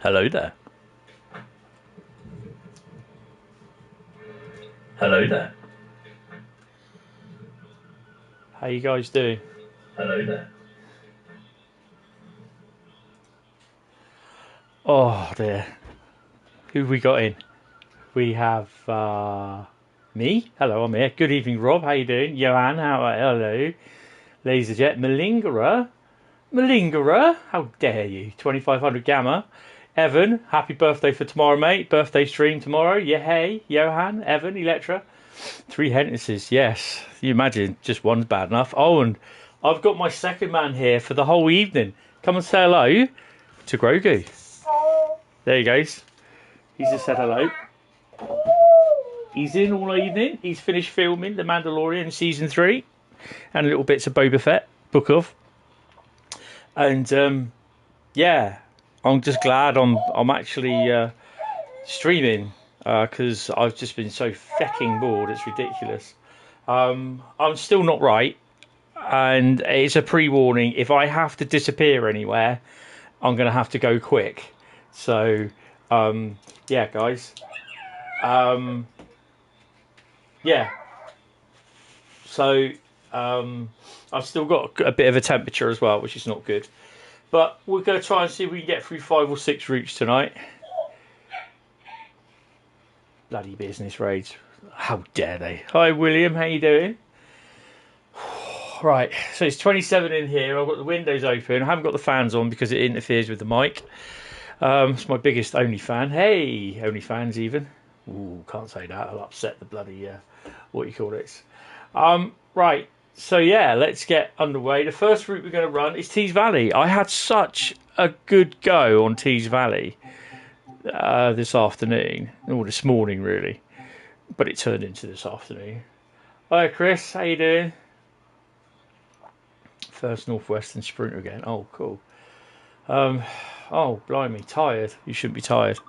Hello there. Hello there. How you guys doing? Hello there. Oh dear. Who have we got in? We have me. Hello, I'm here. Good evening, Rob. How you doing? Johan, hello. Laserjet, Malingerer. How dare you? 2500 Gamma. Evan, happy birthday for tomorrow, mate. Birthday stream tomorrow. Yeah, hey, Johan, Evan, Electra. 3 Hentises, yes. You imagine, just one's bad enough. Oh, and I've got my second man here for the whole evening. Come and say hello to Grogu. There he goes. He's just said hello. He's in all evening. He's finished filming The Mandalorian Season 3 and little bits of Boba Fett, Book of. And, yeah, I'm just glad I'm actually streaming because I've just been so fecking bored. It's ridiculous. I'm still not right, and it's a pre-warning. If I have to disappear anywhere, I'm going to have to go quick. So, yeah, guys. Yeah. So, I've still got a bit of a temperature as well, which is not good. But we're going to try and see if we can get through 5 or 6 routes tonight. Bloody business raids. How dare they? Hi, William. How you doing? Right. So it's 27 in here. I've got the windows open. I haven't got the fans on because it interferes with the mic. It's my biggest OnlyFan. Hey, OnlyFans even. Ooh, can't say that. I'll upset the bloody, what you call it. Right. So, yeah, let's get underway. The first route we're going to run is Tees Valley. I had such a good go on Tees Valley this afternoon, or this morning, really. But it turned into this afternoon. Hi, Chris. How you doing? First Northwestern Sprinter again. Oh, cool. Oh, blimey. Tired. You shouldn't be tired.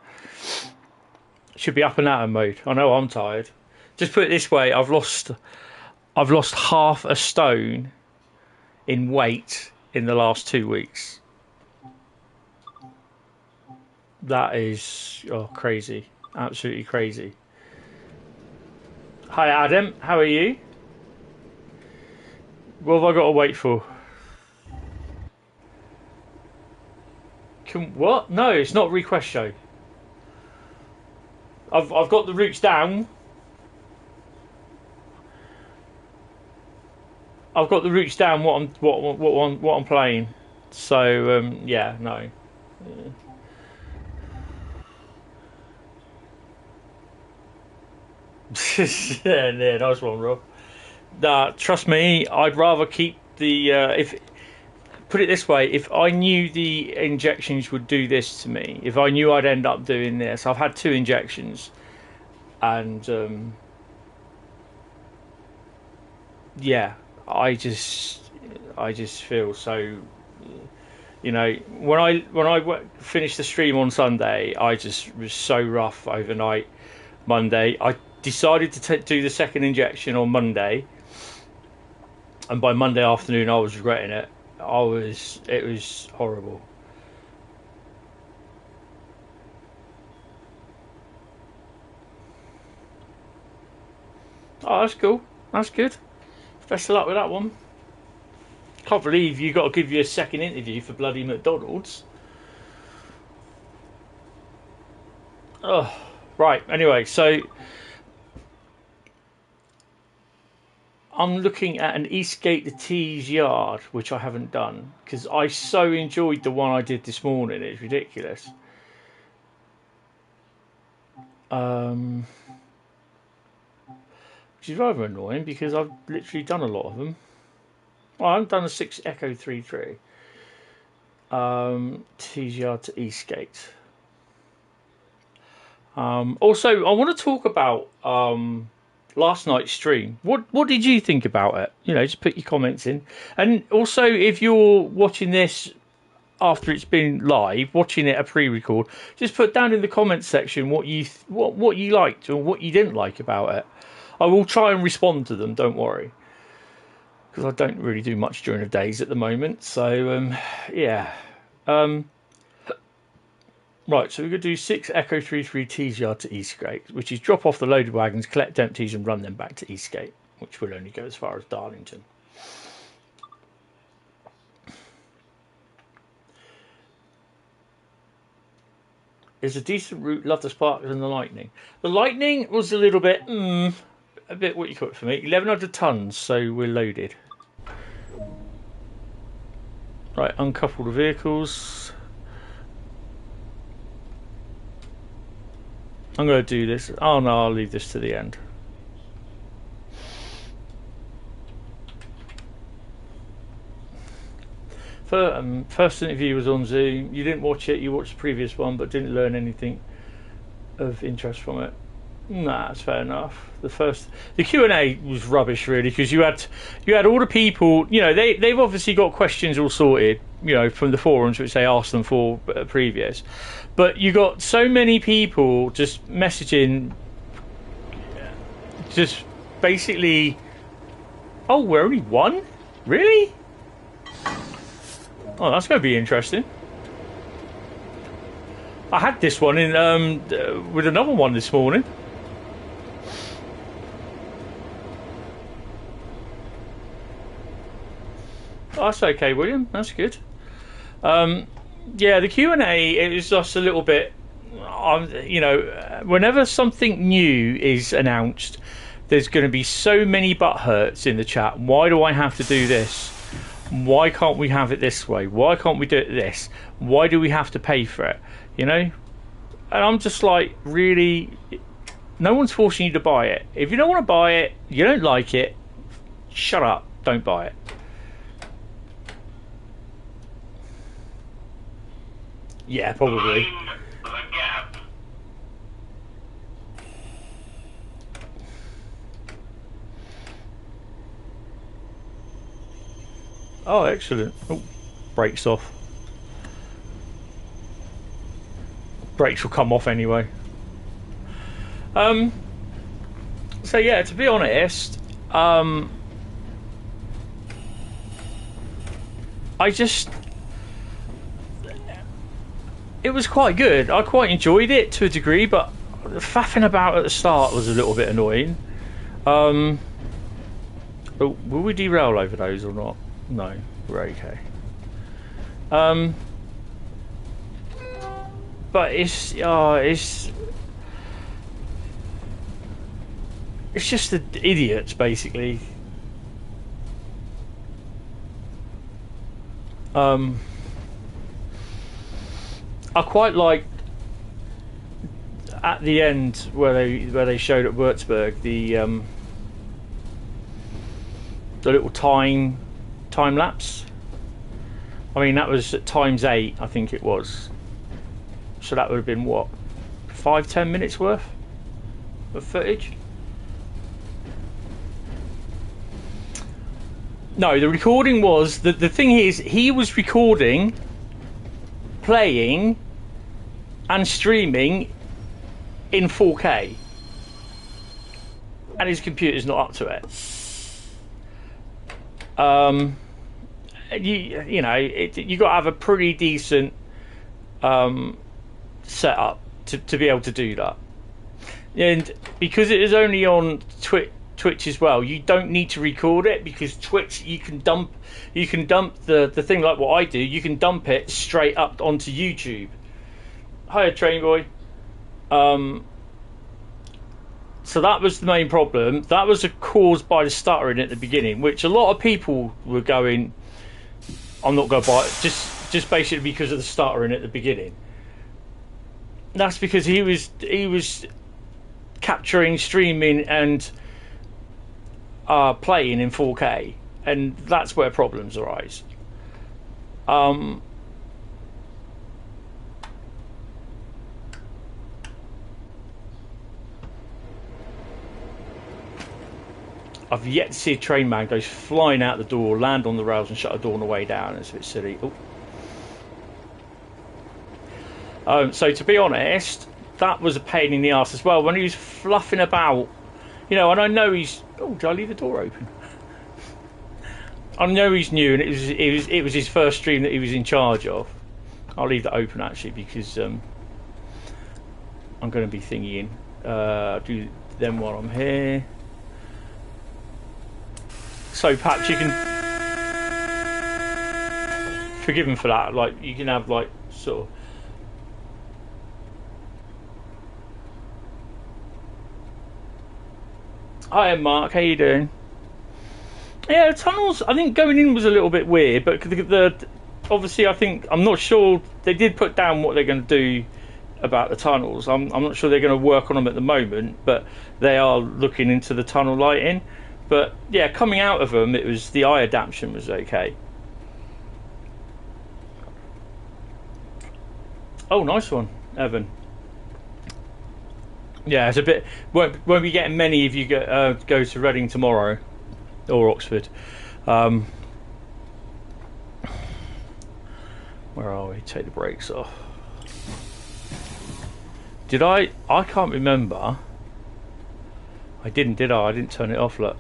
Should be up and out of mode. I know I'm tired. Just put it this way. I've lost half a stone in weight in the last 2 weeks. That is crazy. Absolutely crazy. Hi, Adam. How are you? What have I got to wait for? What? No, it's not request show. I've got the routes down. I've got the routes down. What I'm playing. So yeah, no. Yeah, nice one, Rob. Nah, trust me, I'd rather keep the. If put it this way, if I knew the injections would do this to me, if I knew I'd end up doing this, I've had 2 injections, and yeah. I just feel so, you know, when I finished the stream on Sunday, I just was so rough overnight. Monday, I decided to do the second injection on Monday, and by Monday afternoon, I was regretting it. It was horrible. Oh, that's cool. That's good. Best of luck with that one. Can't believe you got to give you a second interview for bloody McDonald's. Oh, right. Anyway, so I'm looking at an Eastgate to Tees yard, which I haven't done because I so enjoyed the one I did this morning. It's ridiculous. Which is rather annoying because I've literally done a lot of them. Well, I haven't done a 6 Echo 3-3. Tees yard to Eastgate. Also, I want to talk about last night's stream. What did you think about it? You know, just put your comments in. And also, if you're watching this after it's been live, watching it a pre-record, just put down in the comments section what you liked or what you didn't like about it. I will try and respond to them. Don't worry, because I don't really do much during the days at the moment. So yeah. Right, so we're going to do 6 Echo 33 TGR to Eastgate, which is drop off the loaded wagons, collect empties, and run them back to Eastgate, which will only go as far as Darlington. It's a decent route. Love the Sparkers and the Lightning. The Lightning was a little bit, a bit what you call it for me. 1,100 tons, so we're loaded. Right, uncouple the vehicles. I'm going to do this. Oh no, I'll leave this to the end. First interview was on Zoom. You didn't watch it. You watched the previous one, but didn't learn anything of interest from it. Nah, that's fair enough. The Q&A was rubbish, really, because you had all the people. You know, they've obviously got questions all sorted. You know, from the forums which they asked them for previous, but you got so many people just messaging, just basically, oh, we're only one, really? Oh, that's going to be interesting. I had this one in with another one this morning. Oh, that's okay, William. That's good. Yeah, the Q&A, it was just a little bit. You know, whenever something new is announced, there's going to be so many butt hurts in the chat. Why do I have to do this? Why can't we have it this way? Why can't we do it this? Why do we have to pay for it? You know? And I'm just like, really, no one's forcing you to buy it. If you don't want to buy it, you don't like it, shut up, don't buy it. Yeah, probably. Oh, excellent. Oh, brakes off. Brakes will come off anyway. So yeah, to be honest, it was quite good. I quite enjoyed it to a degree, but the faffing about at the start was a little bit annoying. Oh, will we derail over those or not? No, we're okay. But it's just the idiots, basically. I quite like at the end where they showed at Würzburg the little time lapse. I mean, that was at ×8, I think it was. So that would have been what, 5-10 minutes worth of footage. No, the recording was the thing is he was recording, playing, and streaming in 4K, and his computer's not up to it. You know, you got to have a pretty decent setup to be able to do that, and because it is only on Twitch as well, you don't need to record it, because Twitch you can dump the thing like what I do. You can dump it straight up onto YouTube. Hiya, Train Boy. So that was the main problem. That was caused by the stuttering at the beginning, which a lot of people were going, I'm not going to buy it, just basically because of the stuttering at the beginning. That's because he was capturing, streaming, and playing in 4K, and that's where problems arise. I've yet to see a train man go flying out the door, land on the rails, and shut a door on the way down. It's a bit silly. So to be honest, that was a pain in the arse as well when he was fluffing about, you know. And I know he's. Oh, did I leave the door open? I know he's new, and it was his first stream that he was in charge of. I'll leave that open actually, because I'm going to be thingying. Do them while I'm here. So perhaps you can forgive him for that. Like you can have like sort of. Hi Mark, how you doing? Yeah, the tunnels. I think going in was a little bit weird, but obviously I'm not sure they did put down what they're going to do about the tunnels. I'm not sure they're going to work on them at the moment, but they are looking into the tunnel lighting. But yeah, coming out of them, it was the eye adaptation was okay. Oh, nice one, Evan. Yeah, it's a bit. Won't be getting many if you go to Reading tomorrow or Oxford. Where are we? Take the brakes off. Did I? I can't remember. I didn't, did I? I didn't turn it off, look.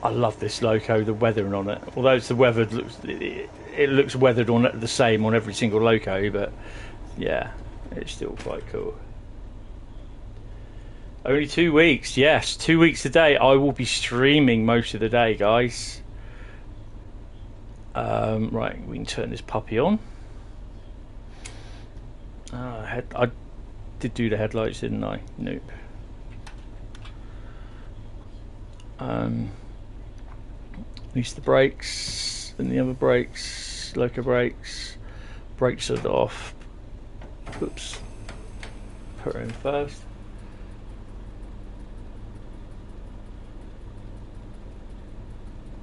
I love this loco, the weathering on it. Although it's the weathered, it looks weathered on it the same on every single loco, but yeah, it's still quite cool. Only 2 weeks, yes, 2 weeks today. I will be streaming most of the day, guys. Right, we can turn this puppy on. I did do the headlights, didn't I? Nope. Release the brakes, then the other brakes, loco brakes, brakes are off. Oops. Put her in first.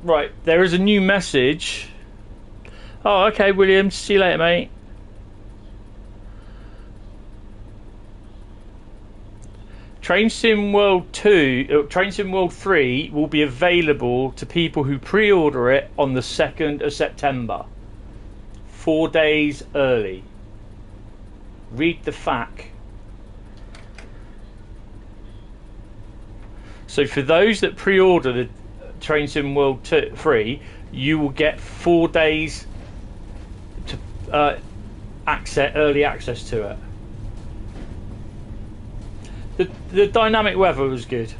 Right, there is a new message. Oh, okay, William. See you later, mate. Train Sim World 2, Train Sim World 3 will be available to people who pre-order it on the 2nd of September. 4 days early. Read the FAQ. So for those that pre-order the Train Sim World 3, you will get 4 days to early access to it. The dynamic weather was good.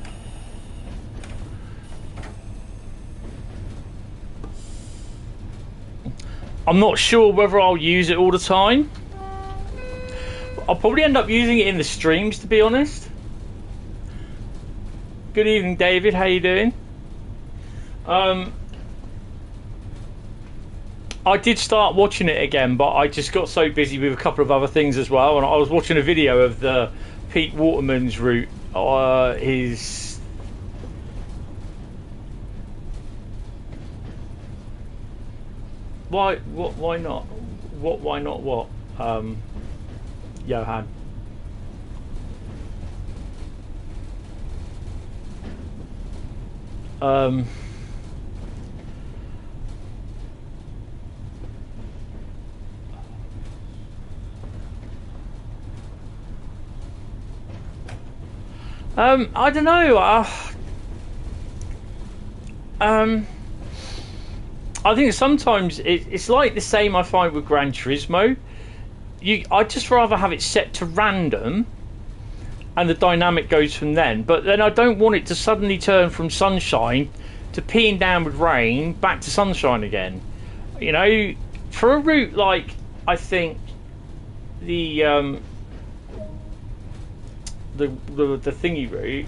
I'm not sure whether I'll use it all the time. I'll probably end up using it in the streams, to be honest. Good evening, David. How you doing? I did start watching it again, but I just got so busy with a couple of other things as well. And I was watching a video of the Pete Waterman's route. His why not? Why not what? Johan. I don't know. I think sometimes it's like the same I find with Gran Turismo. I'd just rather have it set to random and the dynamic goes from then. But then I don't want it to suddenly turn from sunshine to peeing down with rain back to sunshine again. You know, for a route like, I think the thingy route,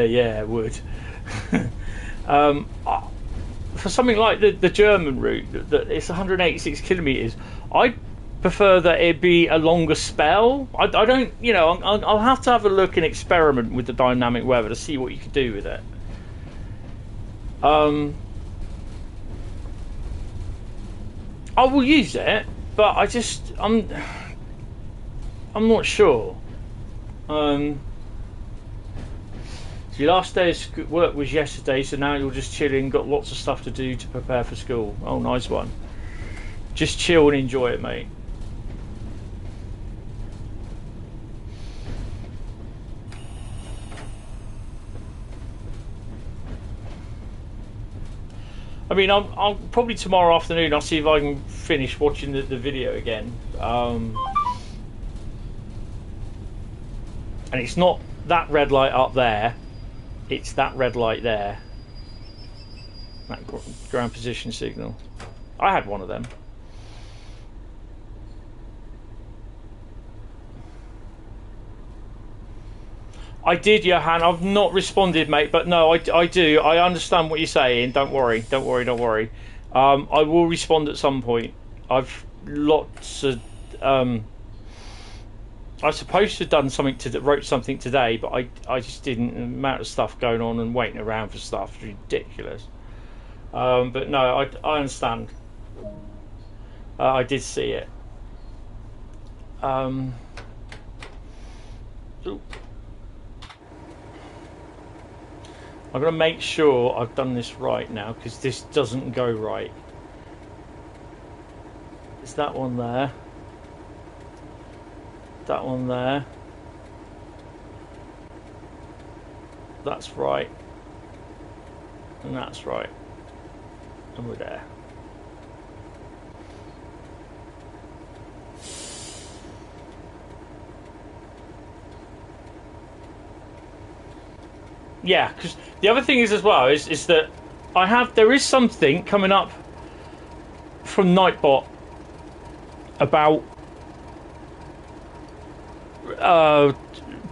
yeah, it would. For something like the German route, that it's 186 kilometers, I prefer that it be a longer spell. I don't, you know, I'll have to have a look and experiment with the dynamic weather to see what you can do with it. I will use it, but I'm not sure. So your last day of work was yesterday, so now you're just chilling, got lots of stuff to do to prepare for school. Oh, nice one. Just chill and enjoy it, mate. I mean, I'll probably tomorrow afternoon. I'll see if I can finish watching the video again. And it's not that red light up there. It's that red light there. That ground position signal. I had one of them. I did, Johan. I've not responded, mate, but no, I do. I understand what you're saying. Don't worry. Don't worry. Don't worry. I will respond at some point. I've lots of. I was supposed to have done something wrote something today, but I just didn't. The amount of stuff going on and waiting around for stuff is ridiculous. But no, I understand. I did see it. Ooh. I'm going to make sure I've done this right now, because this doesn't go right. Is that one there? That one there? That's right. And that's right. And we're there. Yeah, because the other thing is as well is that there is something coming up from Nightbot about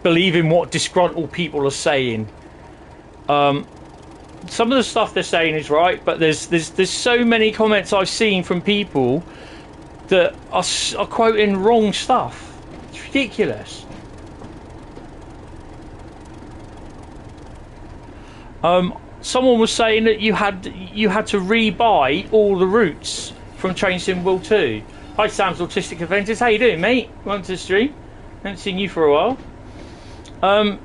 believing what disgruntled people are saying. Some of the stuff they're saying is right, but there's so many comments I've seen from people that are quoting wrong stuff. It's ridiculous. Someone was saying that you had to rebuy all the routes from Train Sim World 2. Hi Sam's Autistic Adventures, how you doing, mate? Welcome to the stream. Haven't seen you for a while.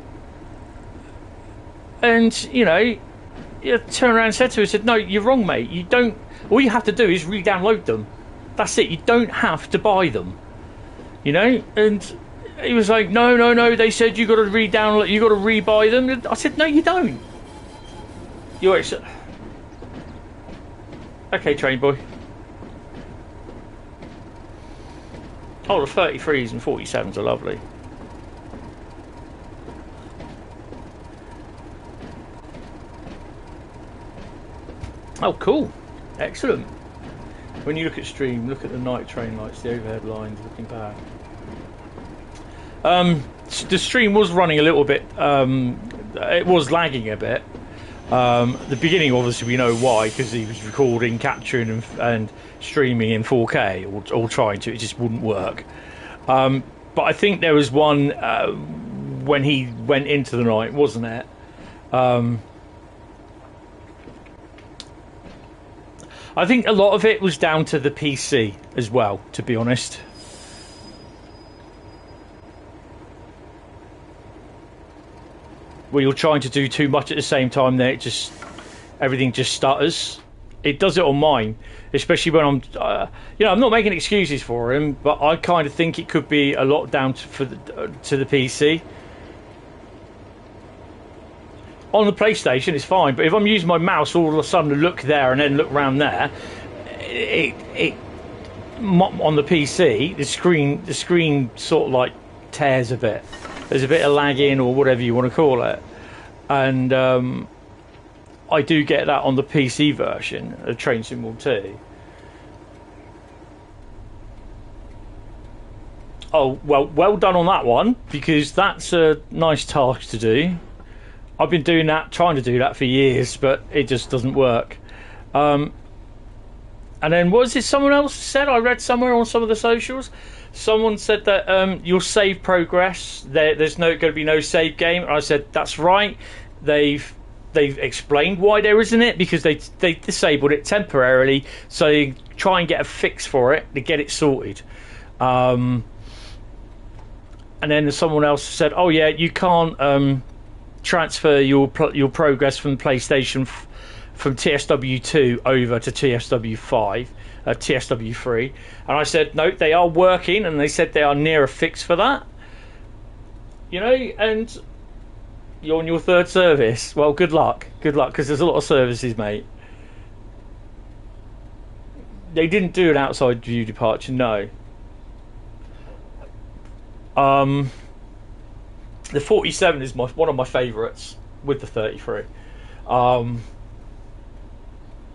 And you know, you turned around and said to her, said, no, you're wrong, mate. You don't. All you have to do is re-download them. That's it. You don't have to buy them. You know, and he was like, no. They said you got to re-download. You got to re-buy them. I said, no, you don't. You're okay, train boy. Oh, the 33s and 47s are lovely. Oh, cool. Excellent. When you look at stream, look at the night train lights, the overhead lines, looking bad. The stream was running a little bit. It was lagging a bit. The beginning, obviously, we know why, because he was recording, capturing, and streaming in 4K, or trying to. It just wouldn't work. But I think there was one when he went into the night, wasn't it? I think a lot of it was down to the PC as well, to be honest. Where you're trying to do too much at the same time, then everything just stutters. It does it on mine, especially when I'm, I'm not making excuses for him, but I kind of think it could be a lot down to the PC. On the PlayStation, it's fine, but if I'm using my mouse all of a sudden to look there and then look around there, on the PC, the screen sort of like tears a bit. There's a bit of lagging or whatever you want to call it, and I do get that on the PC version of Train Sim World 2. Oh, well done on that one, because that's a nice task to do. I've been trying to do that for years, but it just doesn't work. And then, what was it someone else said? I read somewhere on some of the socials. Someone said that you'll save progress. There's going to be no save game. And I said, that's right. They've explained why there isn't it, because they disabled it temporarily, so you try and get a fix for it to get it sorted. And then someone else said, oh yeah, you can't transfer your progress from PlayStation from TSW2 over to TSW5, TSW3, and I said no, they are working, and they said they are near a fix for that. You know, and you're on your third service. Well, good luck, because there's a lot of services, mate. They didn't do an outside view departure, no. The 47 is one of my favourites with the 33.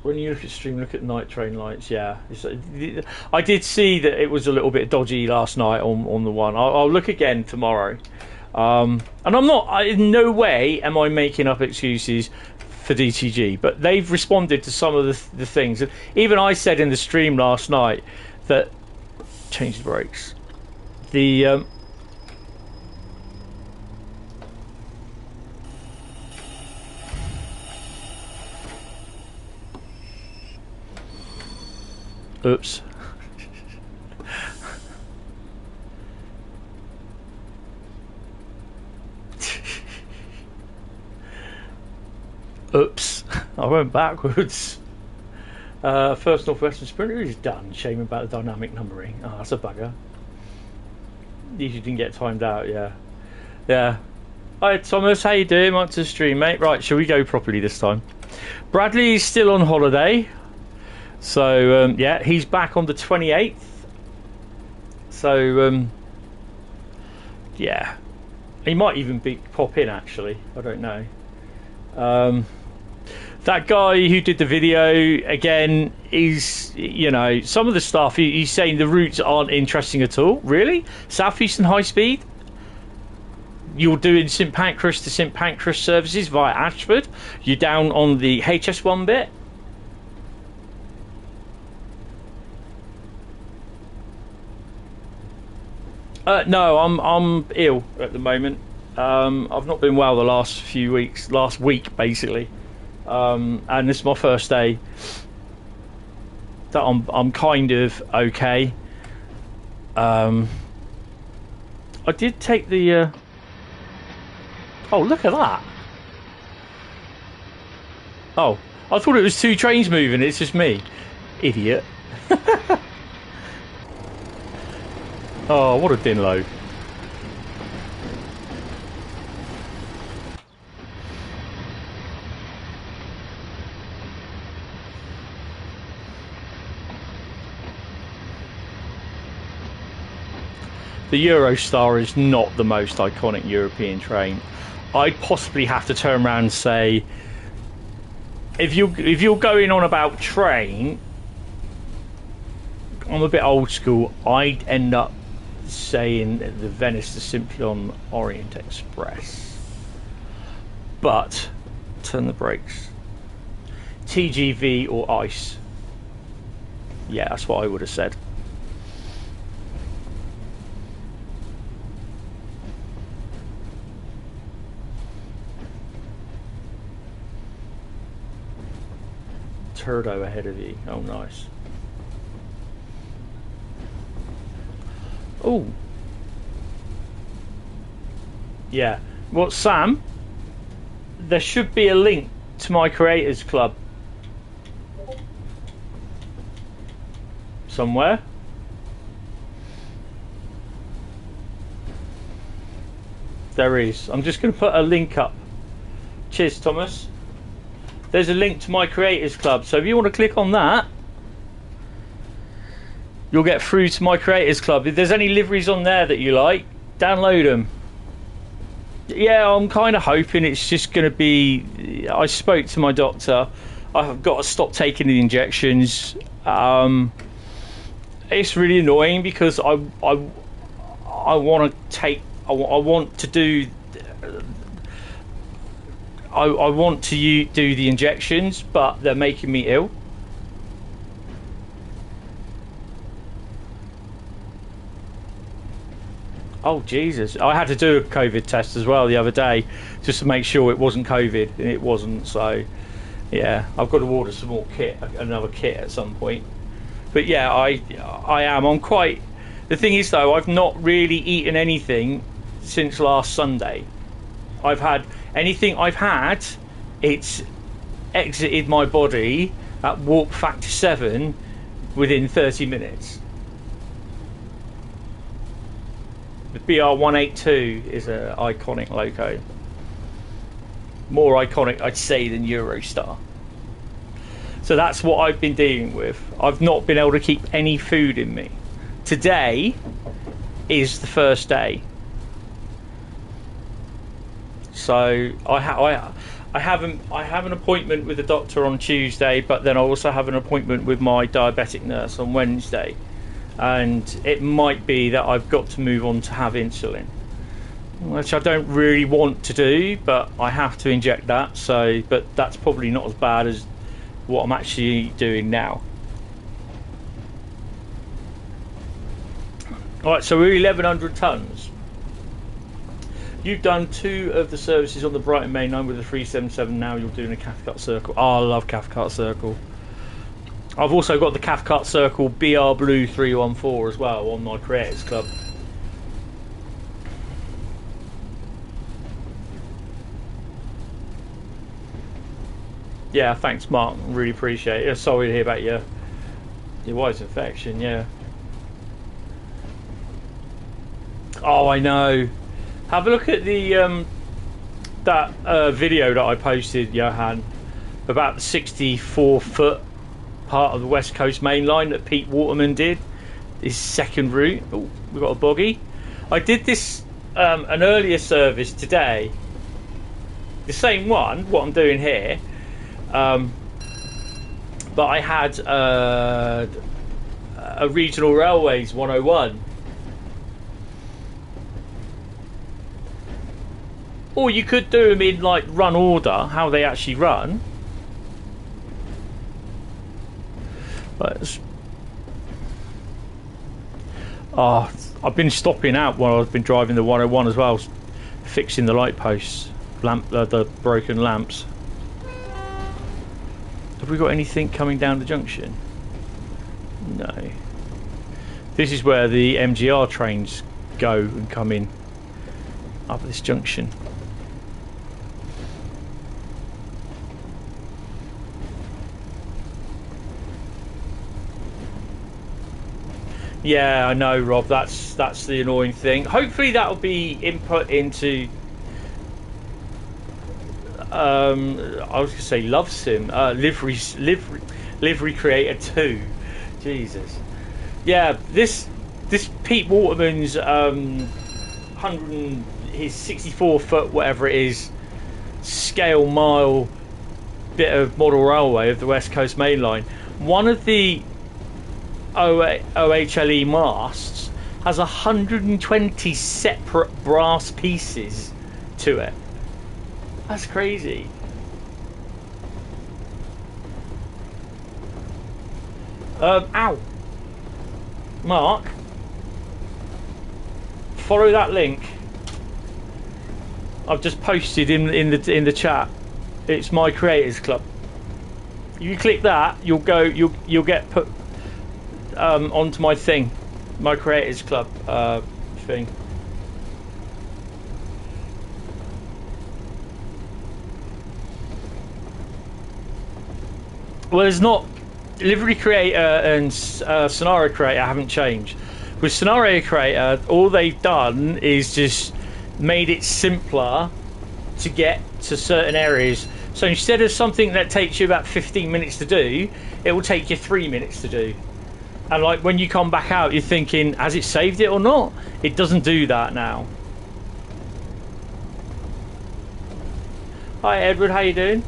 When you look at stream, look at night train lights. Yeah, I did see that it was a little bit dodgy last night on the one. I'll look again tomorrow. And I'm not. In no way am I making up excuses for DTG, but they've responded to some of the things. And even I said in the stream last night that change the brakes. The oops. Oops. I went backwards. First Northwestern Sprinter is done. Shame about the dynamic numbering. Oh, that's a bugger. You didn't get timed out, yeah. Yeah. Hi Thomas, how you doing? On to the stream, mate. Right, shall we go properly this time? Bradley's still on holiday. So, yeah, he's back on the 28th. So, yeah. He might even pop in, actually. I don't know. That guy who did the video, again, is, you know, some of the stuff, he's saying the routes aren't interesting at all. Really? Southeastern Highspeed? You're doing St Pancras to St Pancras services via Ashford. You're down on the HS1 bit. No, I'm ill at the moment. I've not been well the last few weeks, last week basically, and this is my first day that I'm kind of okay. I did take the. Oh, look at that! Oh, I thought it was two trains moving. It's just me, idiot. Oh, what a din load. The Eurostar is not the most iconic European train. I'd possibly have to turn around and say, if you're going on about train, I'm a bit old school. I'd end up saying the Venice to Simplon Orient Express. But turn the brakes. TGV or ICE. Yeah, that's what I would have said. Turdo ahead of you. Oh, nice. Oh. Yeah. Well, Sam, there should be a link to my Creators Club somewhere. There is. I'm just going to put a link up. Cheers, Thomas. There's a link to my Creators Club, so if you want to click on that, you'll get through to my Creators Club. If there's any liveries on there that you like, download them. Yeah, I'm kind of hoping it's just going to be... I spoke to my doctor. I've got to stop taking the injections. It's really annoying because I want to take... I want to do... I want to do the injections, but they're making me ill. Oh Jesus, I had to do a COVID test as well the other day just to make sure it wasn't COVID, and it wasn't. So yeah, I've got to order some more kit, another kit at some point. But yeah, I'm quite... The thing is though, I've not really eaten anything since last Sunday. I've had anything I've had, it's exited my body at warp factor 7 within 30 minutes. The BR182 is an iconic loco. More iconic, I'd say, than Eurostar. So that's what I've been dealing with. I've not been able to keep any food in me. Today is the first day. So I have an appointment with the doctor on Tuesday, but then I also have an appointment with my diabetic nurse on Wednesday, and it might be that I've got to move on to have insulin, which I don't really want to do, but I have to inject that. So, but that's probably not as bad as what I'm actually doing now. Alright, so we're 1100 tonnes. You've done 2 of the services on the Brighton Main Line with the 377. Now you're doing a Cathcart Circle. Oh, I love Cathcart Circle. I've also got the Cathcart Circle BR Blue 314 as well on my Creators Club. Yeah, thanks, Mark. Really appreciate it. Sorry to hear about your wife's infection. Yeah. Oh, I know. Have a look at the that video that I posted, Johan, about the 64-foot part of the West Coast Main Line that Pete Waterman did. His second route. Oh, we've got a boggy. I did this an earlier service today. The same one. What I'm doing here. But I had a Regional Railways 101. Or you could do them in like run order, how they actually run. But I've been stopping out while I've been driving the 101 as well, fixing the light posts, the broken lamps. Have we got anything coming down the junction? No. This is where the MGR trains go and come in up this junction. Yeah, I know, Rob. That's the annoying thing. Hopefully that'll be input into I was going to say Love Sim, Livery Creator 2. Jesus. Yeah, this Pete Waterman's his 64-foot whatever it is scale mile bit of model railway of the West Coast Main Line. One of the OHLE masts has 120 separate brass pieces to it. That's crazy. Ow. Mark, follow that link I've just posted in the chat. It's my Creators Club. You click that, you'll get put onto my thing, my Creators Club thing. Well, there's not. Livery Creator and Scenario Creator haven't changed. With Scenario Creator, all they've done is just made it simpler to get to certain areas. So instead of something that takes you about 15 minutes to do, it will take you 3 minutes to do. And like when you come back out, you're thinking, has it saved it or not? It doesn't do that now. Hi Edward, how you doing?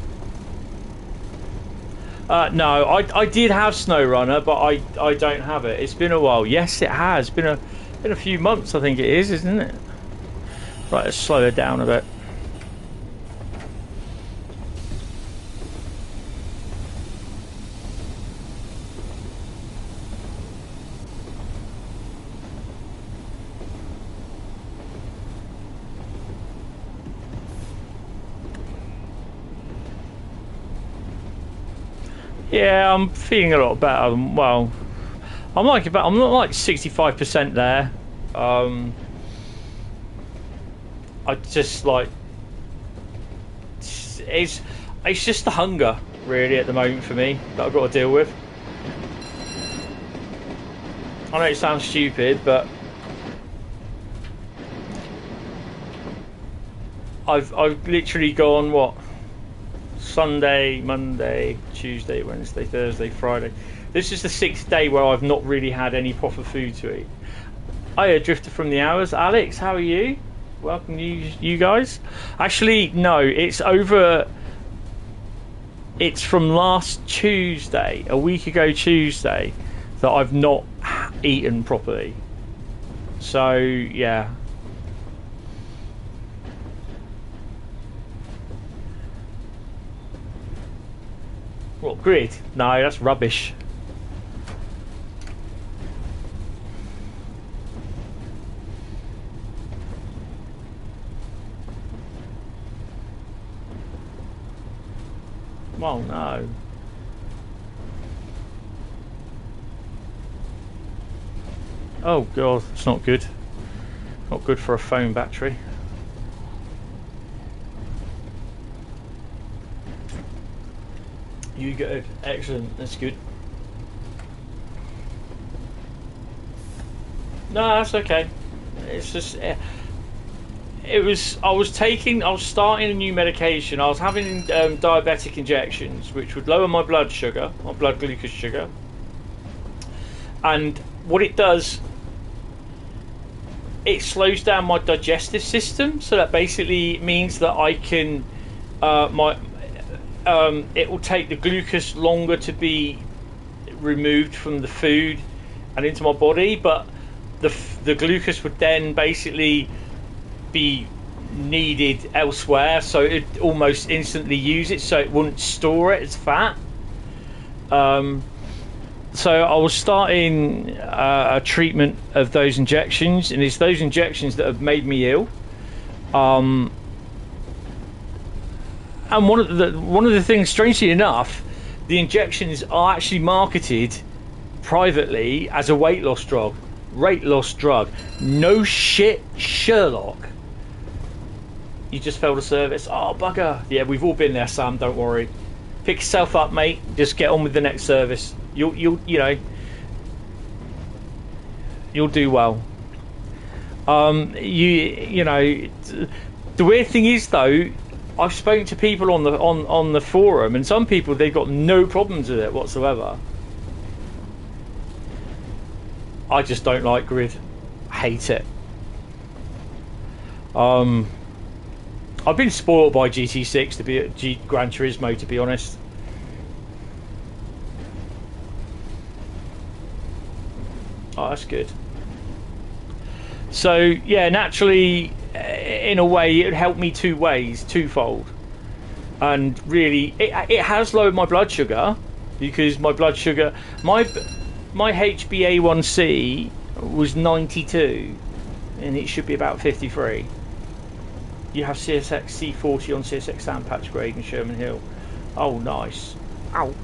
No, I did have SnowRunner, but I don't have it. It's been a while. Yes, it has. Been a few months, I think it is, isn't it? Right, let's slow it down a bit. Yeah, I'm feeling a lot better. Well, I'm not like 65% there. I just like it's just the hunger really at the moment for me that I've got to deal with. I know it sounds stupid, but I've literally gone what Sunday, Monday, Tuesday, Wednesday, Thursday, Friday. This is the 6th day where I've not really had any proper food to eat. Hiya, Drifter from the Hours. Alex, how are you? Welcome you guys. Actually, no, it's over. It's from last Tuesday, a week ago Tuesday, that I've not eaten properly. So, yeah. What, grid? No, that's rubbish. Well, no. Oh god, it's not good. Not good for a phone battery. You go. Excellent, that's good. No, that's okay. It's just I was starting a new medication. I was having diabetic injections, which would lower my blood sugar, my blood glucose sugar. And what it does, it slows down my digestive system, so that basically means that I can it will take the glucose longer to be removed from the food and into my body, but the glucose would then basically be needed elsewhere, so it almost instantly use it, so it wouldn't store it as fat. So I was starting a treatment of those injections, and it's those injections that have made me ill. And one of the things, strangely enough, the injections are actually marketed privately as a weight loss drug. No shit, Sherlock. You just failed a service. Oh bugger. Yeah, we've all been there, Sam. Don't worry. Pick yourself up, mate. Just get on with the next service. You'll you know. You'll do well. You know. The weird thing is though, I've spoken to people on the forum, and some people, they've got no problems with it whatsoever. I just don't like grid. Hate it. I've been spoiled by GT6 to be Gran Turismo, to be honest. Oh, that's good. So yeah, naturally, in a way, it would help me twofold. And really, it has lowered my blood sugar, because my blood sugar, my HbA1c was 92, and it should be about 53. You have CSX C40 on CSX Sandpatch Grade in Sherman Hill. Oh, nice. Ow.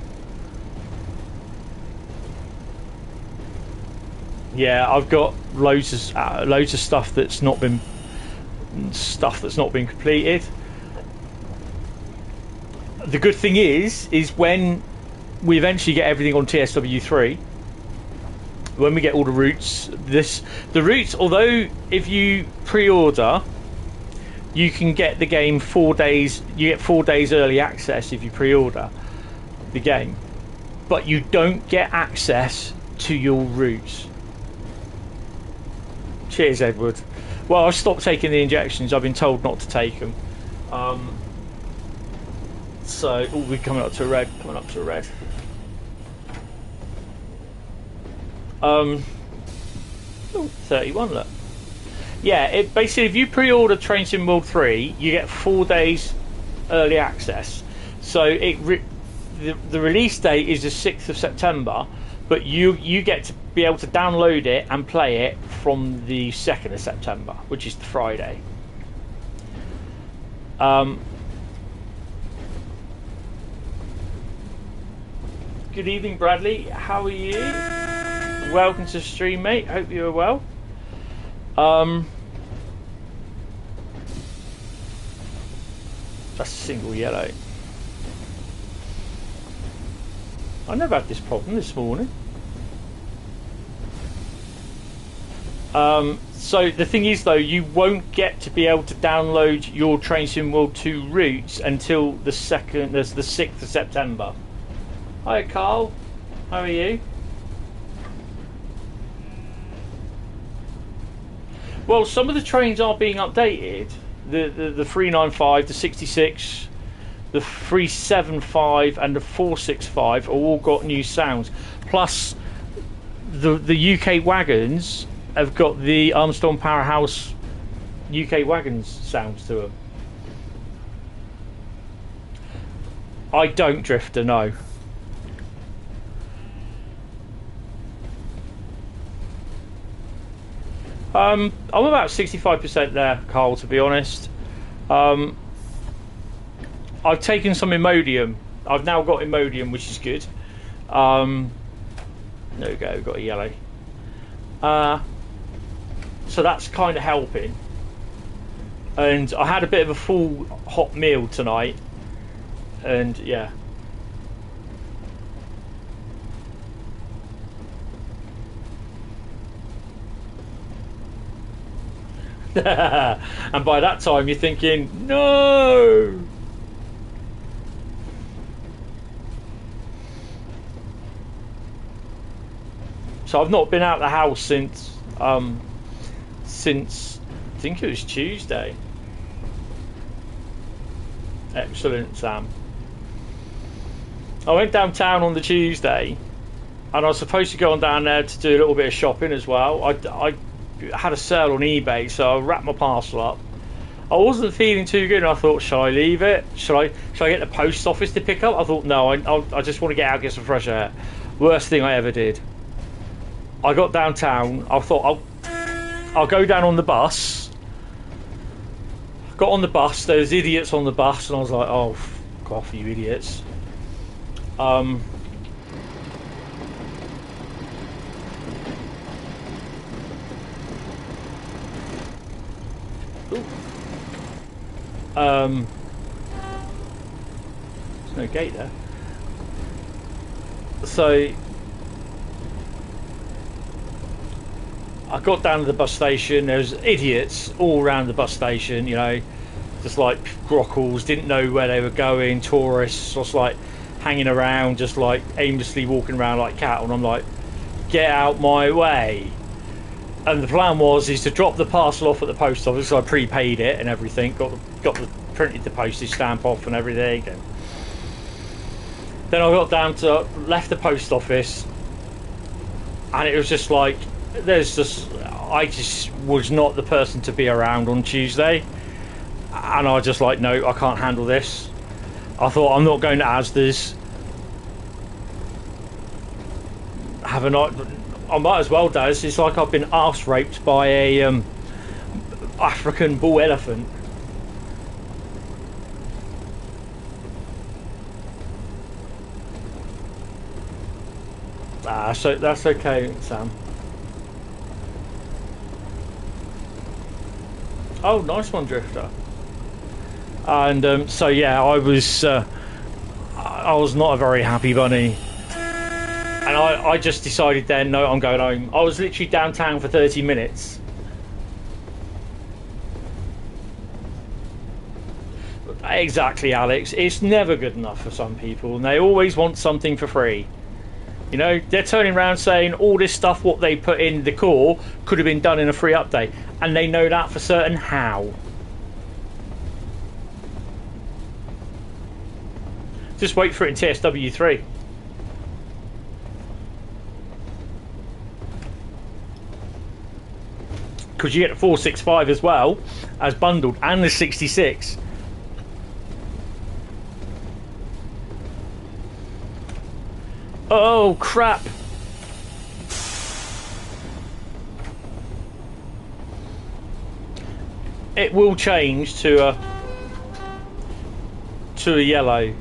Yeah, I've got loads of stuff that's not been completed. The good thing is when we eventually get everything on TSW3, when we get all the routes, the routes, although if you pre-order, you can get the game 4 days. You get 4 days early access if you pre-order the game, but you don't get access to your routes. Cheers, Edward. Well, I've stopped taking the injections. I've been told not to take them. So, oh, we're coming up to a red. 31. Look. Yeah, it basically, if you pre-order Train Sim World 3, you get 4 days early access. So the release date is the 6th of September, but you get to be able to download it and play it from the 2nd of September, which is the Friday. Good evening, Bradley. How are you? Welcome to the stream, mate. Hope you are well. That's a single yellow. I never had this problem this morning. So the thing is, though, you won't get to be able to download your Train Sim World 2 routes until the 6th of September. Hi, Carl. How are you? Well, some of the trains are being updated. The 395, the 66, the 375, and the 465 have all got new sounds. Plus, the UK wagons have got the Armstrong Powerhouse UK wagons sounds to them. I don't drifter, no. I'm about 65% there, Carl, to be honest. I've taken some Imodium. I've now got Imodium, which is good. There we go, we've got a yellow. So that's kind of helping. And I had a bit of a full hot meal tonight. And yeah. And by that time you're thinking, no! So I've not been out of the house since I think it was Tuesday. Excellent, Sam. I went downtown on the Tuesday, and I was supposed to go on down there to do a little bit of shopping as well. I had a sale on eBay, so I wrapped my parcel up. I wasn't feeling too good, and I thought, shall I leave it? Shall I get the post office to pick up? I thought, no, I just want to get out and get some fresh air. Worst thing I ever did. I got downtown. I thought I'll go down on the bus. Got on the bus. There was idiots on the bus, and I was like, oh, fuck off, you idiots. There's no gate there. So I got down to the bus station. There was idiots all around the bus station, you know, just like grockles, didn't know where they were going, tourists, just like hanging around, just like aimlessly walking around like cattle. And I'm like, get out my way. And the plan was to drop the parcel off at the post office. So I prepaid it and everything, printed the postage stamp off and everything. And then I got down to left the post office, and it was just like, I just was not the person to be around on Tuesday, and I just like, no, I can't handle this. I thought, I'm not going to Asda's. I might as well, Daz. It's like I've been arse raped by a African bull elephant. So that's okay, Sam. Oh, nice one, Drifter. And so yeah, I was not a very happy bunny, and I just decided then, no, I'm going home. I was literally downtown for 30 minutes. Exactly, Alex. It's never good enough for some people, and they always want something for free. You know, they're turning around saying all this stuff, what they put in the core, could have been done in a free update. And they know that for certain. How? Just wait for it in TSW3. Because you get the 465 as well, as bundled, and the 66. Oh crap! It will change to a yellow.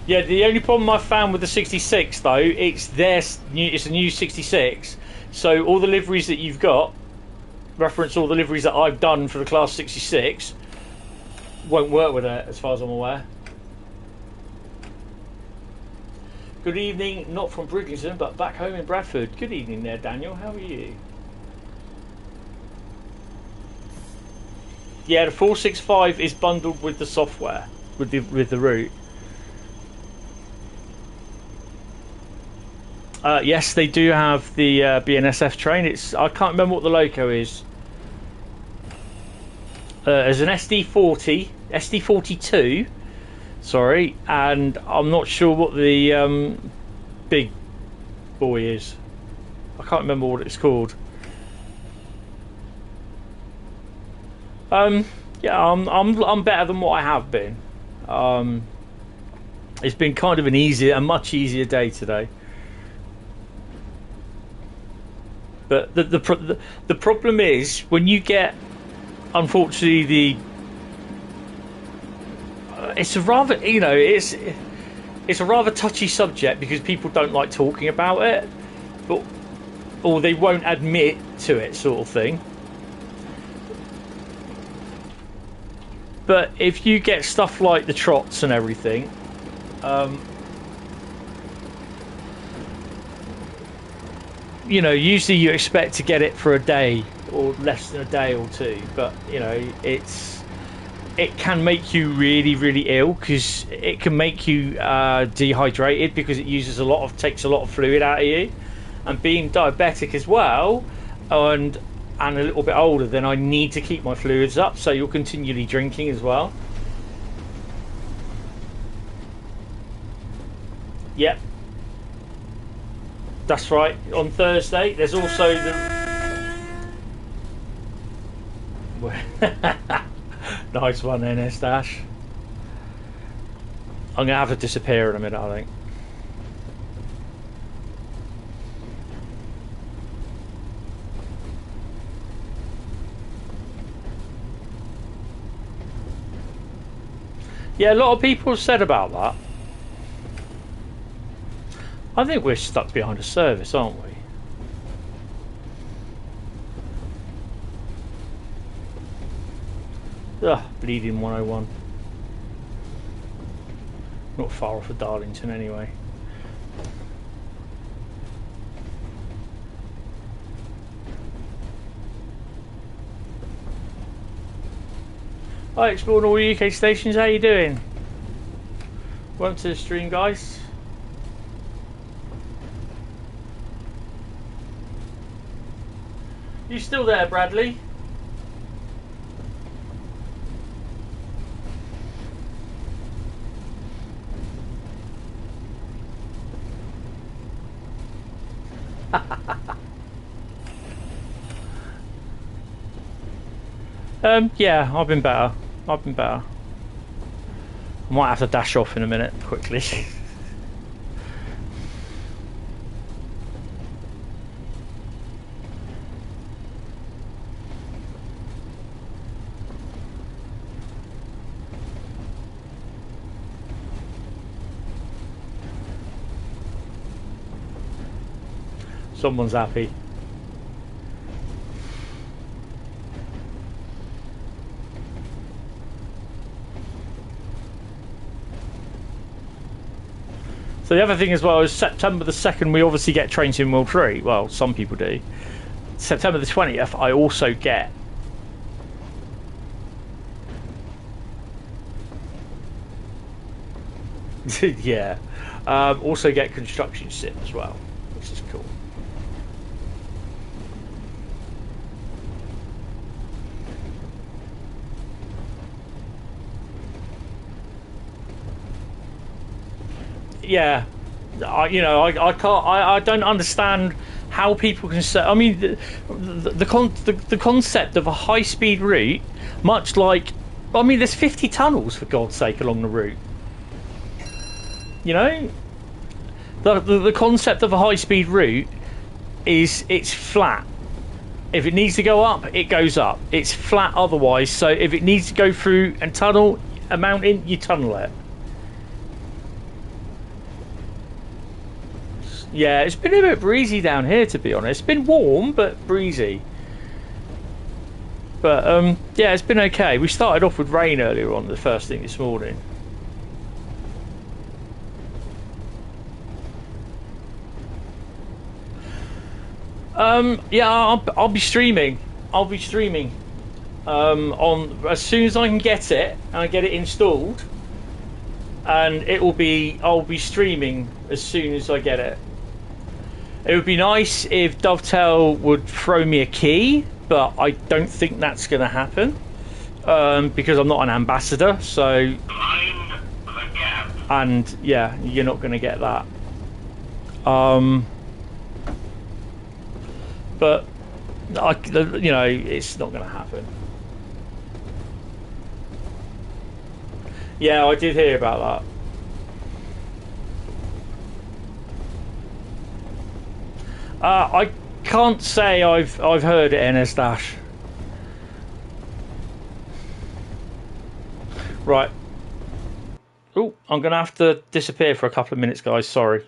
Yeah, the only problem I found with the 66 though, it's a new 66, so all the liveries that you've got, reference all the liveries that I've done for the Class 66, won't work with it as far as I'm aware. Good evening, not from Bridlington, but back home in Bradford. Good evening there, Daniel. How are you? Yeah, the 465 is bundled with the software, with the route. Yes, they do have the BNSF train. I can't remember what the loco is. There's an SD42, sorry, and I'm not sure what the big boy is. I can't remember what it's called. Yeah, I'm better than what I have been. It's been kind of a much easier day today. But the problem is when you get, unfortunately, it's a rather, you know, it's a rather touchy subject because people don't like talking about it, or they won't admit to it, sort of thing. But if you get stuff like the trots and everything, you know, usually you expect to get it for a day or less than a day or two, but you know, it can make you really, really ill because it can make you dehydrated because it takes a lot of fluid out of you. And being diabetic as well, and a little bit older, then I need to keep my fluids up, so you're continually drinking as well. Yep. That's right. On Thursday, there's also the... Nice one, NS Dash. I'm going to have to disappear in a minute, I think. Yeah, a lot of people have said about that. I think we're stuck behind a service, aren't we? Ugh, bleeding 101. Not far off of Darlington anyway. Hi, exploring all UK stations, how you doing? Welcome to the stream, guys. You still there, Bradley? Yeah, I've been better. I might have to dash off in a minute, quickly. Someone's happy. So the other thing as well is September the 2nd we obviously get Train Sim World 3. Well, some people do. September the 20th I also get yeah. Also get Construction Sim as well, which is cool. Yeah, I don't understand how people can say. I mean, the concept of a high-speed route, much like, I mean, there's 50 tunnels for God's sake along the route. You know, the concept of a high-speed route is it's flat. If it needs to go up, it goes up. It's flat otherwise. So if it needs to go through and tunnel a mountain, you tunnel it. Yeah, it's been a bit breezy down here, to be honest. It's been warm, but breezy. But, yeah, it's been okay. We started off with rain earlier on, the first thing this morning. Yeah, I'll be streaming. I'll be streaming on as soon as I can get it and I get it installed, and I'll be streaming as soon as I get it. It would be nice if Dovetail would throw me a key, but I don't think that's going to happen because I'm not an ambassador. So, and yeah, you're not going to get that. But you know, it's not going to happen. Yeah, I did hear about that. I can't say I've heard it, NS Dash. Right. Oh, I'm going to have to disappear for a couple of minutes, guys. Sorry.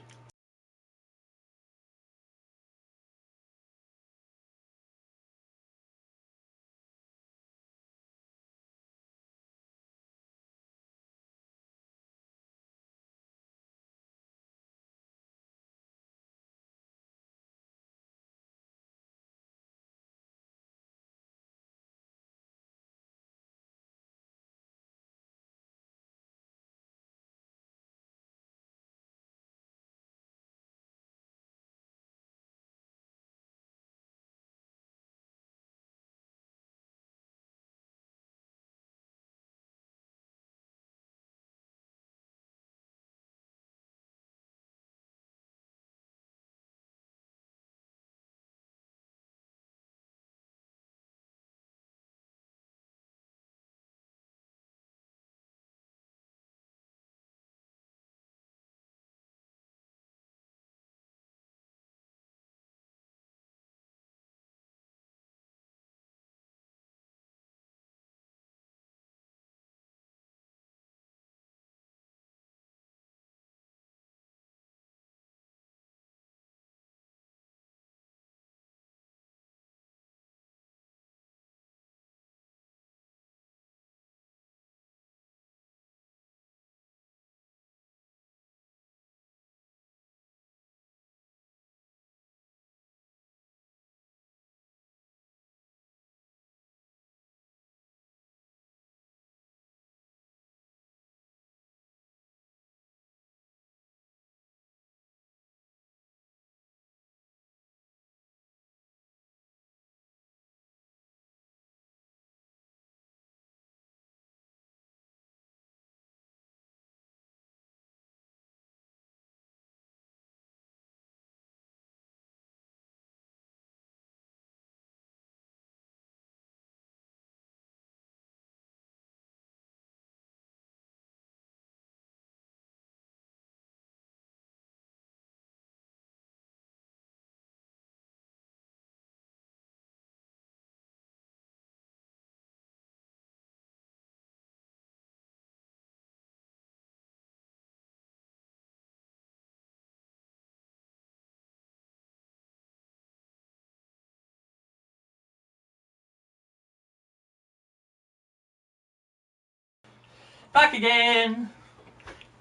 Back again.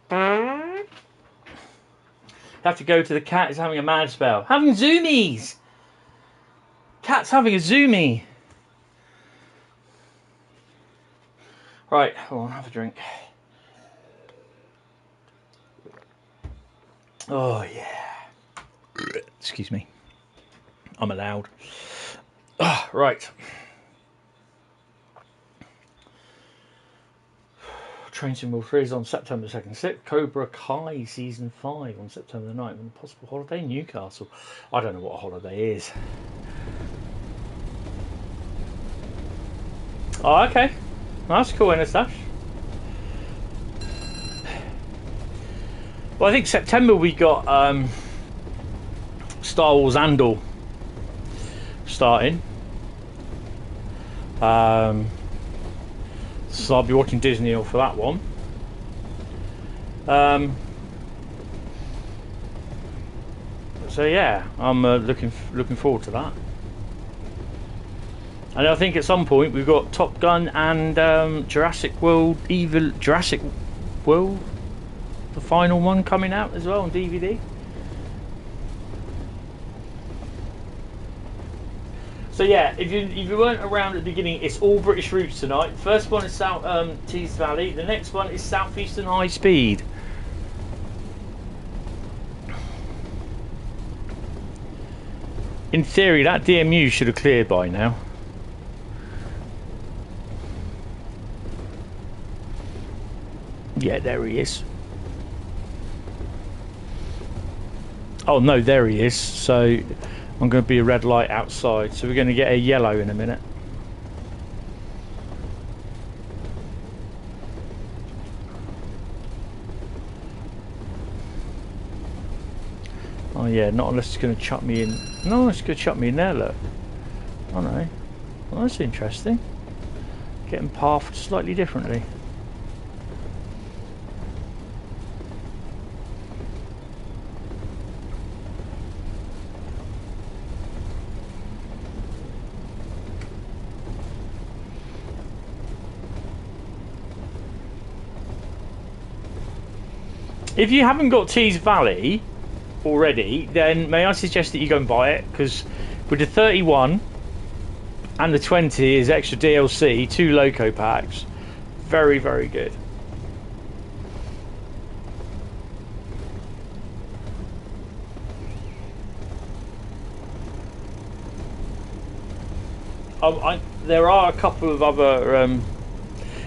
Have to go to the cat. Is having a mad spell. Having zoomies. Cat's having a zoomie. Right, hold on, have a drink. Oh yeah. Excuse me. I'm allowed. Oh, right. Train Sim World 3 is on September 2nd. 6th. Cobra Kai Season 5 on September the 9th. And possible holiday in Newcastle. I don't know what a holiday is. Oh, okay. That's cool, Anastash. Well, I think September we got Star Wars Andor starting. So I'll be watching Disney for that one. So yeah, I'm looking forward to that. And I think at some point we've got Top Gun and Jurassic World, the final one coming out as well on DVD. So yeah, if you weren't around at the beginning, it's all British routes tonight. First one is South Tees Valley. The next one is Southeastern Highspeed. In theory, that DMU should have cleared by now. Yeah, there he is. Oh no, there he is. So I'm going to be a red light outside, so we're going to get a yellow in a minute. Oh yeah, not unless it's going to chuck me in. No, it's going to chuck me in there, look. Oh no. Well, that's interesting. Getting pathed slightly differently. If you haven't got Tees Valley already, then may I suggest that you go and buy it, because with the 31 and the 20 is extra DLC, 2 loco packs, very, very good. There are a couple of other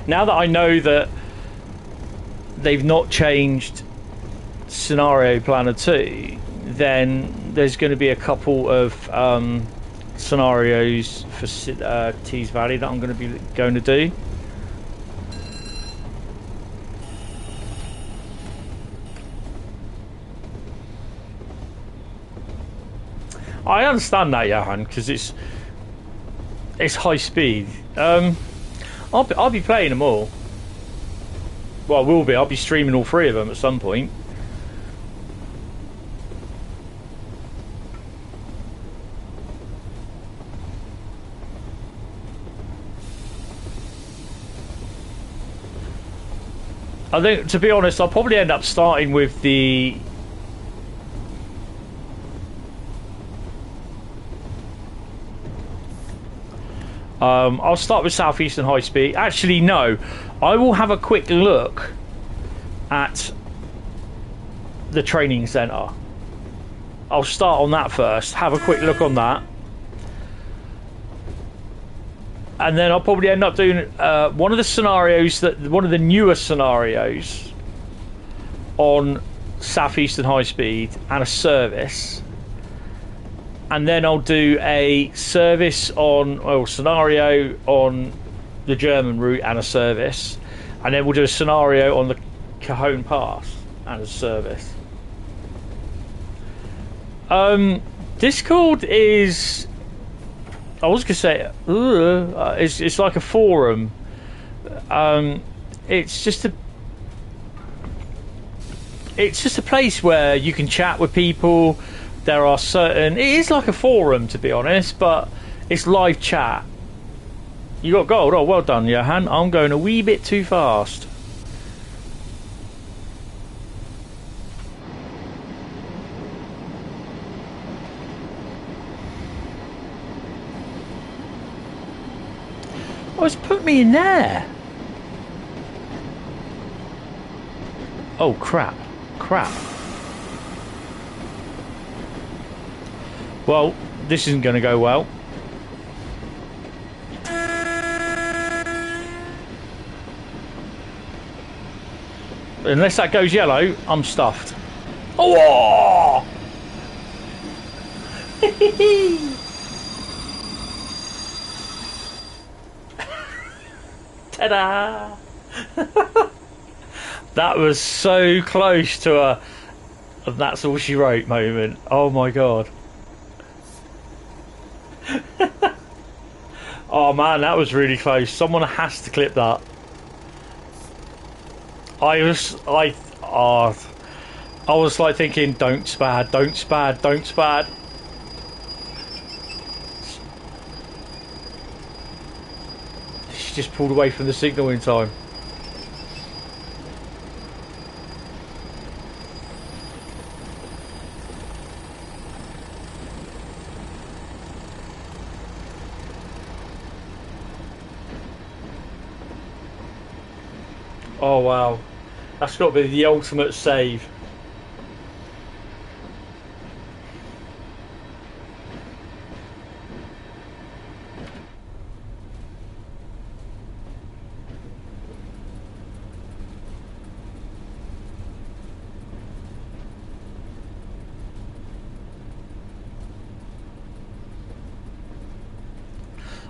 now that I know that they've not changed Scenario Planner 2, then there's going to be a couple of scenarios for Tees Valley that I'm going to do. I understand that, Johan, because it's high speed. I'll be playing them all. Well, I will be. I'll be streaming all 3 of them at some point. I think, to be honest, I'll probably end up starting with the I'll start with Southeastern Highspeed. Actually, no. I will have a quick look at the training centre. I'll start on that first. Have a quick look on that. And then I'll probably end up doing one of the newer scenarios on Southeastern Highspeed and a service. And then I'll do a service scenario on the German route and a service. And then we'll do a scenario on the Cajon Pass and a service. Discord is... I was going to say, it's like a forum. It's just a place where you can chat with people. There are certain... It is like a forum, to be honest, but it's live chat. You got gold? Oh, well done, Johan. I'm going a wee bit too fast. Oh, it's put me in there. Oh, crap. Crap. Well, this isn't going to go well. Unless that goes yellow, I'm stuffed. Oh! Ta-da! That was so close to a "that's all she wrote" moment. Oh my god. Oh man, that was really close. Someone has to clip that. I I was like thinking, don't spad, don't spad, don't spad. She just pulled away from the signal in time. Oh wow, that's got to be the ultimate save.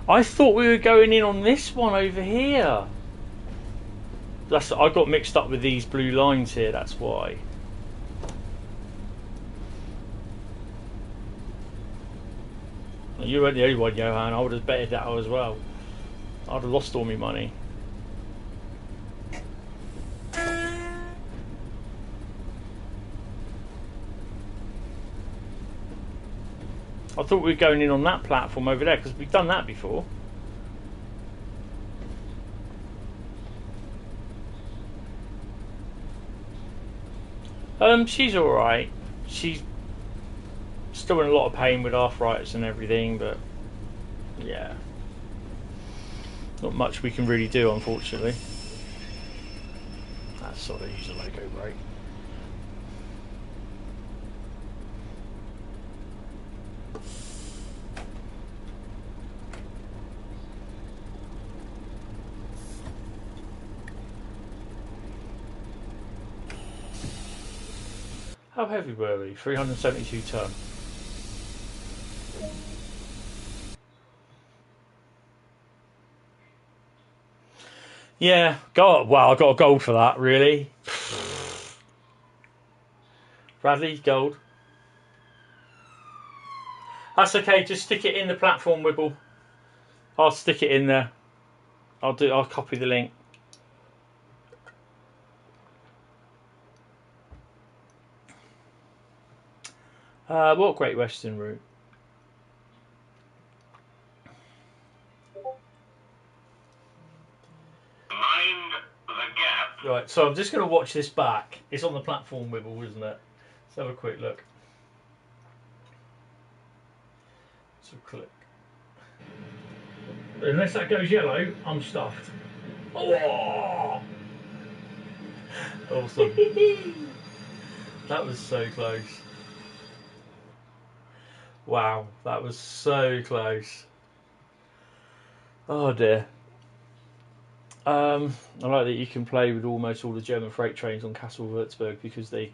I thought we were going in on this one over here. I got mixed up with these blue lines here, that's why. You weren't the only one, Johan. I would have betted that as well. I'd have lost all my money. I thought we were going in on that platform over there because we've done that before. She's alright. She's still in a lot of pain with arthritis and everything, but yeah. Not much we can really do, unfortunately. That's sort of use a logo brake. How heavy were we? 372 ton. Yeah, God, wow, I got a gold for that, really. Bradley, gold. That's okay, just stick it in the platform wibble. I'll stick it in there. I'll copy the link. What Great Western route? Mind the gap. Right, so I'm just going to watch this back. It's on the platform wibble, isn't it? Let's have a quick look. So click. Unless that goes yellow, I'm stuffed. Oh! Awesome. That was so close. Wow, that was so close. Oh dear. I like that you can play with almost all the German freight trains on KASSEL-WÜRZBURG because then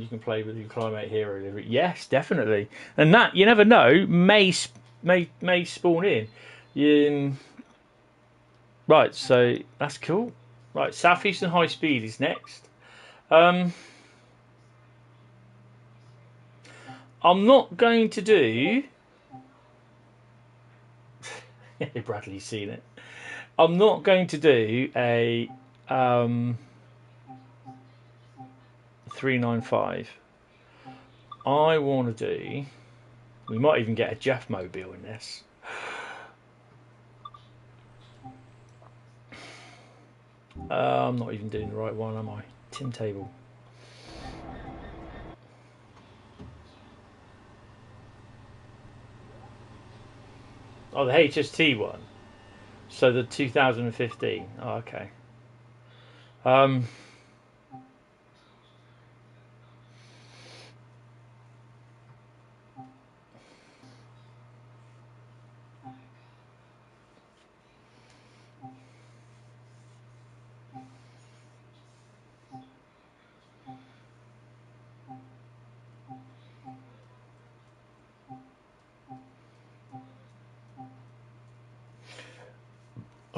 you can play with your Climate Hero livery. Yes, definitely. And that, you never know, may spawn in. Right, so that's cool. Right, Southeastern Highspeed is next. I'm not going to do... Bradley's seen it. I'm not going to do a 395. I want to do... We might even get a Jeff Mobile in this. I'm not even doing the right one, am I? Tim Table. Oh, the HST one. So the 2015. Oh, okay.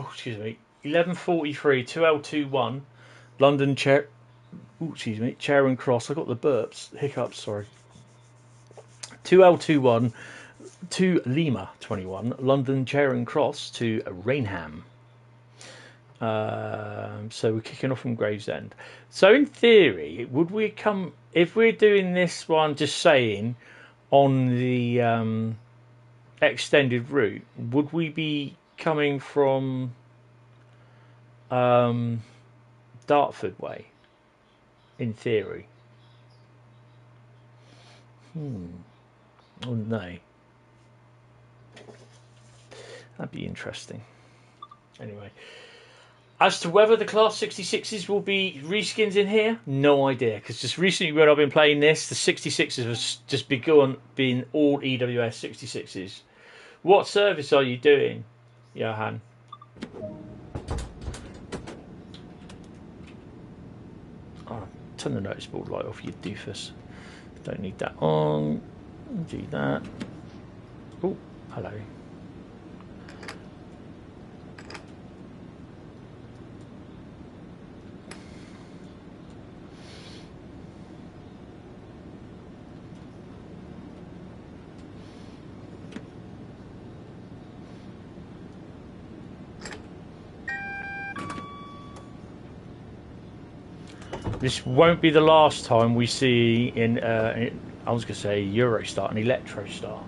Oh, excuse me. 11:43, 2L21, London Chair. Oh, excuse me, Charing Cross. I got the burps, hiccups. Sorry. 2L21 to Lima 21, London Charing Cross to Rainham. So we're kicking off from Gravesend. So in theory, would we come if we're doing this one, just saying, on the extended route, would we be coming from Dartford way, in theory? Wouldn't they? That'd be interesting. Anyway, as to whether the Class 66s will be reskins in here, no idea. Because just recently when I've been playing this, the 66s have just begun being all EWS 66s. What service are you doing, Johan? Oh, turn the notice board light off, you doofus. Don't need that on. Do that. Oh, hello. This won't be the last time we see I was going to say Eurostar, an Electrostar.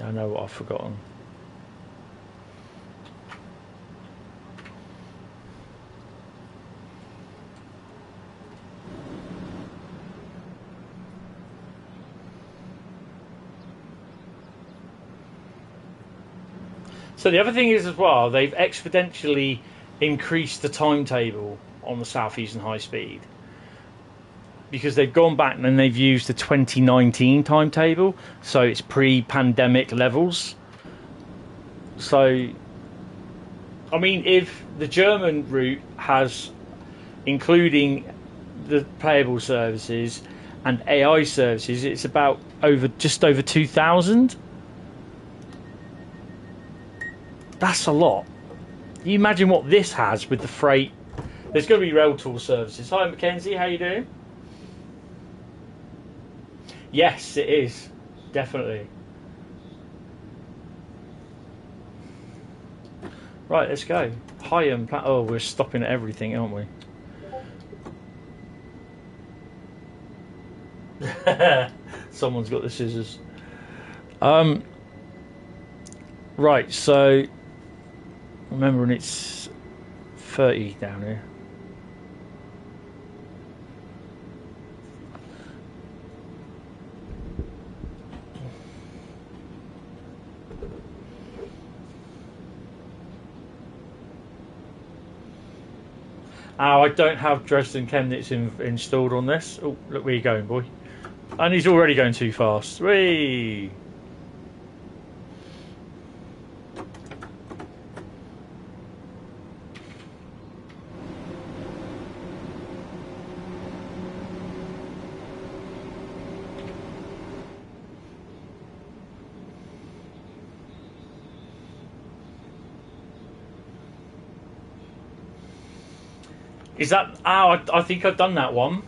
I know what I've forgotten. So the other thing is as well, they've exponentially increased the timetable on the Southeastern High Speed, because they've gone back and they've used the 2019 timetable, so it's pre-pandemic levels. So, I mean, if the German route has, including the playable services and AI services, it's about just over 2,000. That's a lot. You imagine what this has with the freight. There's going to be rail tool services. Hi, Mackenzie. How you doing? Yes, it is. Definitely. Right, let's go. Oh, we're stopping at everything, aren't we? Someone's got the scissors. Right, so remembering it's 30 down here. Oh, I don't have Dresden Chemnitz installed on this. Oh, look where you're going, boy. And he's already going too fast. Whee! Is that... Oh, I think I've done that one.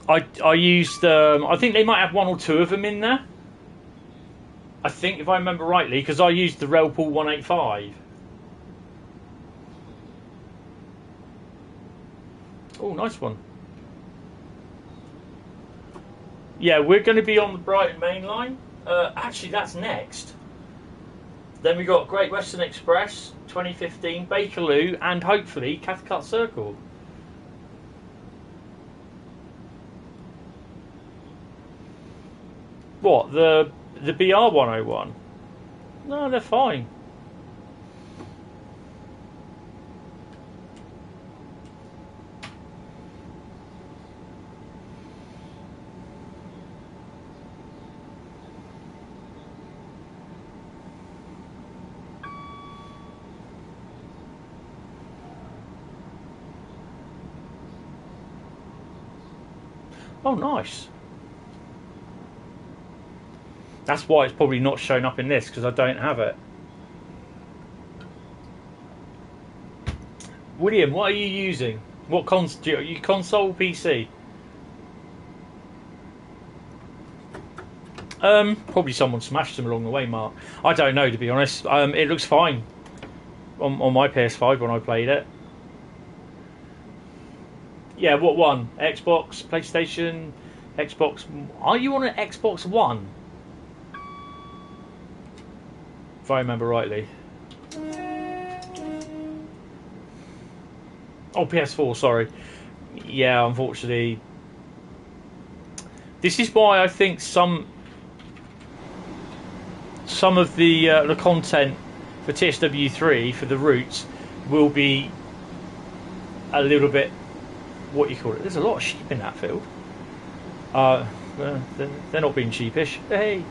I used... I think they might have one or two of them in there. I think, if I remember rightly, because I used the Railpool 185. Oh, nice one. Yeah, we're going to be on the Brighton Main Line. Actually, that's next. Then we got Great Western Express, 2015, Bakerloo, and hopefully Cathcart Circle. What, the BR 101? No, they're fine. Oh, nice. That's why it's probably not shown up in this, because I don't have it. William, what are you using? What console? Are you console or PC? Probably someone smashed them along the way, Mark. I don't know, to be honest. It looks fine on my PS5 when I played it. Yeah, what one? Xbox, PlayStation, Xbox. Are you on an Xbox One? If I remember rightly. Oh, PS4, sorry. Yeah, unfortunately. This is why I think some of the content for TSW3 for the routes will be a little bit, what you call it. There's a lot of sheep in that field. They're not being sheepish. Hey.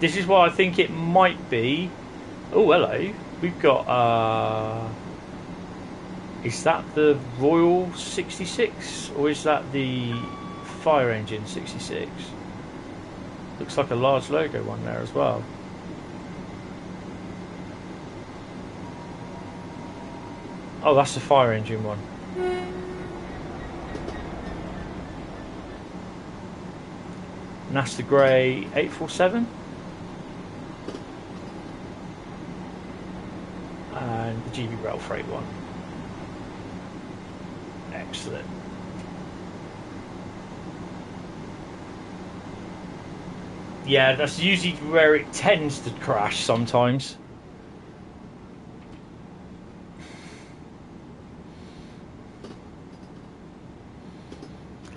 This is why I think it might be. Oh, hello. We've got. Is that the Royal 66 or is that the Fire Engine 66? Looks like a large logo one there as well. Oh, that's the Fire Engine one. And that's the grey 847. And the GB Rail Freight one. Excellent. Yeah, that's usually where it tends to crash sometimes.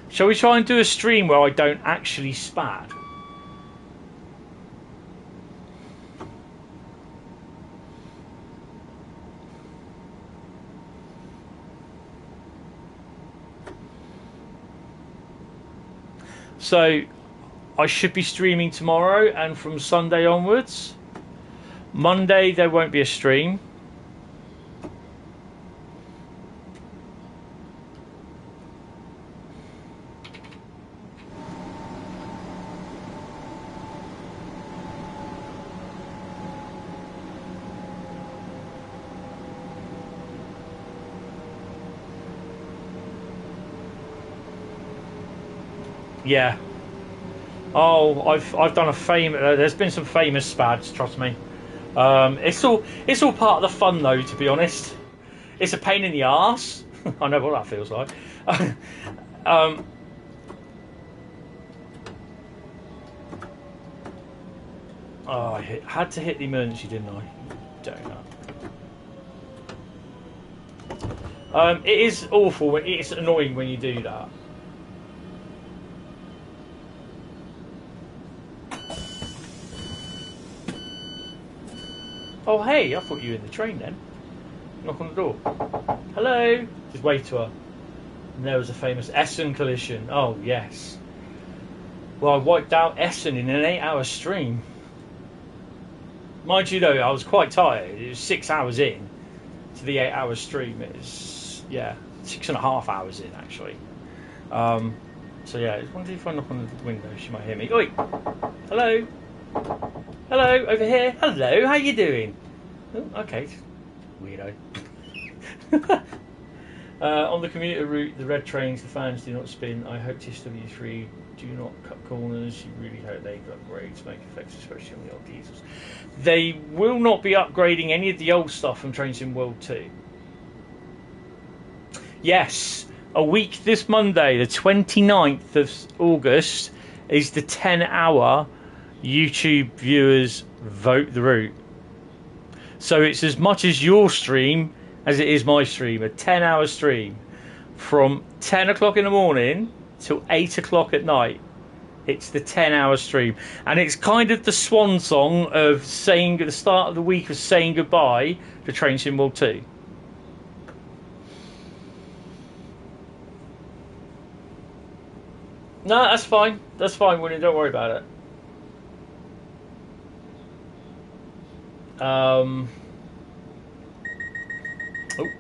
Shall we try and do a stream where I don't actually spat? So, I should be streaming tomorrow and from Sunday onwards. Monday there won't be a stream. Yeah. Oh, I've done a there's been some famous spads, trust me. It's all part of the fun though, to be honest. It's a pain in the arse. I know what that feels like. Oh, I had to hit the emergency, didn't I? Donut. It is awful. It's annoying when you do that. Oh, hey, I thought you were in the train then. Knock on the door. Hello. Just wave to her. And there was a famous Essen collision. Oh, yes. Well, I wiped out Essen in an 8-hour stream. Mind you, though, I was quite tired. It was 6 hours in to the 8-hour stream. It was, yeah, 6.5 hours in, actually. So, yeah, I just wondered if I knock on the window, she might hear me. Oi! Hello? Hello, over here. Hello, how you doing? Oh, okay. Weirdo. On the commuter route, the red trains, the fans do not spin. I hope TSW3 do not cut corners. You really hope they upgrade to make effects, especially on the old diesels. They will not be upgrading any of the old stuff from Trains in World 2. Yes, a week this Monday, the 29th of August, is the 10-hour YouTube viewers vote the route. So it's as much as your stream as it is my stream, a 10-hour stream from 10 o'clock in the morning till 8 o'clock at night. It's the 10-hour stream, and it's kind of the swan song of saying at the start of the week of saying goodbye to Train Sim World 2. No, that's fine. That's fine, William. Don't worry about it. Oh,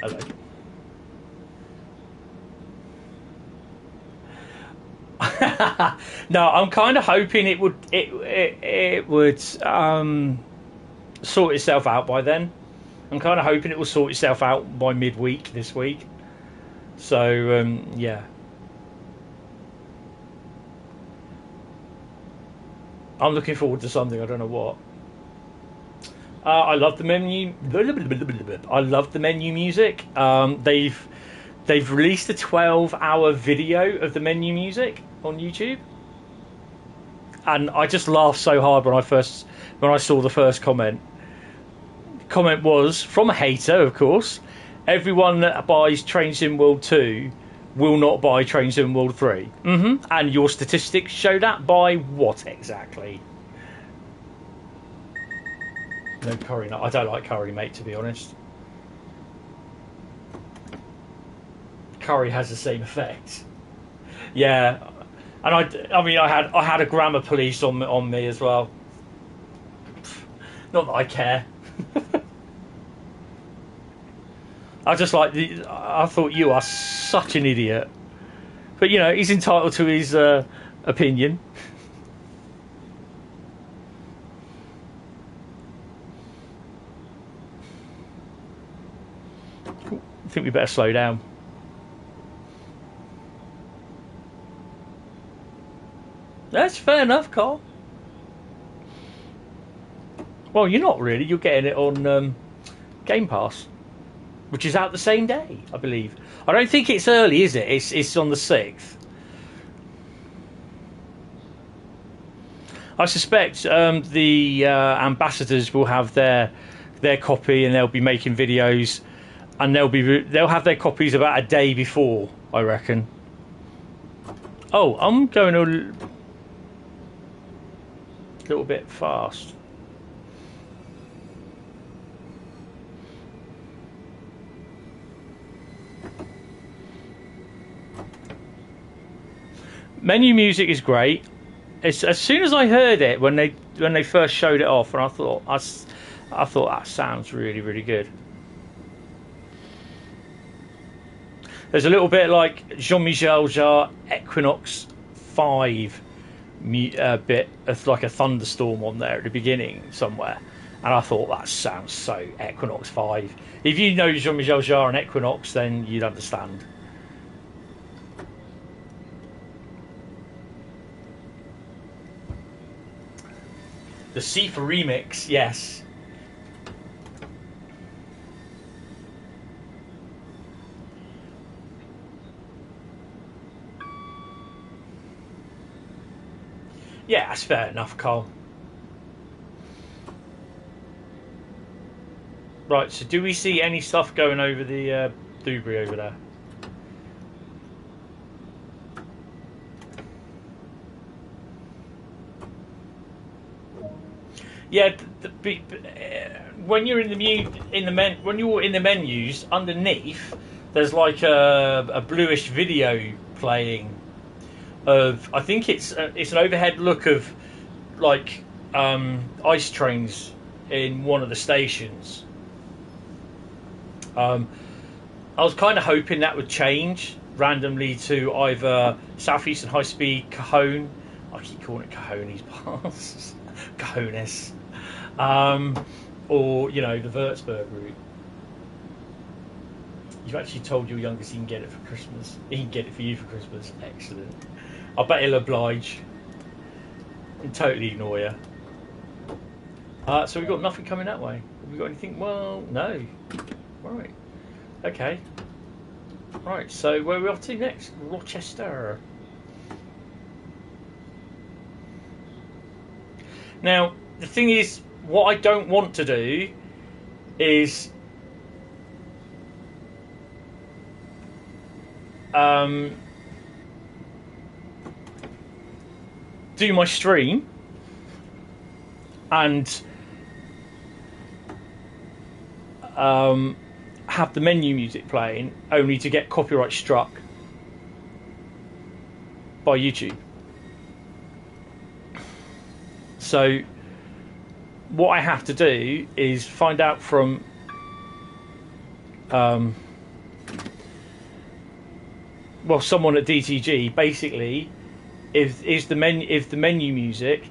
hello. No, I'm kind of hoping it would sort itself out by then. I'm kind of hoping it will sort itself out by midweek this week. So, yeah. I'm looking forward to something, I don't know what. I love the menu. I love the menu music. They've released a 12-hour video of the menu music on YouTube, and I just laughed so hard when I saw the first comment. The comment was from a hater, of course. Everyone that buys Train Sim World 2 will not buy Train Sim World 3. And your statistics show that by what exactly? No curry, no. I don't like curry, mate, to be honest. Curry has the same effect. Yeah, and I mean, I had a grammar police on me as well. Not that I care. I thought you are such an idiot, but you know he's entitled to his opinion. I think we better slow down. That's fair enough, Carl. Well, you're not really. You're getting it on Game Pass, which is out the same day, I believe. I don't think it's early, is it? It's on the 6th. I suspect the ambassadors will have their copy, and they'll be making videos, and they'll have their copies about a day before, I reckon. Oh, I'm going a little bit fast. Menu music is great. As soon as I heard it when they first showed it off, and I thought that sounds really, really good. There's a little bit like Jean-Michel Jarre Equinox 5 bit of like a thunderstorm on there at the beginning somewhere, and I thought that sounds so Equinox 5. If you know Jean-Michel Jarre and Equinox, then you'd understand. The Sifa remix, yes. Yeah, that's fair enough, Carl. Right, so do we see any stuff going over the Dewberry over there? Yeah, when you're when you're in the menus underneath, there's like a bluish video playing. I think it's an overhead look of like ice trains in one of the stations. I was kind of hoping that would change randomly to either Southeastern Highspeed Cajon. I keep calling it Cajones Pass. Cajones. Or you know, the Würzburg route. You've actually told your youngest he can get it for Christmas. He can get it for you for Christmas. Excellent. I bet he'll oblige and totally ignore you. So we've got nothing coming that way. Have we got anything? Well, no. Right. Okay. Right, so where are we off to next? Rochester. Now, the thing is, what I don't want to do is do my stream and have the menu music playing only to get copyright struck by YouTube. So what I have to do is find out from someone at DTG basically if the menu music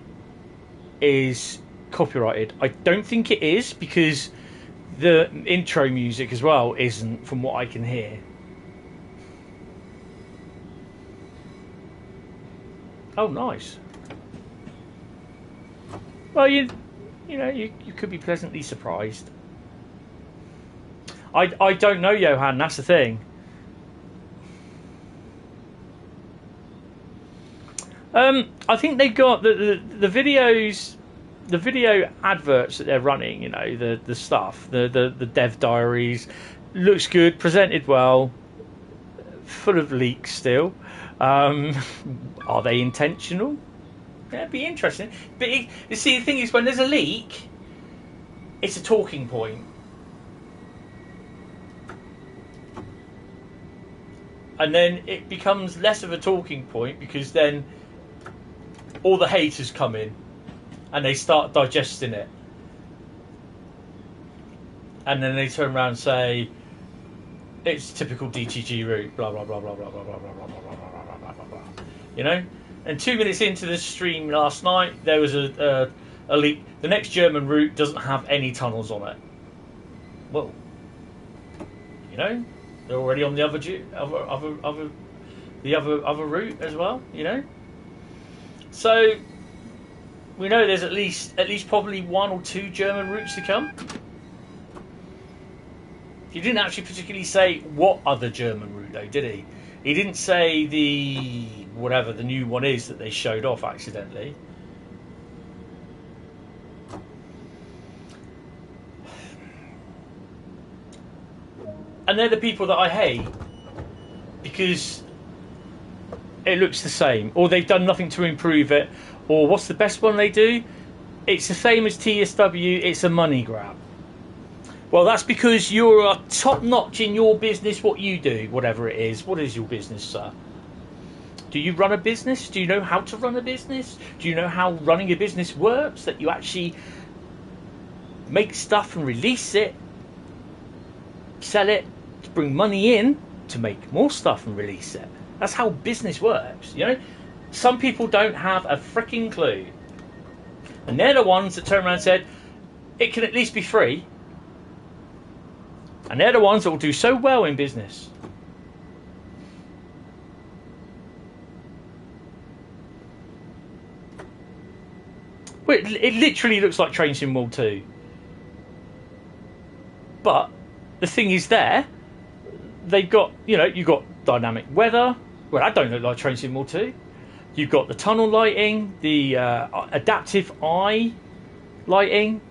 is copyrighted. I don't think it is, because the intro music as well isn't, from what I can hear. Oh, nice. Well, you know, you could be pleasantly surprised. I don't know, Johan. That's the thing. I think they've got the videos, the video adverts that they're running. You know, the stuff, the dev diaries, looks good, presented well, full of leaks still. Are they intentional? Yeah, it'd be interesting. But you see, the thing is, when there's a leak, it's a talking point. And then it becomes less of a talking point because then all the haters come in and they start digesting it. And then they turn around and say, it's typical DTG route, blah, blah, blah, blah, blah, blah, blah, blah, blah, blah, blah, blah, blah, blah, blah. You know? And 2 minutes into the stream last night, there was a leak. The next German route doesn't have any tunnels on it. Well, you know, they're already on the other route as well. You know, so we know there's at least probably 1 or 2 German routes to come. He didn't actually particularly say what other German route though, did he? He didn't say the whatever the new one is that they showed off accidentally. And they're the people that I hate because it looks the same, or they've done nothing to improve it, or what's the best one they do? It's the same as TSW, it's a money grab. Well, that's because you're top notch in your business, what you do, whatever it is. What is your business, sir? Do you run a business? Do you know how to run a business? Do you know how running a business works? That you actually make stuff and release it, sell it, to bring money in, to make more stuff and release it. That's how business works, you know? Some people don't have a freaking clue. And they're the ones that turn around and said, it can at least be free. And they're the ones that will do so well in business. Well, it literally looks like Train Sim World 2. But the thing is there, they've got, you know, you've got dynamic weather. Well, that don't look like Train Sim World 2. You've got the tunnel lighting, the adaptive eye lighting.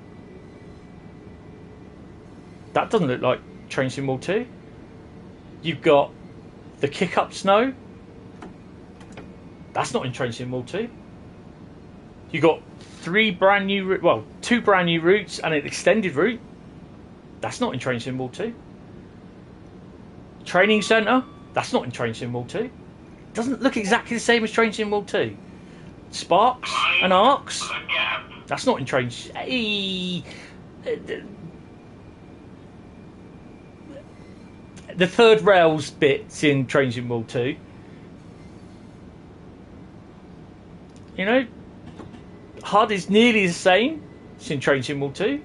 That doesn't look like Train Sim World 2. You've got the kick-up snow. That's not in Train Sim World 2. You've got 2 brand new routes and an extended route. That's not in Train Sim World 2. Training centre. That's not in Train Sim World 2. Doesn't look exactly the same as Train Sim World 2. Sparks and arcs. That's not in Train. Hey. The third rails bit's in Train Sim World 2. You know, HUD is nearly the same. It's in Train Sim World 2.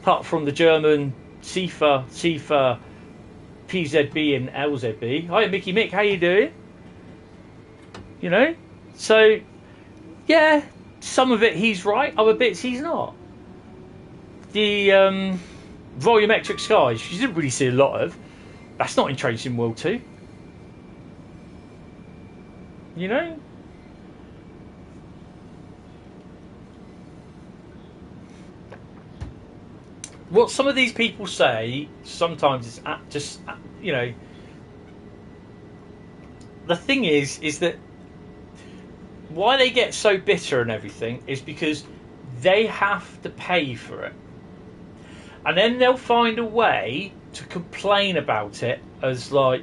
Apart from the German CIFA, PZB and LZB. Hi Mickey Mick, how you doing? You know? So, yeah, some of it he's right, other bits he's not. The volumetric skies, you didn't really see a lot of. That's not in Train Sim World 2. You know? What some of these people say, sometimes it's just, you know, the thing is that why they get so bitter and everything is because they have to pay for it. And then they'll find a way to complain about it as like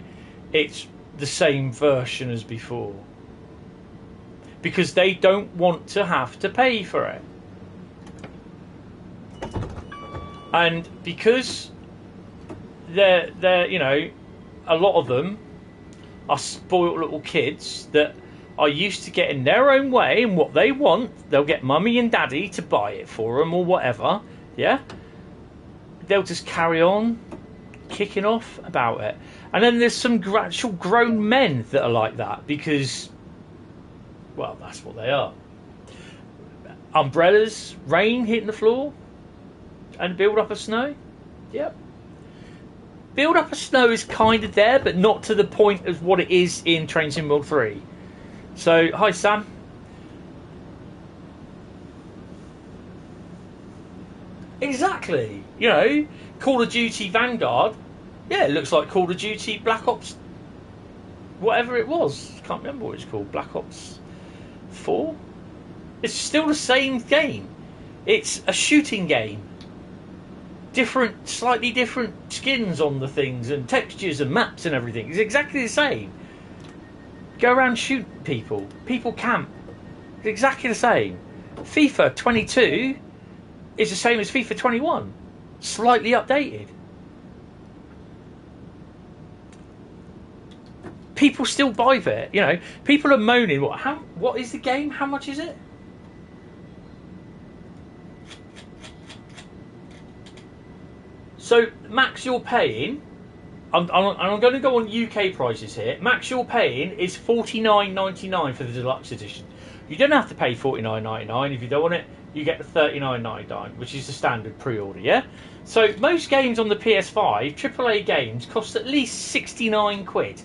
it's the same version as before. Because they don't want to have to pay for it. And because they're you know, a lot of them are spoiled little kids that are used to getting their own way and what they want, they'll get mummy and daddy to buy it for them or whatever, yeah? they'll just carry on kicking off about it. And then there's some actual grown men that are like that because, well, that's what they are. Umbrellas, rain hitting the floor, and build up of snow. Yep. Build up of snow is kind of there, but not to the point of what it is in Train Sim World 3. So, hi Sam. Exactly. You know, Call of Duty Vanguard. Yeah, it looks like Call of Duty Black Ops, whatever it was. Can't remember what it's called. Black Ops 4? It's still the same game. It's a shooting game. Different, slightly different skins on the things and textures and maps and everything. It's exactly the same. Go around shoot people. People camp. It's exactly the same. FIFA 22 is the same as FIFA 21. Slightly updated. People still buy it. You know, people are moaning. What is the game? How much is it? So, max you're paying, I'm going to go on UK prices here. Max you're paying is $49.99 for the deluxe edition. You don't have to pay $49.99 if you don't want it. You get the $39.99, which is the standard pre-order, yeah? So, most games on the PS5, AAA games, cost at least 69 quid.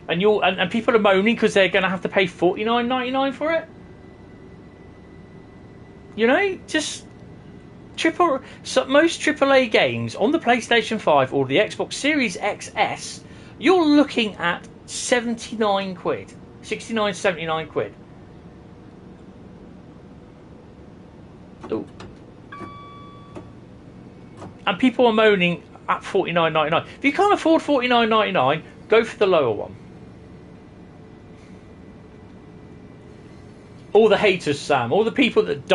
And people are moaning because they're going to have to pay $49.99 for it. You know, just... most AAA games on the PlayStation 5 or the Xbox Series XS, you're looking at 79 quid. 69, 79 quid. Ooh. And people are moaning at $49.99. If you can't afford $49.99, go for the lower one. All the haters, Sam, all the people that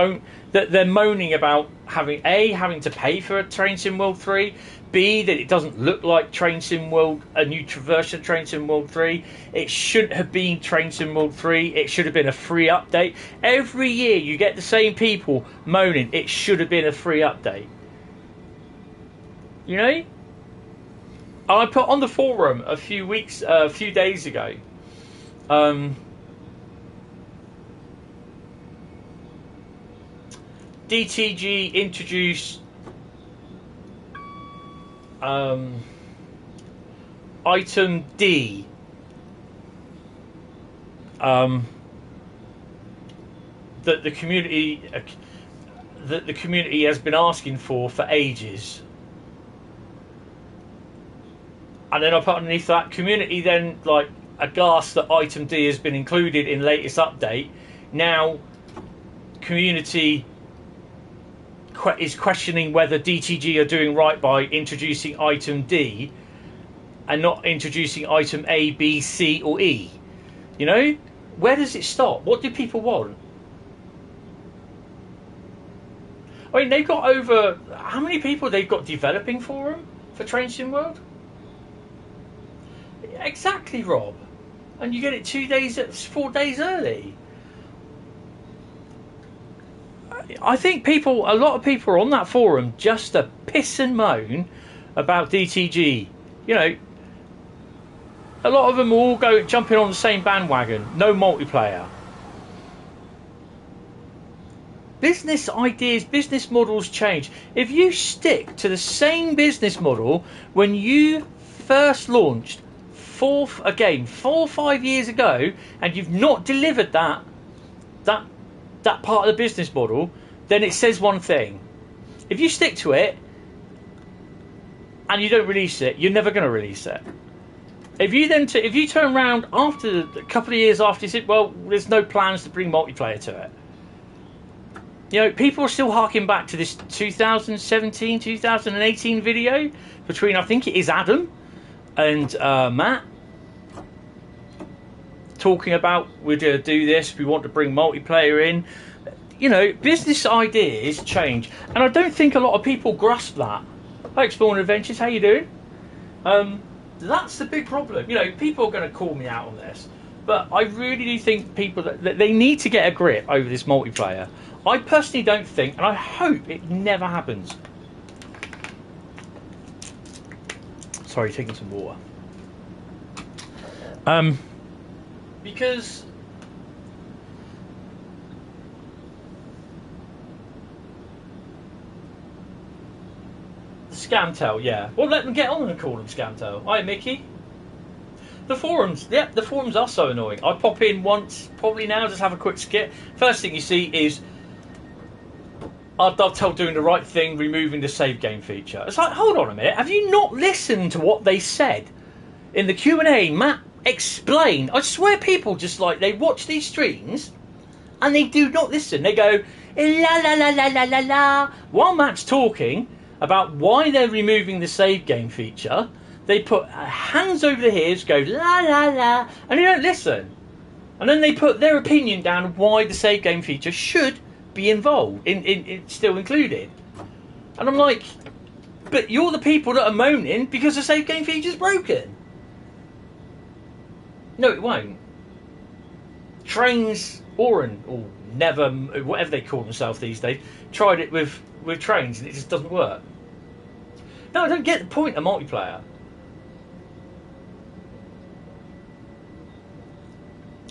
they're moaning about having to pay for a Train Sim World 3, B, that it doesn't look like Train Sim World, a new version of Train Sim World 3. It shouldn't have been Train Sim World 3. It should have been a free update. Every year you get the same people moaning it should have been a free update. You know? I put on the forum a few days ago. DTG introduced item D, that the community has been asking for ages. And then I put underneath that, community then like aghast that item D has been included in latest update. Now community is questioning whether DTG are doing right by introducing item D and not introducing item A, B, C or E. You know, where does it stop? What do people want? I mean, they've got over, how many people they've got developing for them for Train Sim World? Exactly, Rob. And you get it 4 days early. I think a lot of people are on that forum just to piss and moan about DTG. You know, a lot of them are all jumping on the same bandwagon. No multiplayer. Business ideas, business models change. If you stick to the same business model when you first launched a game 4 or 5 years ago, and you've not delivered that part of the business model, then it says one thing. If you stick to it and you don't release it, you're never going to release it. If you turn around after a couple of years after you said, well, there's no plans to bring multiplayer to it. You know, people are still harking back to this 2017, 2018 video between, I think it is Adam and Matt, talking about we're going to do this, we want to bring multiplayer in. You know, business ideas change, and I don't think a lot of people grasp that. Hi, Exploring Adventures, how you doing? That's the big problem. You know, people are going to call me out on this, but I really do think people that they need to get a grip over this multiplayer. I personally don't think, and I hope it never happens. Sorry, taking some water. Because the Scamtel, yeah. Well, let them get on and call them Scamtel. Hi, Mickey. The forums, yeah, the forums are so annoying. I pop in once, probably now, just have a quick skip. First thing you see is Dovetail doing the right thing, removing the save game feature. It's like, hold on a minute, have you not listened to what they said in the Q&A? Matt explained. I swear people just like, they watch these streams and they do not listen. They go, la la la la la la la. While Matt's talking about why they're removing the save game feature, they put hands over their ears, go la la la, and they don't listen. And then they put their opinion down why the save game feature should be involved, in still included. And I'm like, but you're the people that are moaning because the save game feature's broken. No, it won't. Trains, or never, whatever they call themselves these days, tried it with trains and it just doesn't work. No, I don't get the point of multiplayer.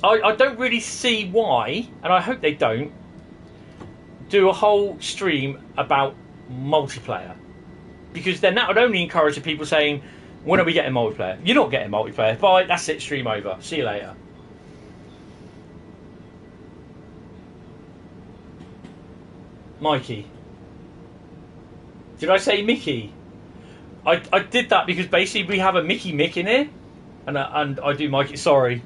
I don't really see why, and I hope they don't, do a whole stream about multiplayer. Because then that would only encourage the people saying, when are we getting multiplayer? You're not getting multiplayer. Bye, that's it, stream over. See you later. Mikey. Did I say Mickey? I did that because basically we have a Mickey Mick in here. And I do Mikey, sorry.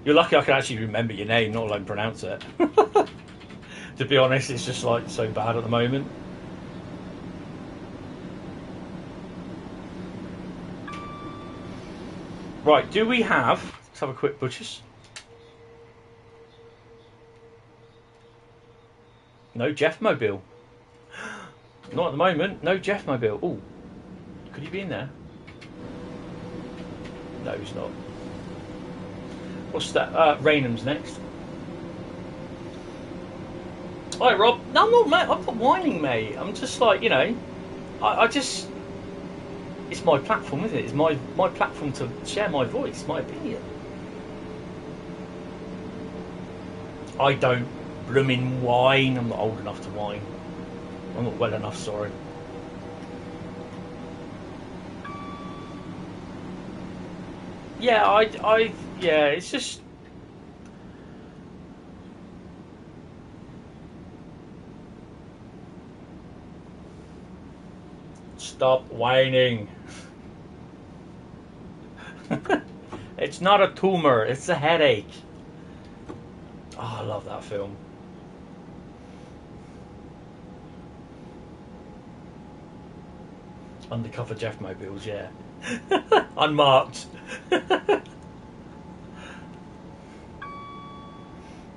You're lucky I can actually remember your name, not alone pronounce it. To be honest, it's just like so bad at the moment. Right, do we have... Let's have a quick butchers. No Jeff Mobile. Not at the moment. No Jeff Mobile. Oh, could he be in there? No, he's not. What's that? Rainham's next. Hi, Rob. No, I'm not, mate. I'm not whining, mate. I'm just like, you know, I just... It's my platform, isn't it? It's my platform to share my voice, my opinion. I don't blooming whine. I'm not old enough to whine. I'm not well enough, sorry. Yeah, yeah, it's just... Stop whining. It's not a tumor, it's a headache. Oh, I love that film. Undercover Jeff Mobiles, yeah. Unmarked.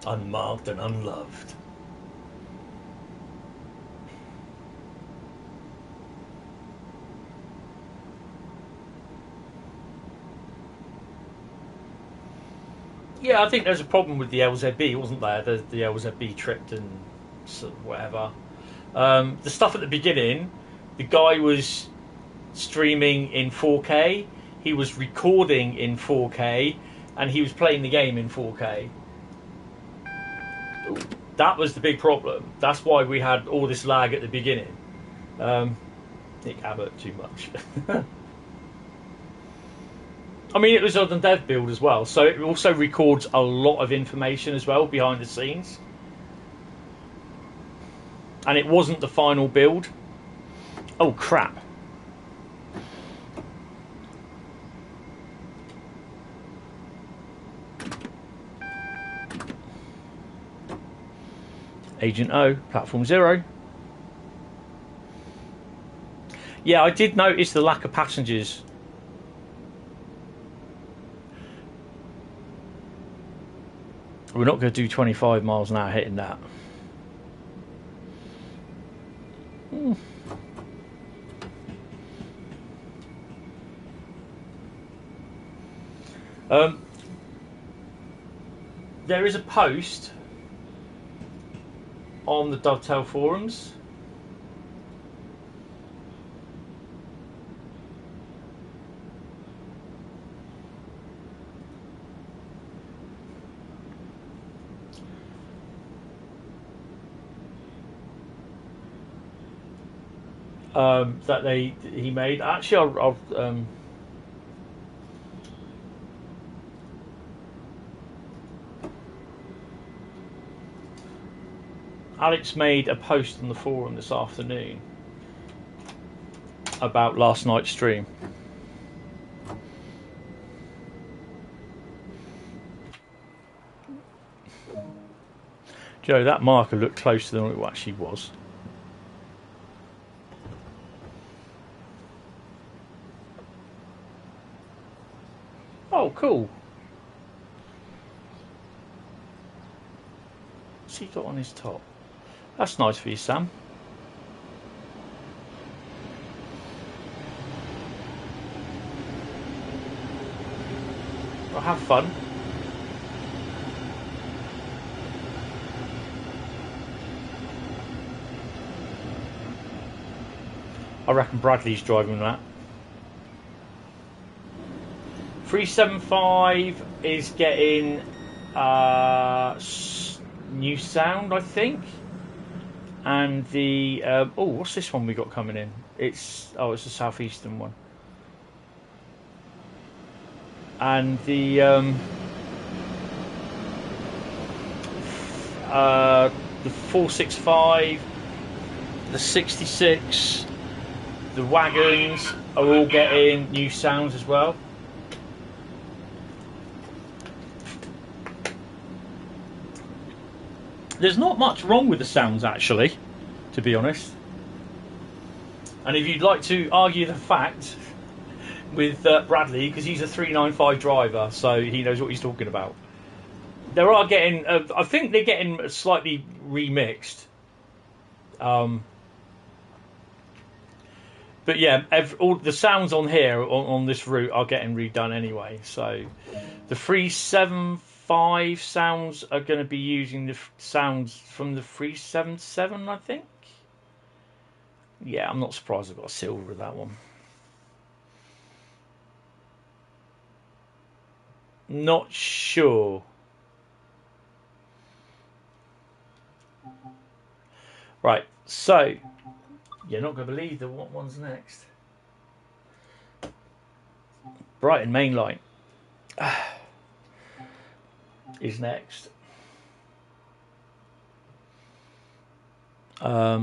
Unmarked and unloved. Yeah, I think there's a problem with the LZB, wasn't there? The LZB tripped and whatever. The stuff at the beginning, the guy was streaming in 4K, he was recording in 4K, and he was playing the game in 4K. That was the big problem. That's why we had all this lag at the beginning. Nick Abbott, too much. I mean, it was on the dev build as well, so it also records a lot of information as well behind the scenes. And it wasn't the final build. Oh, crap. Agent O, Platform 0. Yeah, I did notice the lack of passengers. We're not going to do 25 miles an hour hitting that. There is a post on the Dovetail forums. That he made. Actually, I'll Alex made a post on the forum this afternoon about last night's stream. Joe, that marker looked closer than it actually was. Oh, cool. What's he got on his top? That's nice for you, Sam. Well, have fun. I reckon Bradley's driving that. 375 is getting new sound, I think. And the oh, what's this one we got coming in? It's the Southeastern one. And the 465, the 66, the wagons are all getting new sounds as well. There's not much wrong with the sounds, actually, to be honest. And if you'd like to argue the fact with Bradley, because he's a 395 driver, so he knows what he's talking about. They are getting, I think they're getting slightly remixed. But yeah, all the sounds on here, on this route, are getting redone anyway. So the 375 sounds are going to be using the sounds from the 377, I think. Yeah, I'm not surprised I've got a silver with that one. Not sure. Right, so you're not going to believe what one's next. Brighton Main Line is next. I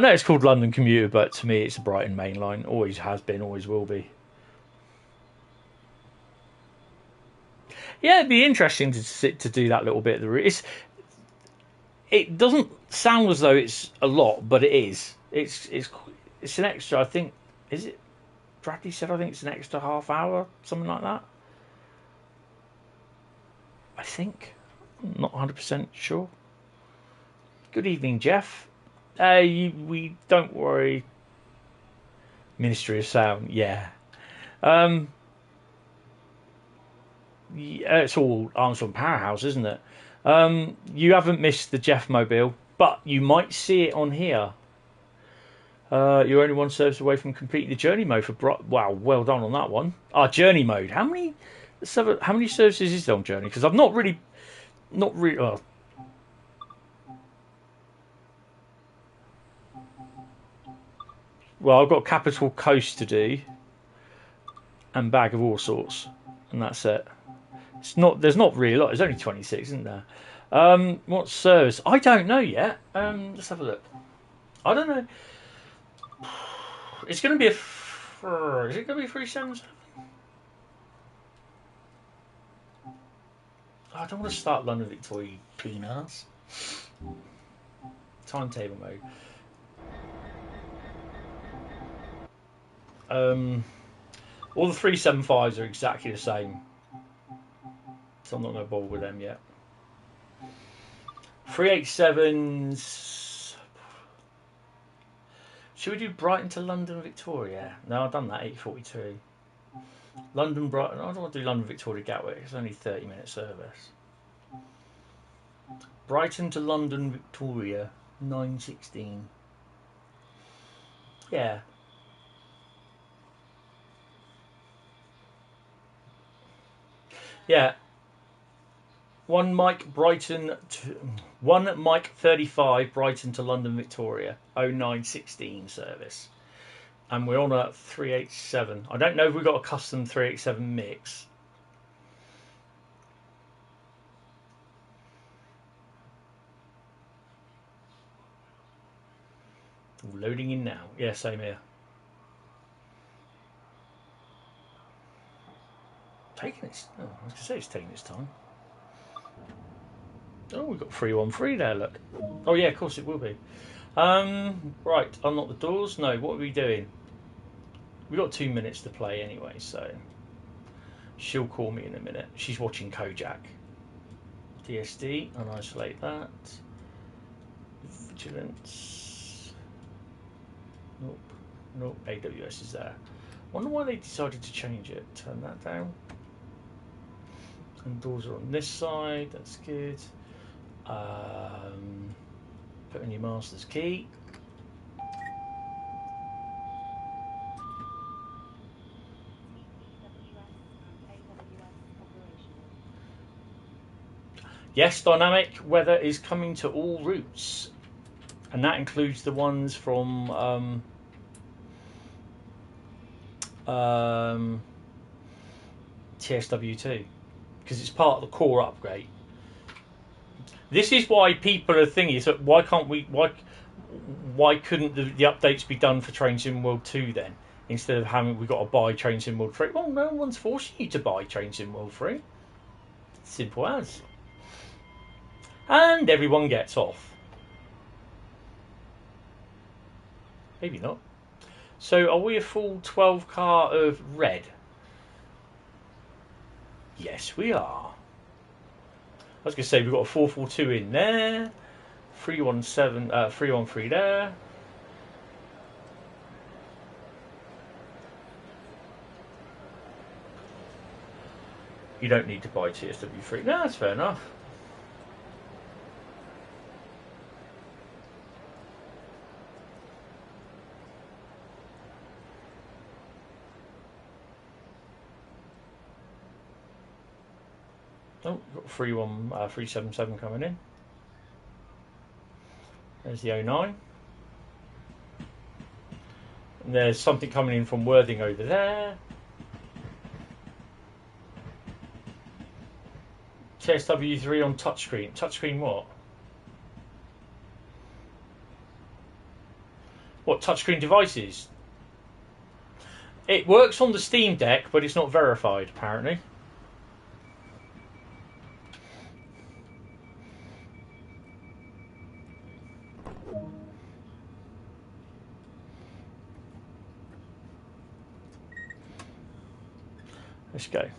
know it's called London Commuter, but to me it's a Brighton Main Line. Always has been, always will be. Yeah, it'd be interesting to do that little bit of the route. It doesn't sound as though it's a lot, but it is. It's an extra. I think, is it? Bradley said I think it's an extra half hour, something like that. I think. I'm not 100% sure. Good evening, Jeff. We don't worry. Ministry of Sound, yeah. It's all Armstrong Powerhouse, isn't it? You haven't missed the Jeff Mobile, but you might see it on here. You're only one service away from completing the journey mode for wow, well done on that one. Journey mode. How many services is there on journey? Because I've not really. Well, I've got Capital Coast to do, and Bag of All Sorts, and that's it. There's not really a lot. There's only 26, isn't there? What service? I don't know yet. Let's have a look. I don't know. It's going to be is it going to be 377? I don't want to start London Victoria cleaners. Timetable mode. All the 375s are exactly the same. So I'm not going to bother with them yet. 387s. Should we do Brighton to London Victoria? No, I've done that, 8:42. London Brighton. I don't want to do London Victoria Gatwick. It's only 30-minute service. Brighton to London Victoria, 9:16. Yeah. Yeah. One Mike 35 Brighton to London Victoria, 09:16 service. And we're on a 387. I don't know if we've got a custom 387 mix. Loading in now. Yeah, same here. Taking its. Oh, I was going to say it's taking its time. Oh, we've got 313 there. Look. Oh yeah, of course it will be. Right, unlock the doors. No, what are we doing? We've got 2 minutes to play anyway, so she'll call me in a minute. She's watching Kojak. DSD, unisolate that. Vigilance. Nope. Nope, AWS is there. Wonder why they decided to change it. Turn that down. And doors are on this side, that's good. Put in your master's key. Yes, dynamic weather is coming to all routes, and that includes the ones from TSW2, because it's part of the core upgrade. This is why people are thinking, so why couldn't the updates be done for Train Sim World 2 then, instead of having we got to buy Train Sim World 3? Well, no one's forcing you to buy Train Sim World 3. Simple as. And everyone gets off. Maybe not. So are we a full 12 car of red? Yes, we are. I was going to say we've got a 442 in there, 313 there. You don't need to buy TSW3. No, that's fair enough. Oh, we've got 377 coming in. There's the 09. And there's something coming in from Worthing over there. TSW3 on touchscreen. Touchscreen what? What, touchscreen devices? It works on the Steam Deck, but it's not verified, apparently. Let's go.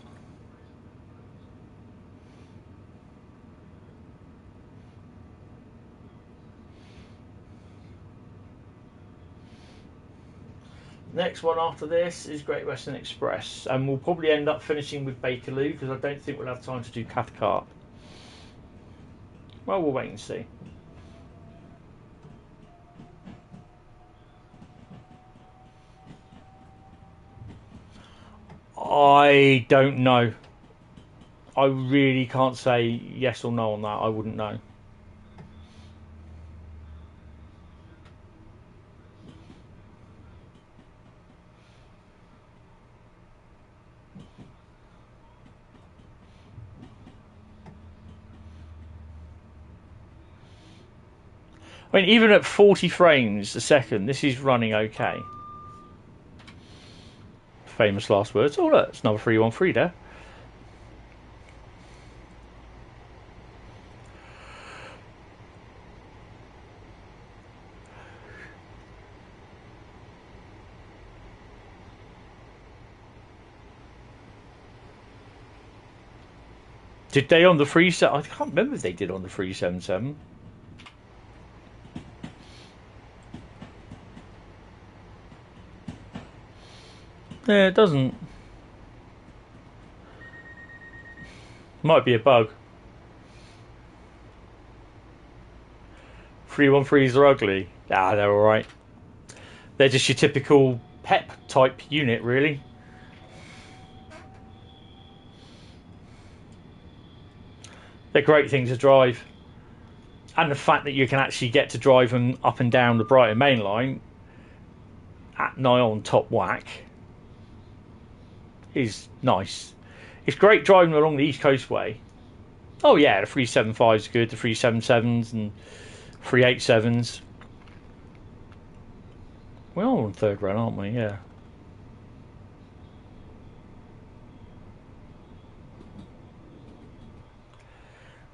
Next one after this is Great Western Express, and we'll probably end up finishing with Bakerloo because I don't think we'll have time to do Cathcart. Well, we'll wait and see. I don't know. I really can't say yes or no on that. I wouldn't know. I mean, even at 40 frames a second, this is running okay. Famous last words. Oh, look, it's another 313 there. Did they on the 37? I can't remember if they did on the 377. Yeah, it doesn't. Might be a bug. 313s are ugly. Ah, they're alright. They're just your typical PEP type unit, really. They're great things to drive. And the fact that you can actually get to drive them up and down the Brighton Main Line at nigh on top whack is nice. It's great driving along the East Coast Way. Oh yeah, the 375 is good, the 377s and 387s. We're all on third run, aren't we? Yeah.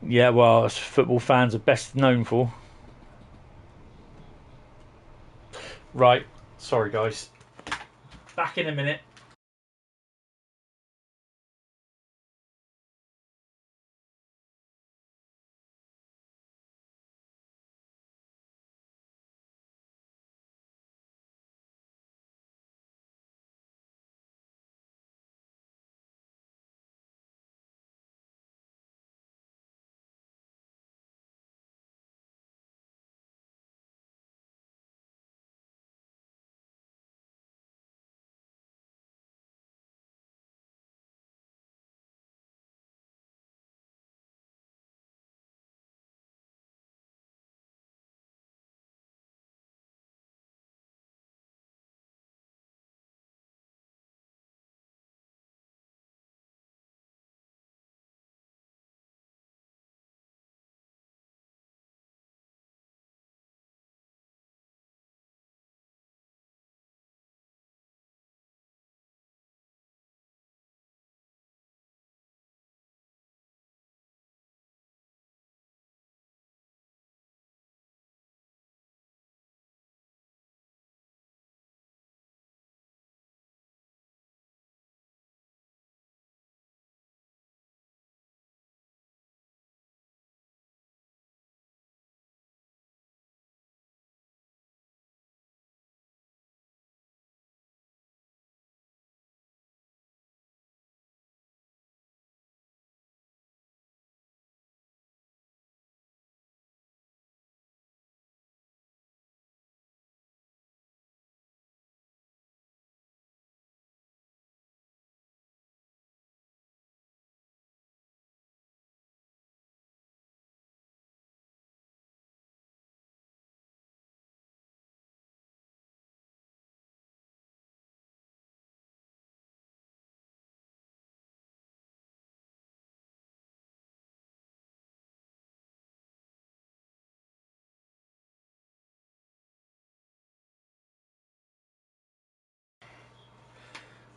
Yeah, well, that's football fans are best known for. Right, sorry guys. Back in a minute.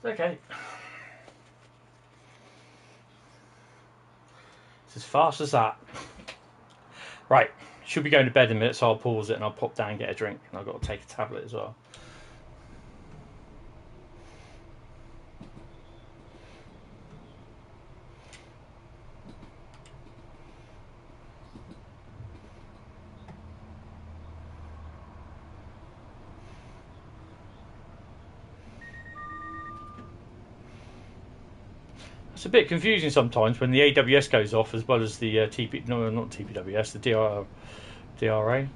Okay. It's as fast as that. Right. Should be going to bed in a minute, so I'll pause it and I'll pop down and get a drink. And I've got to take a tablet as well. It's a bit confusing sometimes when the AWS goes off as well as the TP. No, not TPWS, the DRA.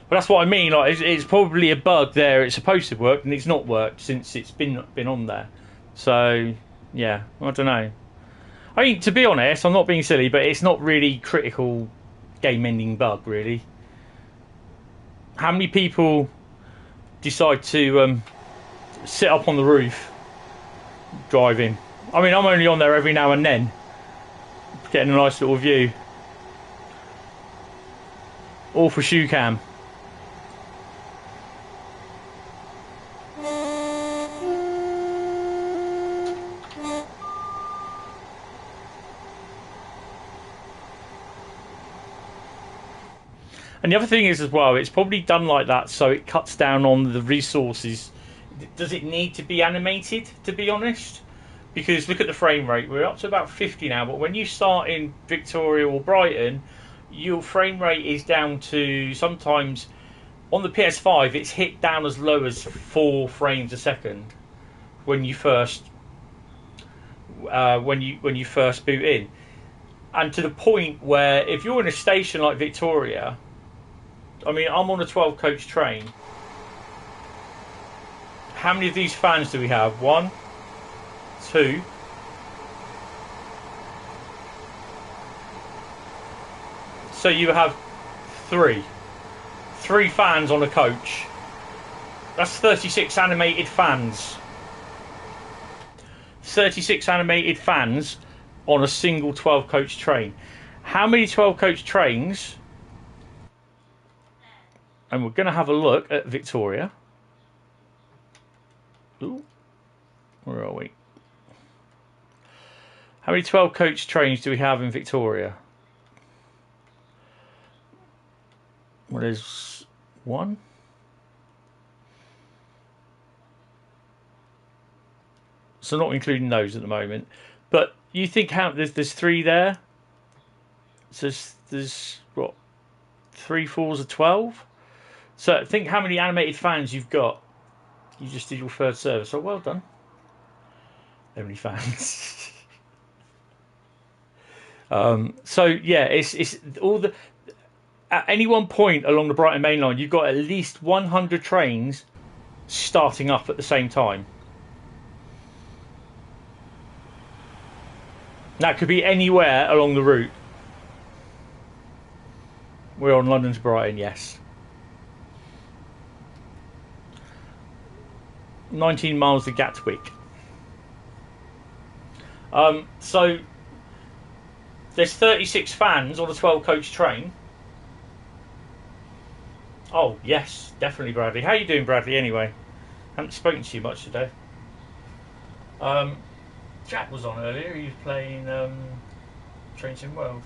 But that's what I mean. Like, it's probably a bug there. It's supposed to work, and it's not worked since it's been on there. So yeah, I don't know. I mean, to be honest, I'm not being silly, but it's not really critical game-ending bug, really. How many people decide to sit up on the roof driving? I mean, I'm only on there every now and then, getting a nice little view. All for shoe cam. And the other thing is as well, it's probably done like that so it cuts down on the resources. Does it need to be animated, to be honest? Because look at the frame rate. We're up to about 50 now, but when you start in Victoria or Brighton, your frame rate is down to sometimes On the PS5, it's hit down as low as 4 frames a second when you first when you first boot in, and to the point where if you're in a station like Victoria, I mean, I'm on a 12 coach train. How many of these fans do we have? 1, 2. So you have 3 fans on a coach. That's 36 animated fans. 36 animated fans on a single 12 coach train. How many 12 coach trains? And we're going to have a look at Victoria. Ooh, where are we? How many 12 coach trains do we have in Victoria? Well, there's 1. So not including those at the moment. But you think how there's 3 there? So there's what? 3 fours of 12? So think how many animated fans you've got. You just did your third service. So well done. How many fans? So yeah, it's all the. At any one point along the Brighton Main Line, you've got at least 100 trains starting up at the same time. That could be anywhere along the route. We're on London to Brighton, yes. 19 miles to Gatwick. So there's 36 fans on a 12 coach train. Oh yes, definitely Bradley. How you doing, Bradley, anyway? Haven't spoken to you much today. Jack was on earlier. He was playing Train Sim World.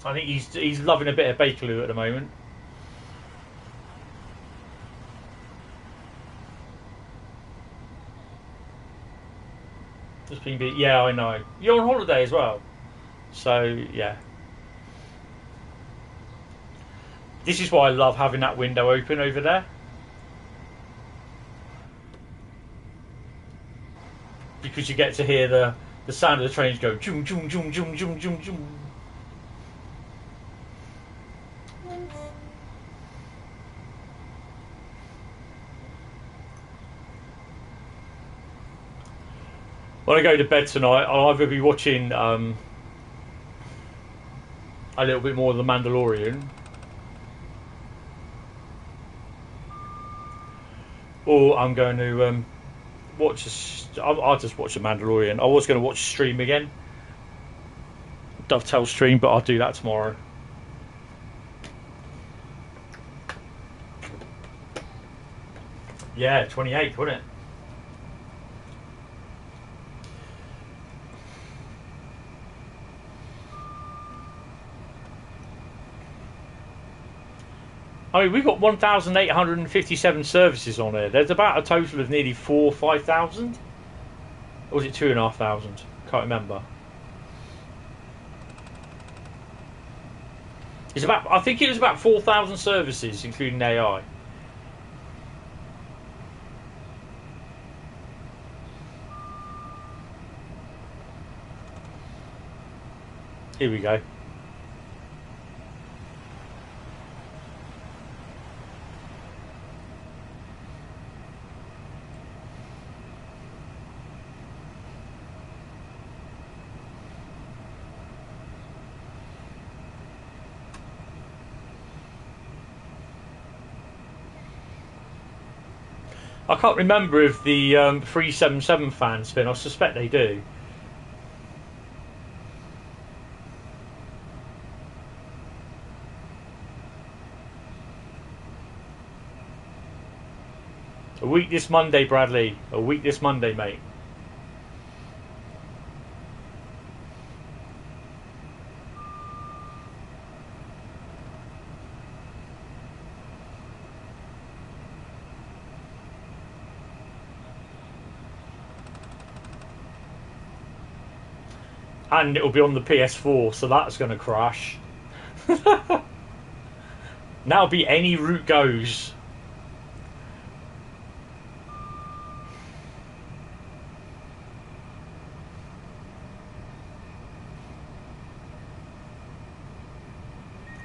I think he's loving a bit of Bakerloo at the moment. Just been yeah, I know. You're on holiday as well, so yeah. This is why I love having that window open over there. Because you get to hear the sound of the trains go zoom, zoom, zoom, zoom, zoom, zoom, zoom. When I go to bed tonight, I'll either be watching a little bit more of The Mandalorian, or I'm going to I'll just watch The Mandalorian. I was going to watch stream again, Dovetail stream, but I'll do that tomorrow. Yeah, 28th, wasn't it? I mean, we've got 1,857 services on here. There's about a total of nearly 4,000 or 5,000. Or was it 2,500? Can't remember. It's about. I think it was about 4,000 services, including AI. Here we go. I can't remember if the 377 fans spin. I suspect they do. A week this Monday, Bradley. A week this Monday, mate. And it'll be on the PS4, so that's going to crash. Now be any route goes.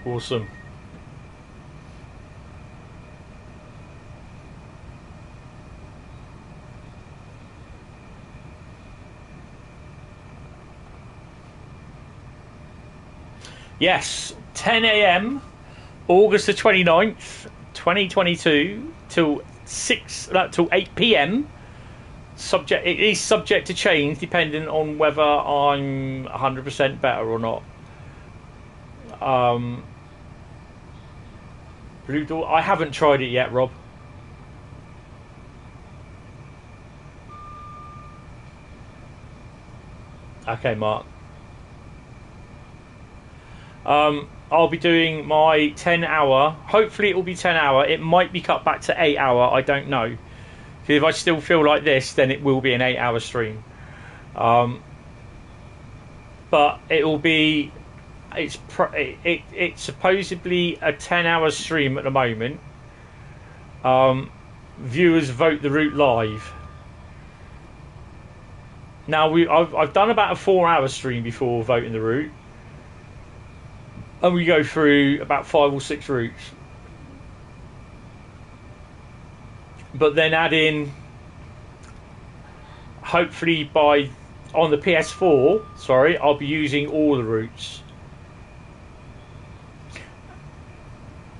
Awesome. Yes, 10 a.m. August the 29th, 2022 till 8 p.m. It is subject to change depending on whether I'm 100% better or not. Blue Door, I haven't tried it yet, Rob. Okay, Mark. I'll be doing my 10-hour. Hopefully, it will be 10-hour. It might be cut back to 8-hour. I don't know. If I still feel like this, then it will be an 8-hour stream. But it will be. It's supposedly a 10-hour stream at the moment. Viewers vote the route live. Now I've done about a 4-hour stream before voting the route. And we go through about 5 or 6 routes. But then add in, hopefully on the PS4, sorry, I'll be using all the routes.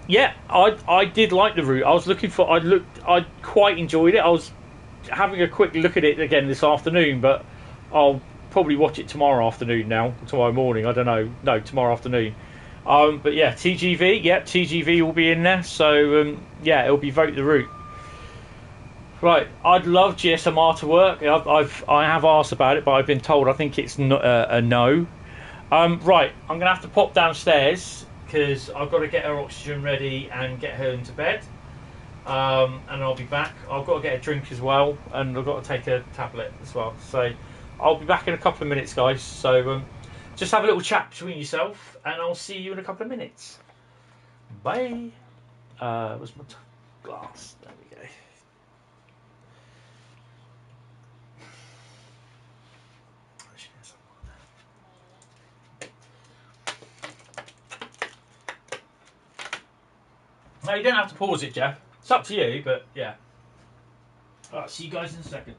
Yeah, I did like the route. I quite enjoyed it. I was having a quick look at it again this afternoon, but I'll probably watch it tomorrow afternoon now, tomorrow morning, I don't know. No, tomorrow afternoon. But yeah, TGV, TGV will be in there. So yeah, it'll be vote the route. Right, I'd love GSMR to work. I have asked about it, but I've been told I think it's not, a no. Right, I'm gonna have to pop downstairs because I've got to get her oxygen ready and get her into bed. And I'll be back. I've got to get a drink as well, and I've got to take a tablet as well. So I'll be back in a couple of minutes, guys. So just have a little chat between yourself, and I'll see you in a couple of minutes. Bye. Where's my glass? There we go. No, you don't have to pause it, Jeff. It's up to you, but yeah. Alright, see you guys in a second.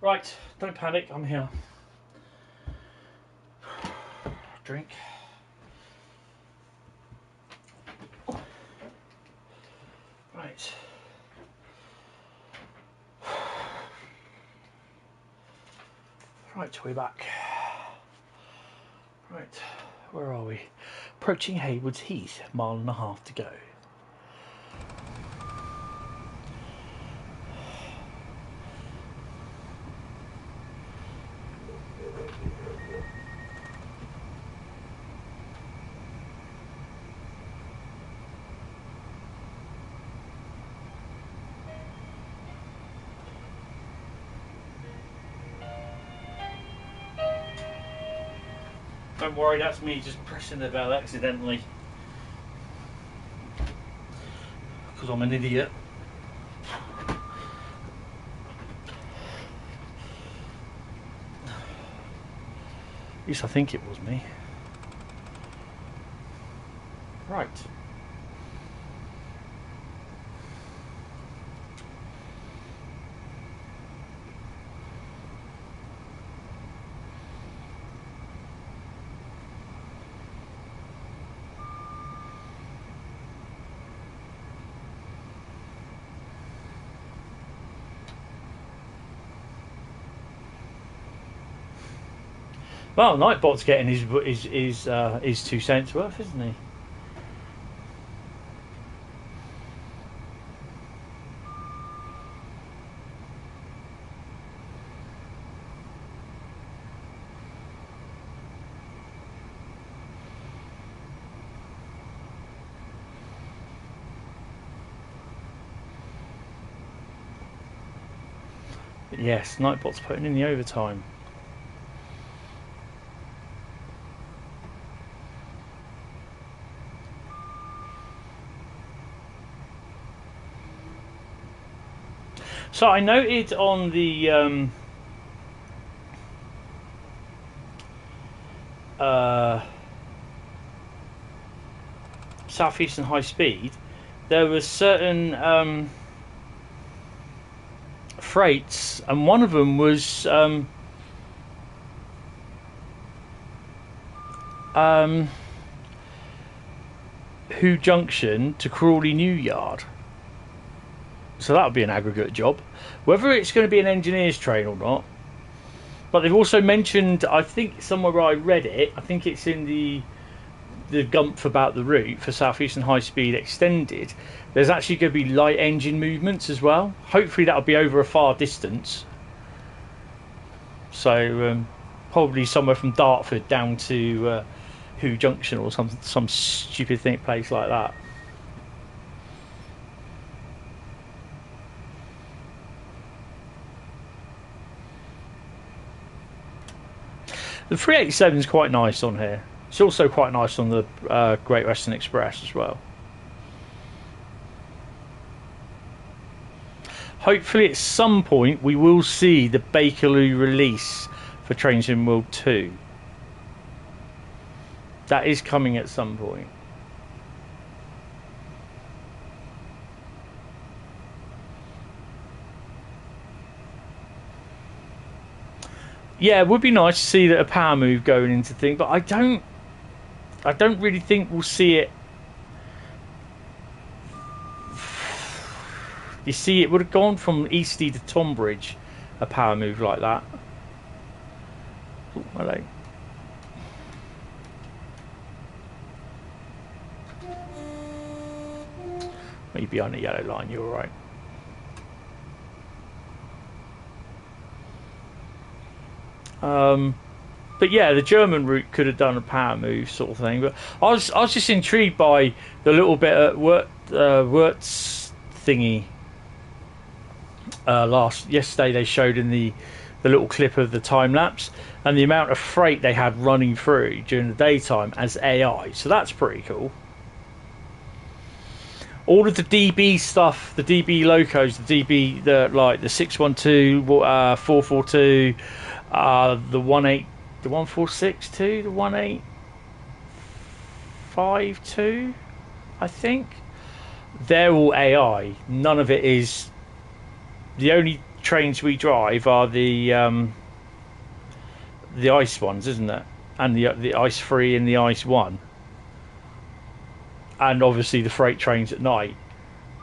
Right, don't panic, I'm here. Drink. Right. Right, we're back. Right, where are we? Approaching Haywards Heath, 1.5 miles to go. Don't worry, that's me just pressing the bell accidentally. Because I'm an idiot. At least I think it was me. Right. Well, Nightbot's getting his 2 cents worth, isn't he? But yes, Nightbot's putting in the overtime. So I noted on the Southeastern Highspeed, there was certain freights, and one of them was Hoo Junction to Crawley New Yard. So that would be an aggregate job. Whether it's going to be an engineer's train or not. But they've also mentioned, I think somewhere where I read it, I think it's in the Gumph about the route for Southeastern High Speed Extended, there's actually going to be light engine movements as well. Hopefully that'll be over a far distance. So probably somewhere from Dartford down to Hoo Junction or some stupid place like that. The 387 is quite nice on here. It's also quite nice on the Great Western Express as well. Hopefully at some point we will see the Bakerloo release for Trains in World 2. That is coming at some point. Yeah, it would be nice to see that a power move going into thing, but I don't really think we'll see it. You see, it would have gone from Eastleigh to Tonbridge, a power move like that. Oh, hello. Maybe on the yellow line, you're alright. But yeah, the German route could have done a power move sort of thing. But I was just intrigued by the little bit at Wurtz thingy. Yesterday they showed in the little clip of the time lapse and the amount of freight they had running through during the daytime as AI. So that's pretty cool. All of the DB stuff, the DB locos, the DB, the 612, 442. The 1462, the 1852, I think. They're all AI. None of it is. The only trains we drive are the ice ones, isn't it? And the ice free and the ice one, and obviously the freight trains at night.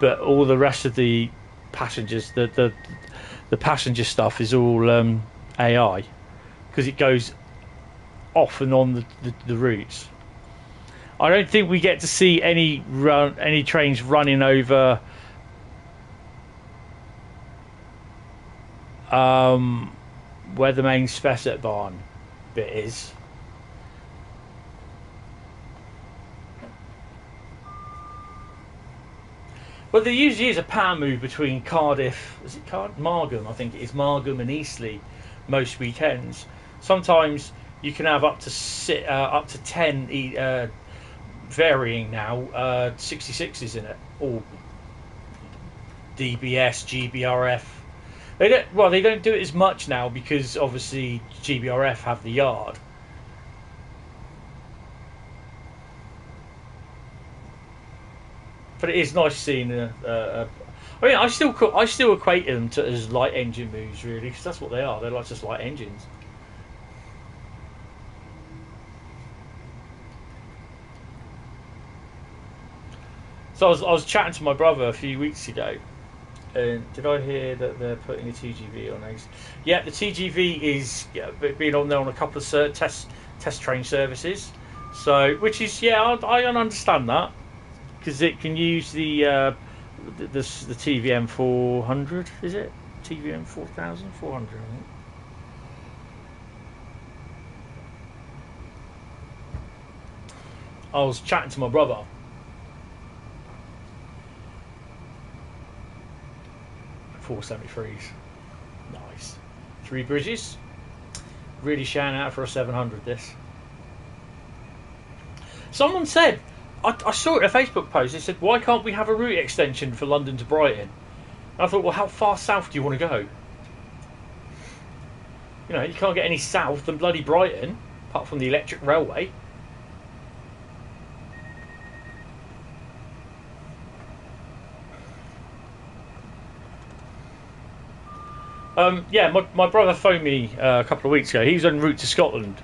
But all the rest of the passengers, the passenger stuff is all AI, because it goes off and on the routes. I don't think we get to see any trains running over where the main Spessart barn bit is. Well, there usually is a power move between Cardiff, is it Margam? I think it is Margam and Eastleigh most weekends. Sometimes you can have up to 10 varying now 66s in it, or DBS, GBRF. They don't do it as much now because obviously GBRF have the yard. But it is nice seeing I mean, I still equate them as light engine moves, really, because that's what they are. They're like just light engines. So I was chatting to my brother a few weeks ago, and did I hear that they're putting a TGV on these? Yeah, the TGV is being on there on a couple of test train services. So, which is I understand that, because it can use the TVM 400, is it? TVM 4400, I think. I was chatting to my brother. 473s. Nice. 3 bridges. Really shouting out for a 700 this. Someone said, I saw it in a Facebook post, they said, why can't we have a route extension for London to Brighton? And I thought, well, how far south do you want to go? You know, you can't get any south than bloody Brighton, apart from the electric railway. My brother phoned me a couple of weeks ago. He was en route to Scotland,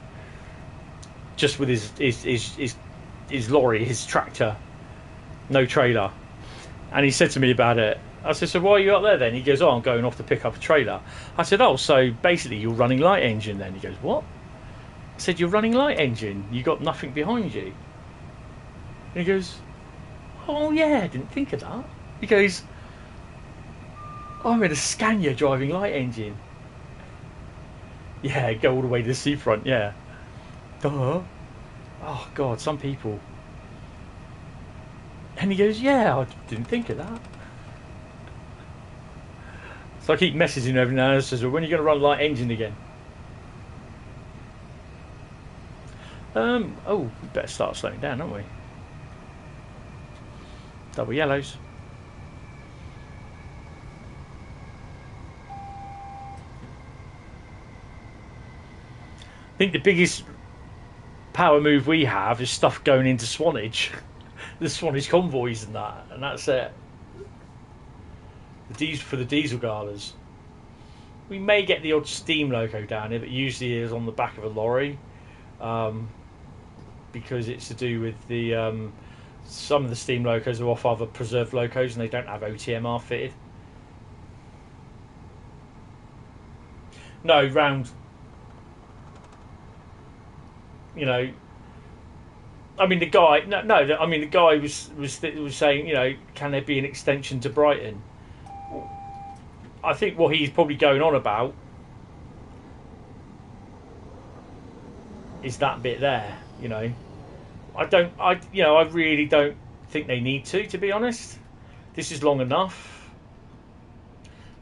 just with his lorry, his tractor, no trailer. And he said to me about it. I said, so why are you up there then? He goes, I'm going off to pick up a trailer. I said, so basically you're running light engine then? He goes, what? I said, you're running light engine. You got nothing behind you. And he goes, oh yeah, I didn't think of that. He goes, I'm in a Scania driving light engine. Yeah, go all the way to the seafront, yeah. Duh. Oh, God, some people. And he goes, yeah, I didn't think of that. So I keep messaging him every now and then. Says, well, when are you going to run light engine again? We better start slowing down, don't we? Double yellows. I think the biggest power move we have is stuff going into Swanage, the Swanage convoys and that's it. For the diesel galas, we may get the odd steam loco down here, but usually it's on the back of a lorry, because it's to do with the some of the steam locos are off other preserved locos and they don't have OTMR fitted. No, round. You know, I mean the guy. No. I mean the guy was saying, you know, can there be an extension to Brighton? I think what he's probably going on about is that bit there. You know, I really don't think they need to be honest. This is long enough.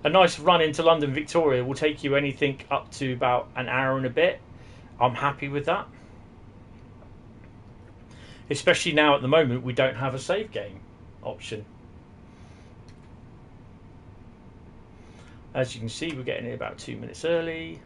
A nice run into London Victoria will take you anything up to about an hour and a bit. I'm happy with that. Especially now at the moment we don't have a save game option. As you can see, we're getting it about 2 minutes early.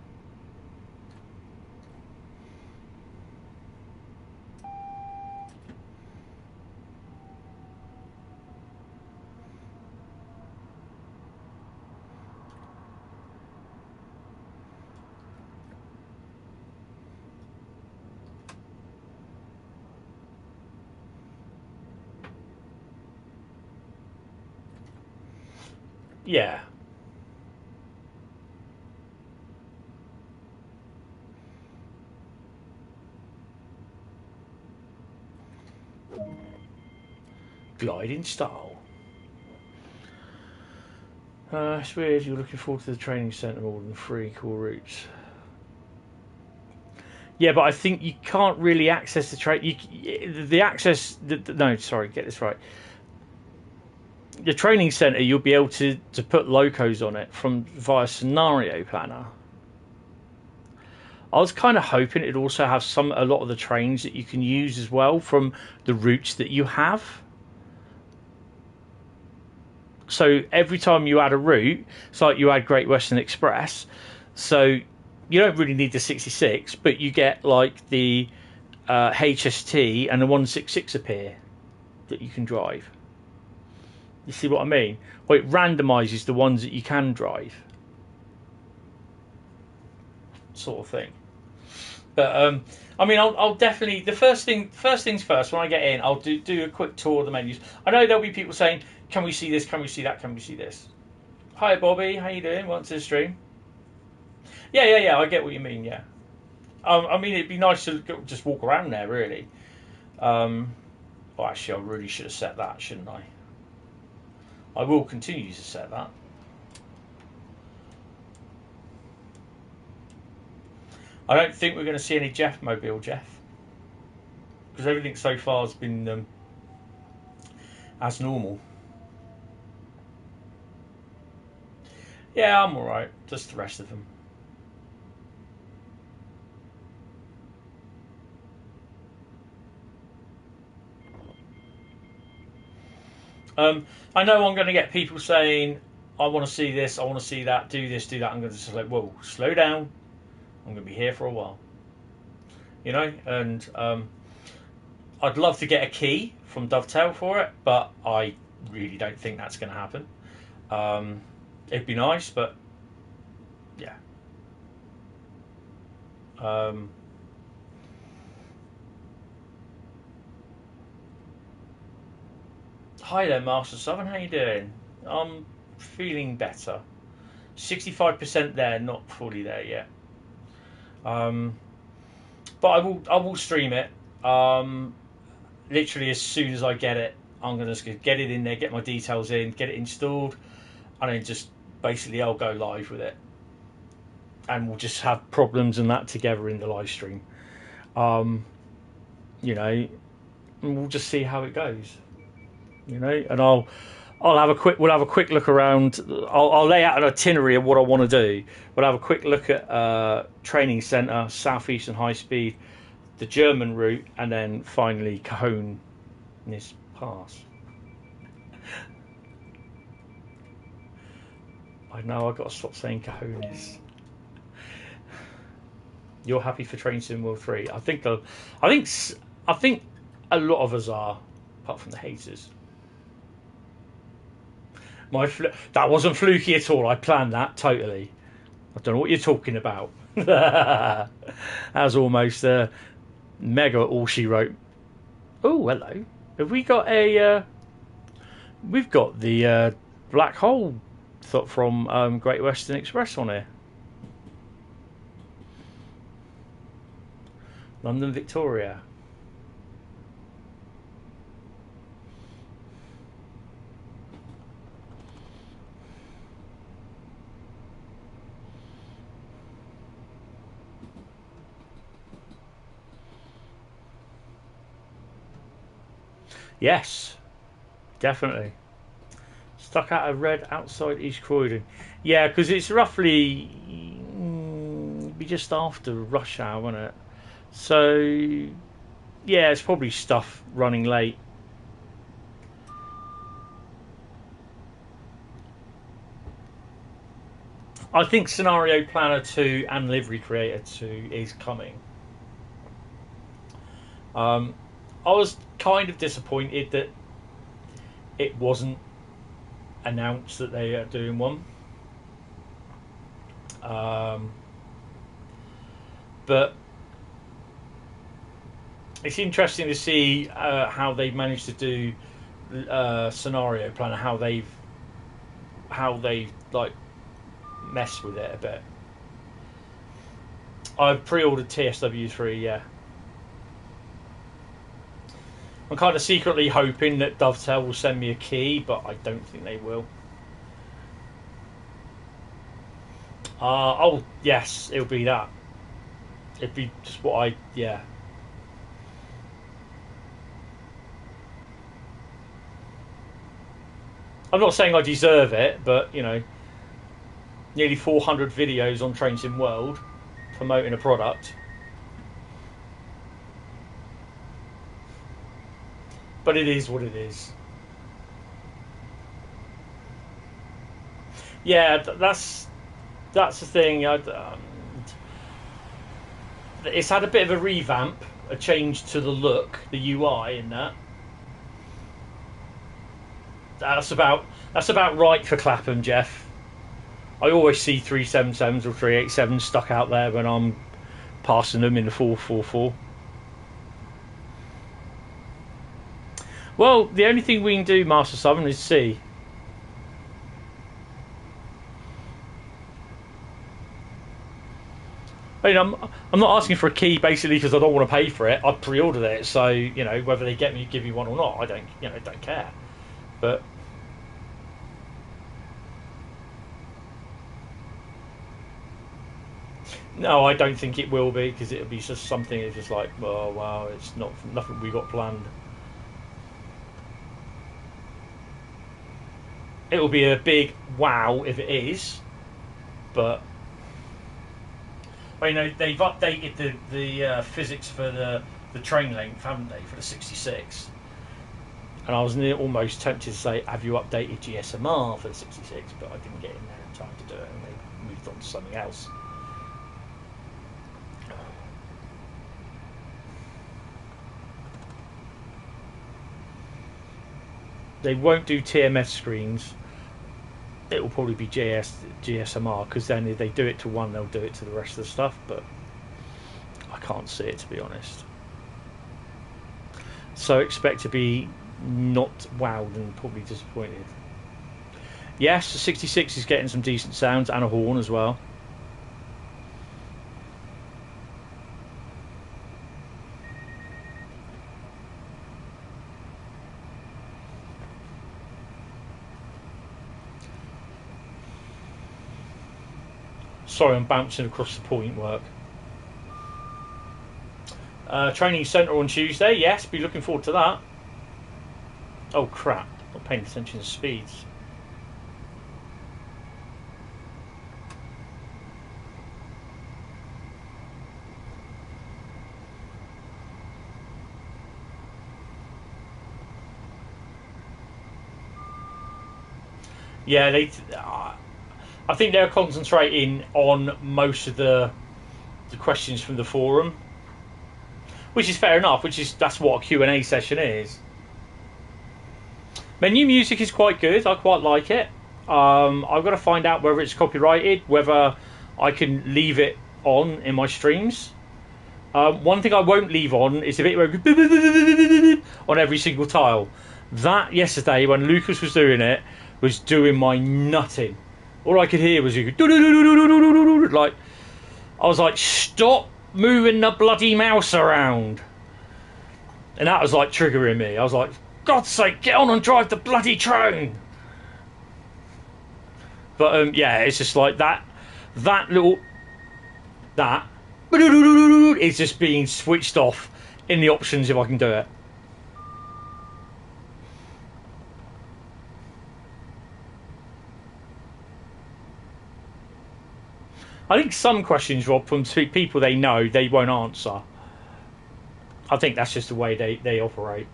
Yeah. Gliding style. It's weird. You're looking forward to the training centre more than 3 core routes. Yeah, but I think you can't really access the train. The access. No, sorry, get this right. The training centre, you'll be able to put locos on it via scenario planner. I was kind of hoping it'd also have a lot of the trains that you can use as well from the routes that you have. So every time you add a route, it's like you add Great Western Express. So you don't really need the 66, but you get like the HST and the 166 appear that you can drive. You see what I mean? Well, it randomises the ones that you can drive, sort of thing. But I mean, I'll definitely first things first. When I get in, I'll do a quick tour of the menus. I know there'll be people saying, "Can we see this? Can we see that? Can we see this?" Hi, Bobby. How you doing? Welcome to the stream. Yeah. I get what you mean. Yeah. I mean, it'd be nice to just walk around there, really. Well, actually, I really should have set that, shouldn't I? I will continue to set that. I don't think we're going to see any Jeff Mobile, Jeff. Because everything so far has been as normal. Yeah, I'm alright. Just the rest of them. I know I'm going to get people saying, I want to see this, I want to see that, do this, do that. I'm going to just like, whoa, slow down. I'm going to be here for a while. You know, and I'd love to get a key from Dovetail for it, but I really don't think that's going to happen. It'd be nice, but yeah. Hi there, Master Southern. How you doing? I'm feeling better. 65% there, not fully there yet. But I will stream it. Literally as soon as I get it, I'm gonna just get it in there, get my details in, get it installed, and then just basically I'll go live with it, and we'll just have problems and that together in the live stream. You know, and we'll just see how it goes. You know, and we'll have a quick look around. I'll lay out an itinerary of what I want to do. We'll have a quick look at training centre, Southeastern Highspeed, the German route, and then finally Cahonis Pass. I know I've got to stop saying Cahonis. You're happy for Train Sim World 3? I think a lot of us are, apart from the haters. That wasn't fluky at all. I planned that totally. I don't know what you're talking about. That was almost mega all she wrote. Oh, hello. Have we got a? We've got the black hole from Great Western Express on here. London Victoria. Yes, definitely. Stuck out of red outside East Croydon. Yeah, because it's roughly be just after rush hour, won't it? So yeah, it's probably stuff running late. I think Scenario Planner 2 and Livery Creator 2 is coming. I was kind of disappointed that it wasn't announced that they are doing one. But it's interesting to see how they've managed to do Scenario Planner, how they've how they like mess with it a bit. I've pre-ordered TSW3, yeah. I'm kind of secretly hoping that Dovetail will send me a key, but I don't think they will. Oh, yes, it'll be that. It'd be just what yeah. I'm not saying I deserve it, but, you know, nearly 400 videos on Train Sim World promoting a product. But it is what it is. Yeah, that's the thing. It's had a bit of a revamp, a change to the look, the UI in that. That's about right for Clapham, Jeff. I always see 377s or 387s stuck out there when I'm passing them in the 444. Well, the only thing we can do, Master Southern, is see. I mean, I'm not asking for a key basically because I don't want to pay for it. I pre-ordered it, so you know whether they give me one or not, I don't care. But no, I don't think it will be because it'll be just something that's just like, oh wow, it's nothing we got planned. It will be a big wow if it is, but I know they've updated the physics for the train length, haven't they, for the 66? And I was almost tempted to say, have you updated GSMR for the 66? But I didn't get in there in time to do it, and they moved on to something else. They won't do TMS screens. It will probably be GSMR, because then if they do it to one, they'll do it to the rest of the stuff. But I can't see it, to be honest. So expect to be not wowed and probably disappointed. Yes, the 66 is getting some decent sounds and a horn as well. Sorry, I'm bouncing across the point work. Training centre on Tuesday. Yes, be looking forward to that. Oh crap, not paying attention to speeds. Yeah, I think they're concentrating on most of the questions from the forum, which is fair enough. That's what a Q&A session is. Menu music is quite good. I quite like it. I've got to find out whether it's copyrighted, whether I can leave it on in my streams. One thing I won't leave on is a bit where on every single tile. That yesterday when Lucas was doing it was doing my nutting. All I could hear was you go, like, I was like, stop moving the bloody mouse around. And that was like triggering me. I was like, God's sake, get on and drive the bloody train. But yeah, it's just like that is just being switched off in the options if I can do it. I think some questions, Rob, from people they know, they won't answer. I think that's just the way they operate.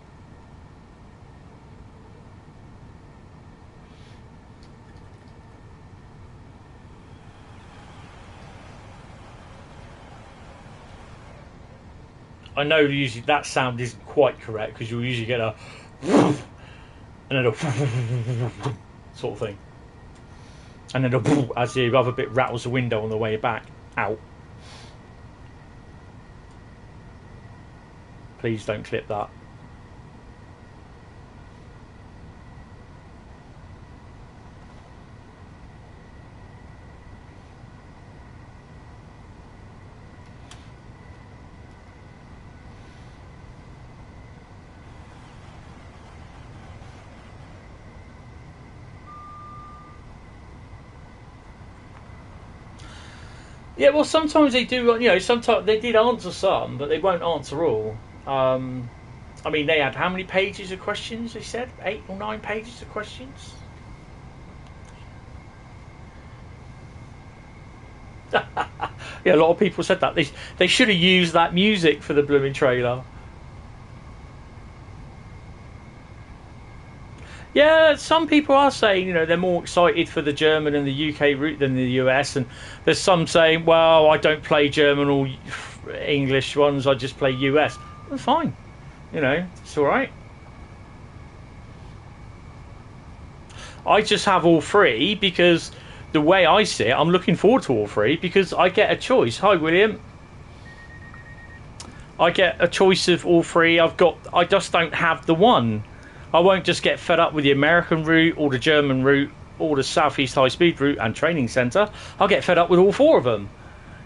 I know usually that sound isn't quite correct because you'll usually get a and then a sort of thing. And then as the other bit rattles the window on the way back out. Please don't clip that. Yeah, well, sometimes they do. You know, sometimes they did answer some, but they won't answer all. I mean, they had how many pages of questions? They said 8 or 9 pages of questions. Yeah, a lot of people said that. They should have used that music for the blooming trailer. Yeah, some people are saying, you know, they're more excited for the German and the UK route than the US, and there's some saying, well, I don't play German or English ones, I just play US. Well, fine, you know, it's all right. I just have all three because the way I see it, I'm looking forward to all three because I get a choice. Hi, William. I get a choice of all three. I just don't have the one. I won't just get fed up with the American route or the German route or the Southeast High Speed route and training centre. I'll get fed up with all four of them,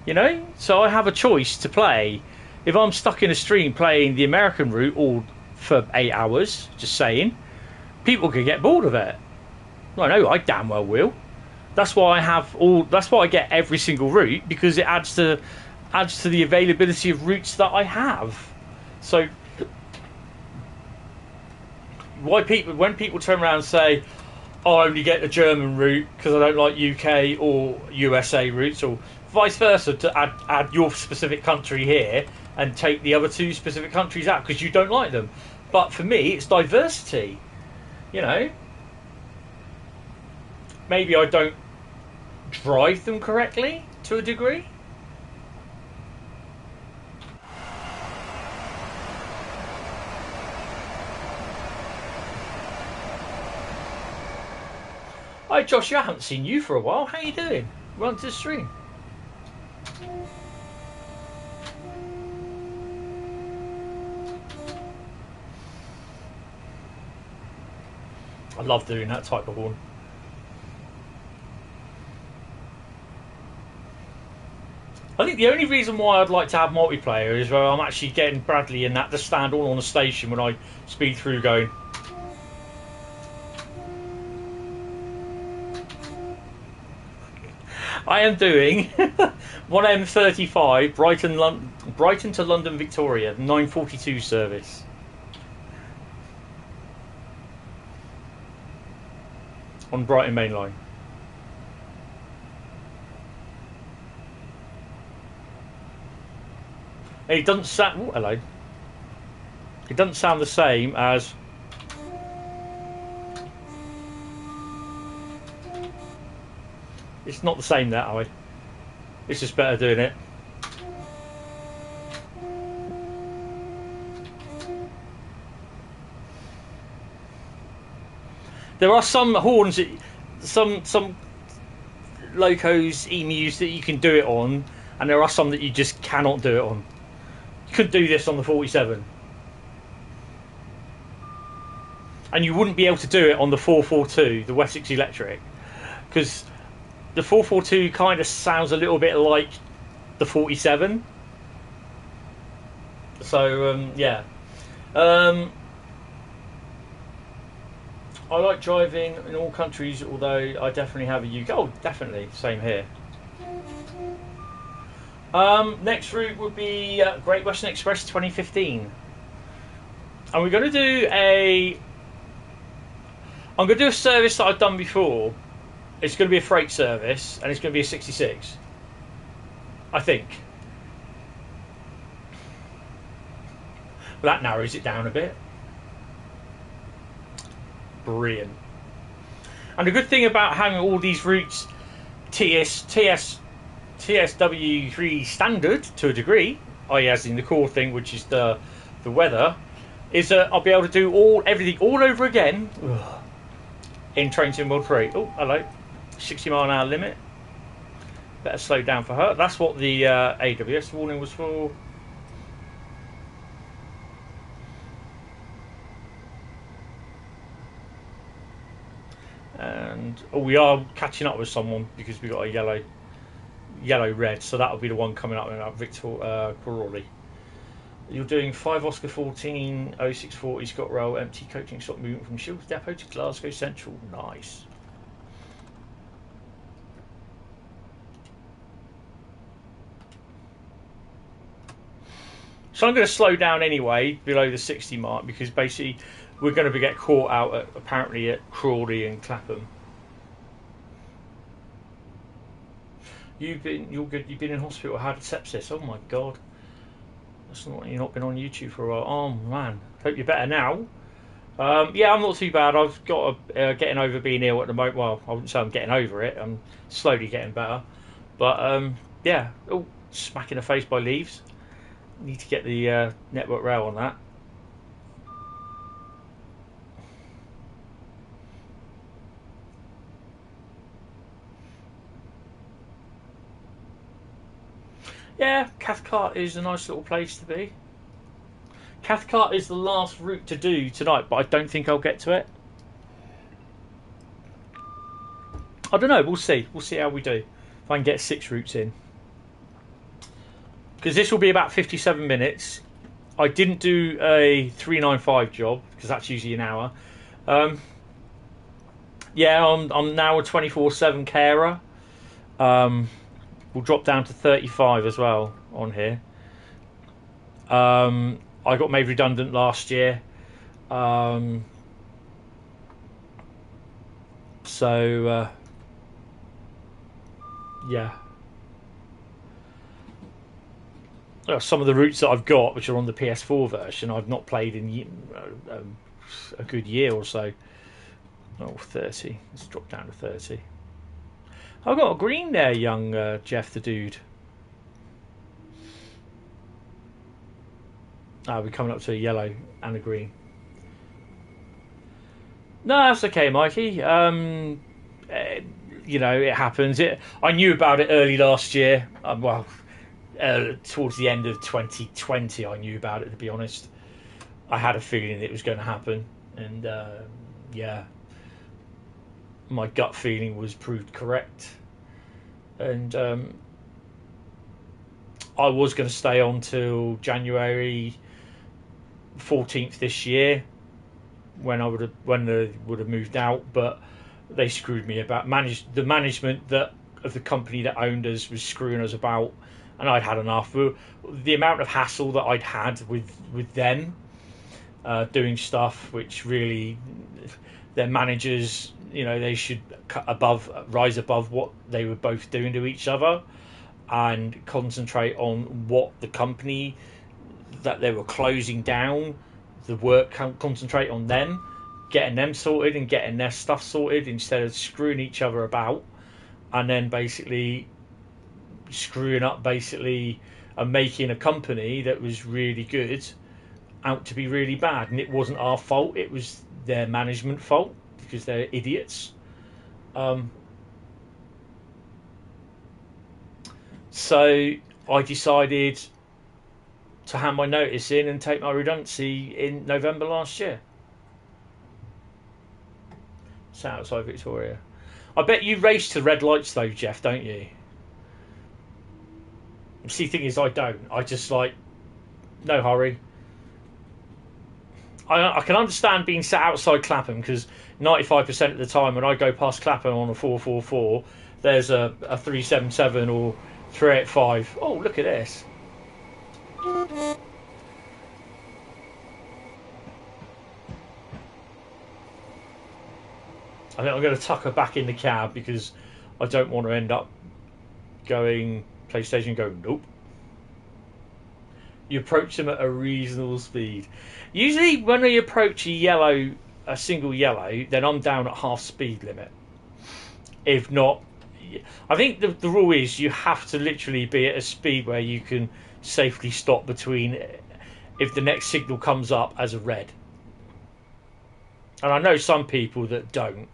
you know? So I have a choice to play. If I'm stuck in a stream playing the American route all for 8 hours, just saying, people could get bored of it. I know, I damn well will. That's why that's why I get every single route, because it adds to the availability of routes that I have. So when people turn around and say, oh, I only get the German route because I don't like UK or USA routes, or vice versa, to add your specific country here and take the other two specific countries out because you don't like them. But for me, it's diversity, you know. Maybe I don't drive them correctly to a degree. Hi Josh, I haven't seen you for a while. How you doing? Welcome to the stream. I love doing that type of horn. I think the only reason why I'd like to have multiplayer is where I'm actually getting Bradley and that to stand all on the station when I speed through going. I am doing 1M35 Brighton to London Victoria 9:42 service. On Brighton Main Line. It doesn't sound. Oh, hello. It doesn't sound the same as. It's not the same that way. It's just better doing it. There are some horns, that, some locos, emus that you can do it on, and there are some that you just cannot do it on. You couldn't do this on the 47. And you wouldn't be able to do it on the 442, the Wessex Electric, because the 442 kind of sounds a little bit like the 47. So, yeah. I like driving in all countries, although I definitely have a UK. Oh, definitely. Same here. Next route would be Great Western Express 2015. And we're going to do I'm going to do a service that I've done before. It's going to be a freight service, and it's going to be a 66. I think. Well, that narrows it down a bit. Brilliant. And the good thing about having all these routes TSW3 standard to a degree, i.e. as in the core thing, which is the weather, is that I'll be able to do everything all over again in Train Sim World 3. Oh, hello. 60 mile an hour limit. Better slow down for her. That's what the AWS warning was for. And we are catching up with someone because we got a yellow red, so that'll be the one coming up in Victor Crawley. You're doing 5 Oscar 14 0640 Scott Rail empty coaching stop movement from Shields Depot to Glasgow Central. Nice. So I'm going to slow down anyway below the 60 mark because basically we're going to get caught out apparently at Crawley and Clapham. You've been in hospital, had sepsis. Oh my god, you've not been on YouTube for a while. Oh man, hope you're better now. Yeah, I'm not too bad. I've got getting over being ill at the moment. Well, I wouldn't say I'm getting over it. I'm slowly getting better. But yeah, oh, smack in the face by leaves. Need to get the network rail on that. Yeah, Cathcart is a nice little place to be. Cathcart is the last route to do tonight, but I don't think I'll get to it. I don't know. We'll see. We'll see how we do. If I can get 6 routes in. Because this will be about 57 minutes. I didn't do a 395 job because that's usually an hour. Yeah, I'm now a 24/7 carer. We'll drop down to 35 as well on here. I got made redundant last year. So yeah. Some of the routes that I've got, which are on the PS4 version, I've not played in a good year or so. Oh, 30. Let's drop down to 30. I've got a green there, young Jeff the dude. We're coming up to a yellow and a green. No, that's okay, Mikey. You know, it happens. I knew about it early last year. Well, towards the end of 2020, I knew about it, to be honest. I had a feeling it was going to happen. And, yeah, my gut feeling was proved correct. And I was going to stay on till January 14th this year, when they would have moved out, but they screwed me about. The management of the company that owned us was screwing us about, and I'd had enough. The amount of hassle that I'd had with them doing stuff which really their managers, you know, they should rise above what they were both doing to each other and concentrate on what the company that they were closing down, the work, concentrate on them, getting them sorted and getting their stuff sorted instead of screwing each other about and then basically screwing up and making a company that was really good out to be really bad. And it wasn't our fault, it was their management fault because they're idiots. So I decided to hand my notice in and take my redundancy in November last year. It's outside Victoria. I bet you race to red lights though, Jeff, don't you? See, the thing is, I don't. I just no hurry. I can understand being sat outside Clapham because 95% of the time when I go past Clapham on a 444, there's a 377 or 385. Oh, look at this. I think I'm going to tuck her back in the cab because I don't want to end up going PlayStation and go, nope. You approach them at a reasonable speed. Usually when I approach a single yellow, then I'm down at half speed limit. If not, I think the rule is you have to literally be at a speed where you can safely stop between if the next signal comes up as a red. And I know some people that don't.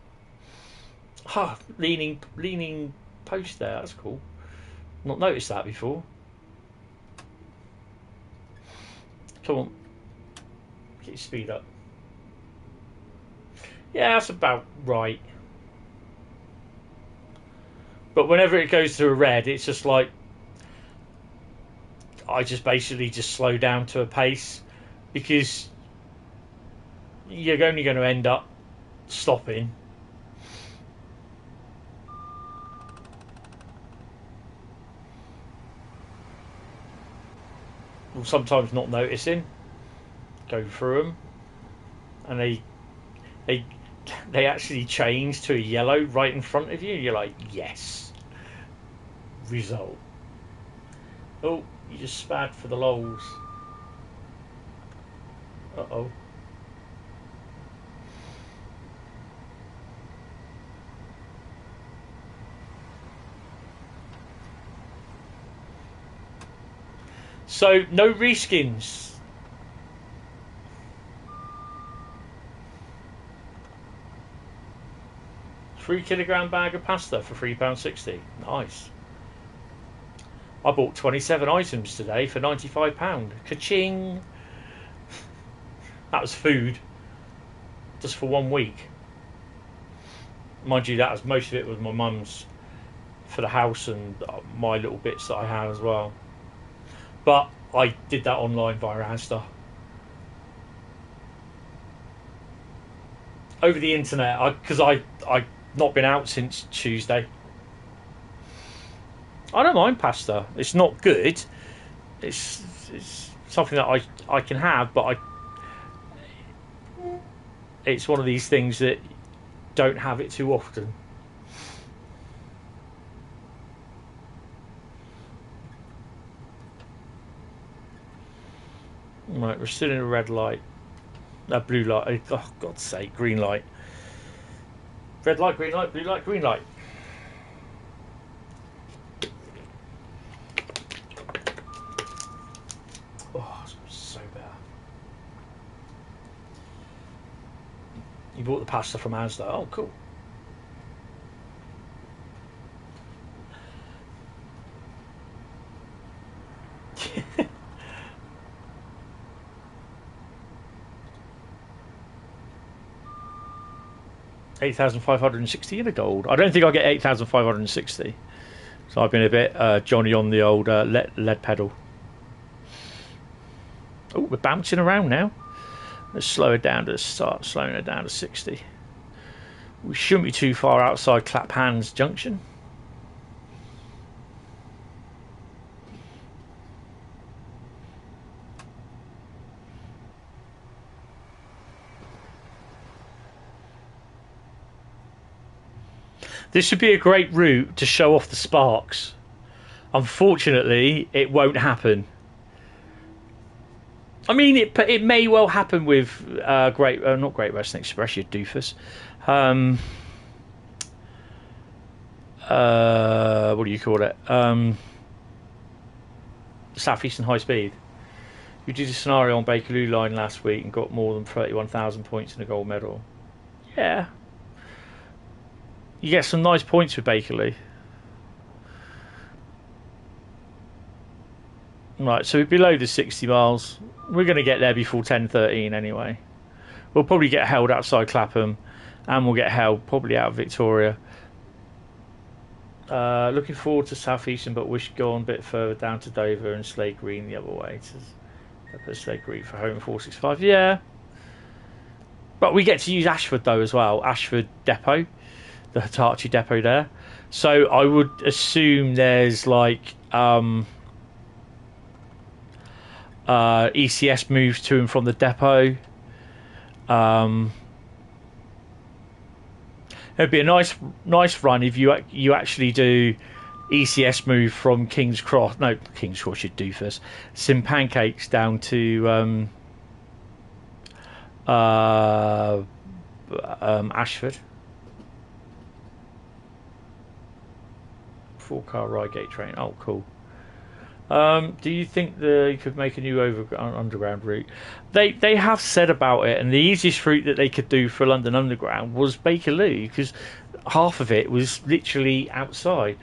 Leaning post there, that's cool. Not noticed that before. Come on. Get your speed up. Yeah, that's about right. But whenever it goes to a red, it's just like I just basically just slow down to a pace because you're only going to end up stopping. people sometimes not noticing, go through them, and they actually change to a yellow right in front of you. You're like, yes. Result. Oh, you just spat for the lols. Uh-oh. So, no reskins. £3 bag of pasta for £3.60. Nice. I bought 27 items today for £95. Ka-ching! That was food. Just for 1 week. Mind you, that was most of it was my mum's for the house and my little bits that I had as well. But I did that online via Asda. Over the internet, because I've not been out since Tuesday. I don't mind pasta. It's not good. It's something that I can have, but it's one of these things that don't have it too often. Right, we're still in a red light. Blue light. Oh, God's sake, green light. Red light, green light, blue light, green light. Oh, it's so bad. You bought the pasta from Asda. Oh, cool. $8,560 in a gold. I don't think I'll get 8,560. So I've been a bit Johnny on the old lead pedal. Oh, we're bouncing around now. Let's slow it down to start slowing it down to 60. We shouldn't be too far outside Claphan's junction. This would be a great route to show off the sparks. Unfortunately, it won't happen. I mean, it may well happen with not Great Western Express, you doofus. What do you call it? Southeastern Highspeed. We did a scenario on Bakerloo line last week and got more than 31,000 points and a gold medal. Yeah. You get some nice points with Bakerloo. Right, so we're below the 60 miles. We're going to get there before 10:13 anyway. We'll probably get held outside Clapham, and we'll get held probably out of Victoria. Looking forward to Southeastern, but wish to go on a bit further down to Dover and Slade Green the other way. To put Slade Green for home 465. Yeah. But we get to use Ashford though as well. Ashford Depot. The Hitachi depot there. So I would assume there's like ECS moves to and from the depot. It'd be a nice run if you actually do ECS move from King's Cross. No, King's Cross you do first. Sim Pancakes down to Ashford. 4-car Reigate train. Oh, cool. Do you think they could make a new underground route? They have said about it, and the easiest route that they could do for London Underground was Bakerloo, because half of it was literally outside.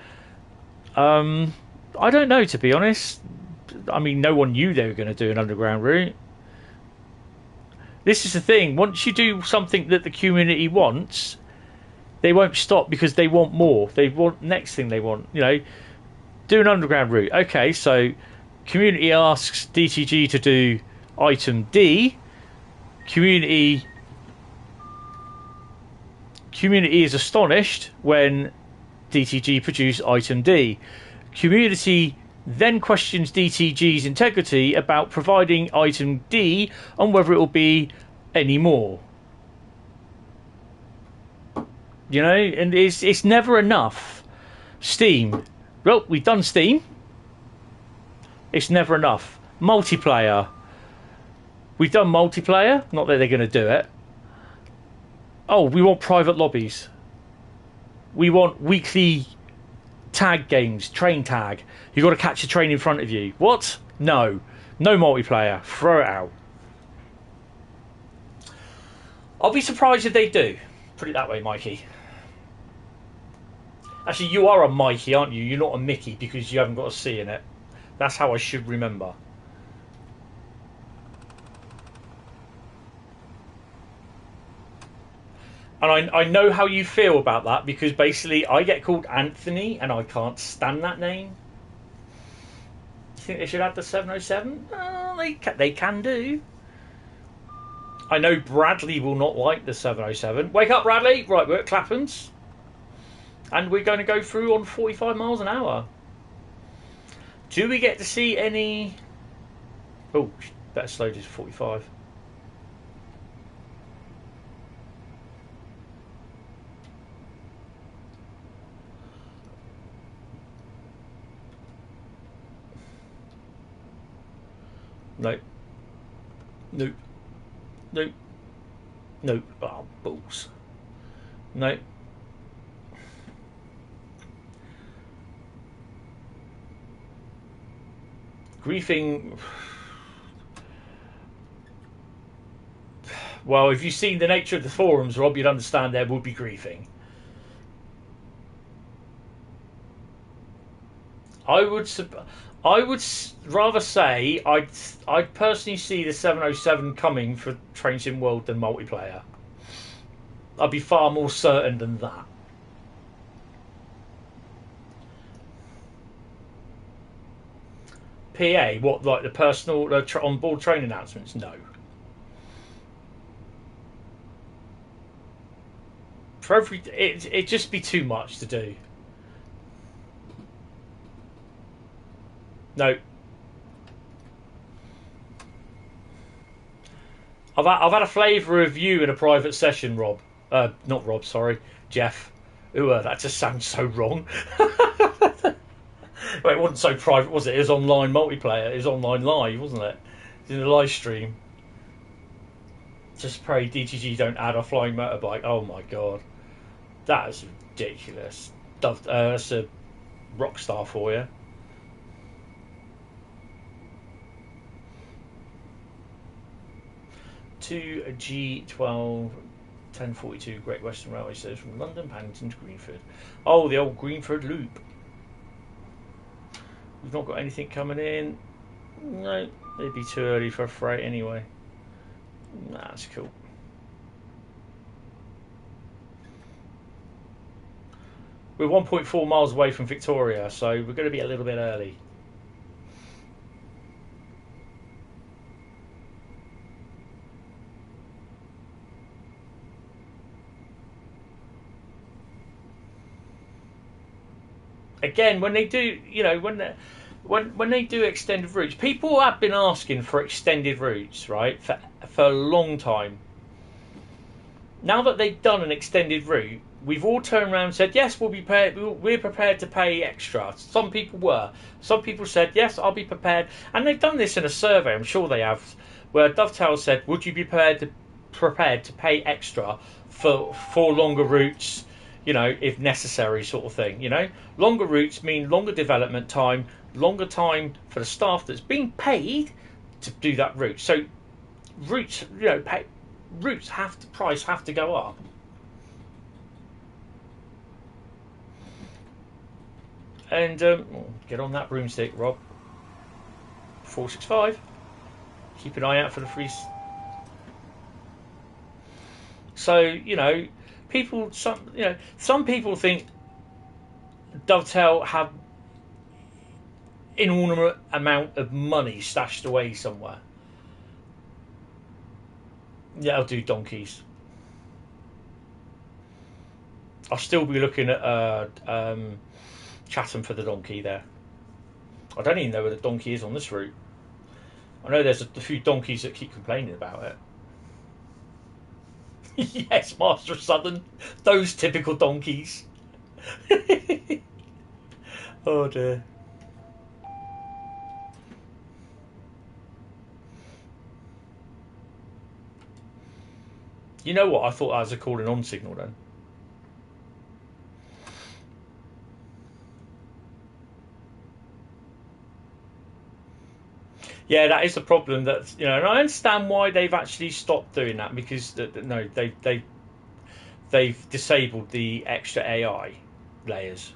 I don't know, to be honest. I mean, no one knew they were going to do an underground route. This is the thing. Once you do something that the community wants, they won't stop because they want more. They want next thing they want. You know, do an underground route. Okay, so community asks DTG to do item D. Community is astonished when DTG produce item D. Community then questions DTG's integrity about providing item D on whether it will be any more. You know, and it's never enough. Steam. Well, we've done Steam. It's never enough. Multiplayer. We've done multiplayer. Not that they're going to do it. Oh, we want private lobbies. We want weekly tag games, train tag. You've got to catch a train in front of you. What? No. No multiplayer. Throw it out. I'll be surprised if they do. Put it that way, Mikey. Actually, you are a Mikey, aren't you? You're not a Mickey because you haven't got a C in it. That's how I should remember. And I know how you feel about that because basically I get called Anthony and I can't stand that name. You think they should have the 707? Oh, they can do. I know Bradley will not like the 707. Wake up, Bradley! Right, we're at Clapham's. And we're going to go through on 45 miles an hour. Do we get to see any... Oh, better slow to 45. Nope. Nope. Nope. Nope. Oh, balls. Nope. Griefing. Well, if you've seen the nature of the forums, Rob, you'd understand there would be griefing. I would rather say I'd personally see the 707 coming for Train Sim World than multiplayer. I'd be far more certain than that. PA, what, like the personal on-board train announcements? No. For it'd just be too much to do. No. I've had a flavour of you in a private session, Rob. Not Rob, sorry, Jeff. Ooh, that just sounds so wrong. Well, it wasn't so private, was it? It was online multiplayer. It was online live, wasn't it? It was in a live stream. Just pray DTG don't add a flying motorbike. Oh my god, that is ridiculous. That's a rock star for you. To G12 1042 Great Western Railway says from London Paddington to Greenford. Oh, the old Greenford Loop. We've not got anything coming in. No, it'd be too early for a freight anyway. That's cool. We're 1.4 miles away from Victoria, so we're going to be a little bit early. Again, when they do, you know, when they do extended routes, people have been asking for extended routes, right, for a long time. Now that they've done an extended route, we've all turned around and said, yes, we're prepared to pay extra. Some people were. Some people said, yes, I'll be prepared. And they've done this in a survey, I'm sure they have, where Dovetail said, would you be prepared to pay extra for longer routes, you know, if necessary, sort of thing, you know. Longer routes mean longer development time, longer time for the staff that's being paid to do that route. So routes, you know, price have to go up. And get on that broomstick, Rob. 465. Keep an eye out for the free. So, you know, some people think Dovetail have inordinate amount of money stashed away somewhere. Yeah, I'll do donkeys. I'll still be looking at Chatham for the donkey there. I don't even know where the donkey is on this route. I know there's a few donkeys that keep complaining about it. Yes, Master of Southern. Those typical donkeys. Oh dear. You know what? I thought that was a calling on signal then. Yeah, that is the problem. That and I understand why they've actually stopped doing that, because no, they've disabled the extra AI layers.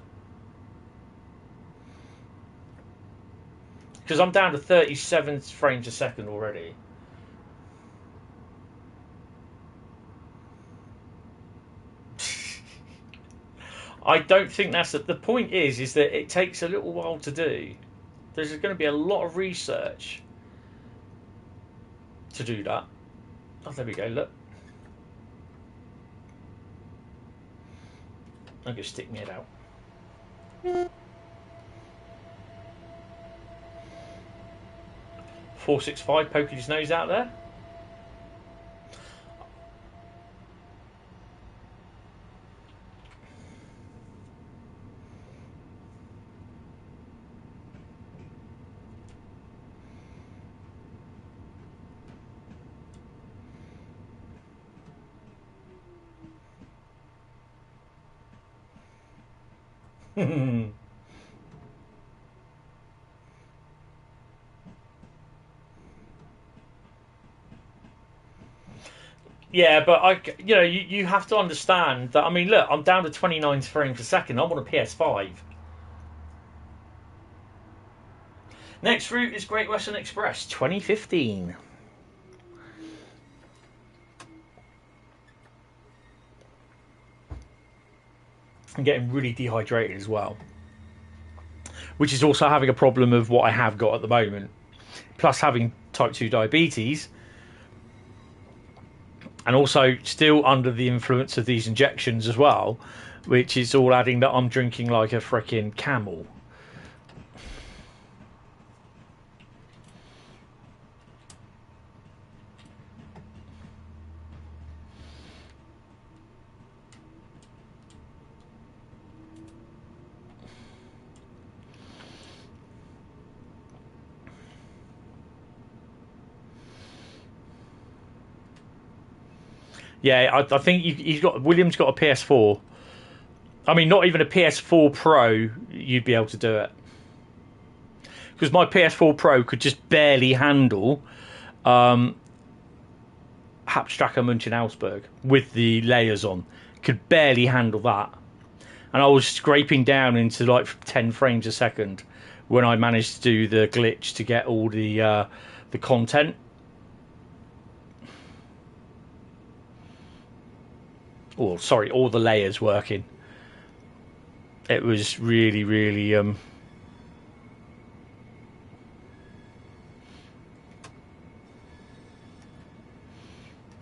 Because I'm down to 37 frames a second already. I don't think that's the point. Is that it takes a little while to do. There's going to be a lot of research to do that. Oh, there we go, look. I'm going to stick my head out. .465 poking his nose out there. Yeah, but you have to understand that. I mean, look, I'm down to 29 frames per second. I'm on a PS5. Next route is Great Western Express 2015. I'm getting really dehydrated as well, which is also having a problem of what I have got at the moment, plus having type 2 diabetes, and also still under the influence of these injections as well, which is all adding that I'm drinking like a freaking camel. Yeah, I think William's got a PS4. I mean, not even a PS4 Pro, you'd be able to do it. Because my PS4 Pro could just barely handle Hauptstrecke München-Augsburg with the layers on. Could barely handle that. And I was scraping down into like 10 frames a second when I managed to do the glitch to get all the content. Or sorry, all the layers working. It was really, really it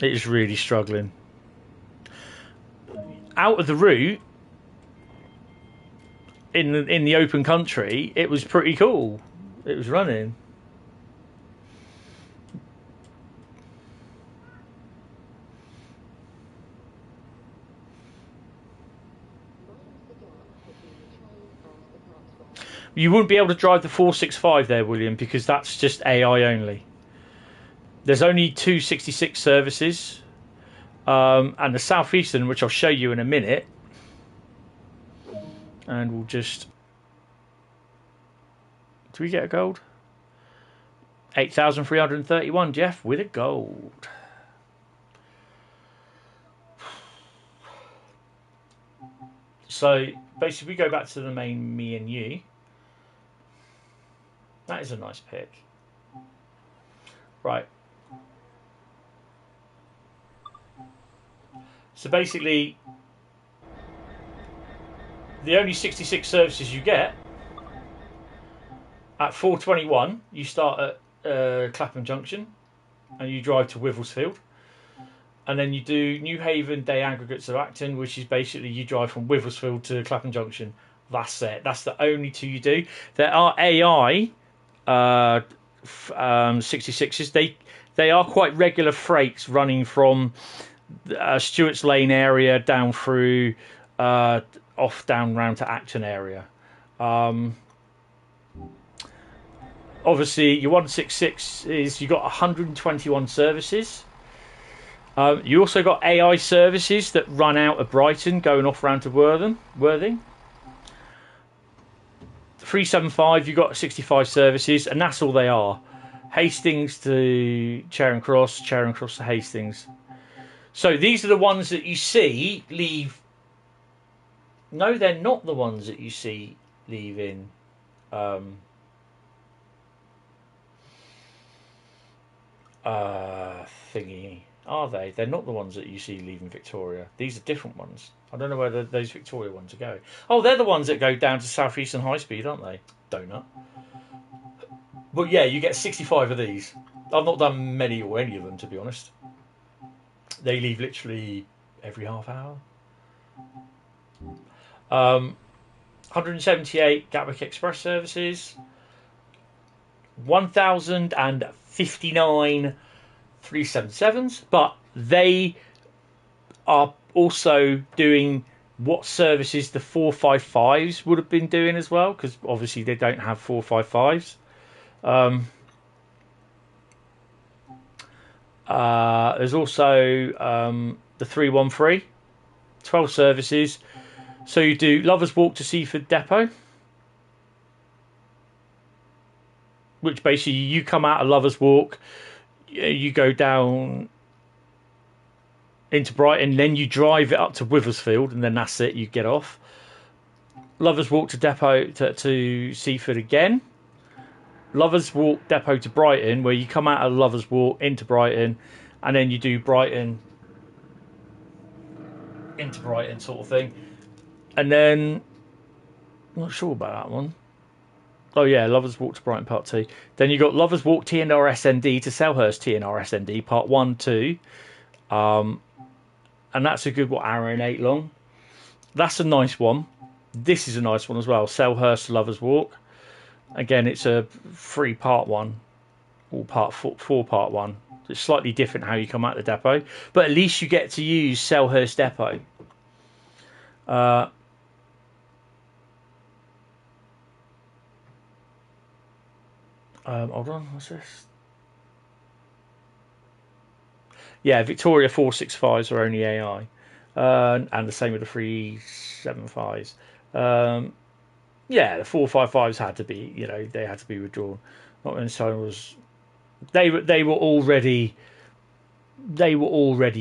is really struggling. Out of the route in the open country, it was pretty cool. It was running. You wouldn't be able to drive the 465 there, William, because that's just AI only. There's only 266 services, and the Southeastern, which I'll show you in a minute, and we'll just... Do we get a gold? 8,331, Jeff, with a gold. So, basically, we go back to the main me and you. That is a nice pick. Right. So basically, the only 66 services you get, at 4:21, you start at Clapham Junction, and you drive to Wivelsfield. And then you do New Haven Day Aggregates of Acton, which is basically you drive from Wivelsfield to Clapham Junction That's it. That's the only two you do. There are AI 66s. They are quite regular freights running from Stewart's Lane area down through off down round to Acton area. Obviously, your 166 is you got 121 services. You also got AI services that run out of Brighton, going off round to Worthing. 375, you got 65 services, and that's all they are. Hastings to Charing Cross to Hastings. So these are the ones that you see leave. No, they're not the ones that you see leaving. Thingy. Are they? They're not the ones that you see leaving Victoria. These are different ones. I don't know where those Victoria ones are going. Oh, they're the ones that go down to Southeastern Highspeed, aren't they? Donut. But yeah, you get 65 of these. I've not done many or any of them, to be honest. They leave literally every half hour. 178 Gatwick Express services. 1,059 377s, but they are also doing what services the 455s would have been doing as well, because obviously they don't have 455s. There's also the 313, 12 services. So you do Lovers Walk to Seaford Depot, which basically you come out of Lovers Walk, you go down into Brighton, then you drive it up to Withersfield, and then that's it, you get off. Lovers Walk to Depot to Seaford again. Lovers Walk Depot to Brighton, where you come out of Lovers Walk into Brighton, and then you do Brighton into Brighton sort of thing. And then, I'm not sure about that one. Oh yeah, Lovers Walk to Brighton Part 2. Then you got Lovers Walk TNRSND to Selhurst TNRSND Part 1, 2. And that's a good, hour and 8 long. That's a nice one. This is a nice one as well. Selhurst to Lovers Walk. Again, it's a 3-part one. Or part 4 part one. It's slightly different how you come out the depot. But at least you get to use Selhurst Depot. Hold on, what's this? Yeah, Victoria 465s are only AI, and the same with the 375s. Yeah, the 455s had to be, they had to be withdrawn. Not necessarily was. They were already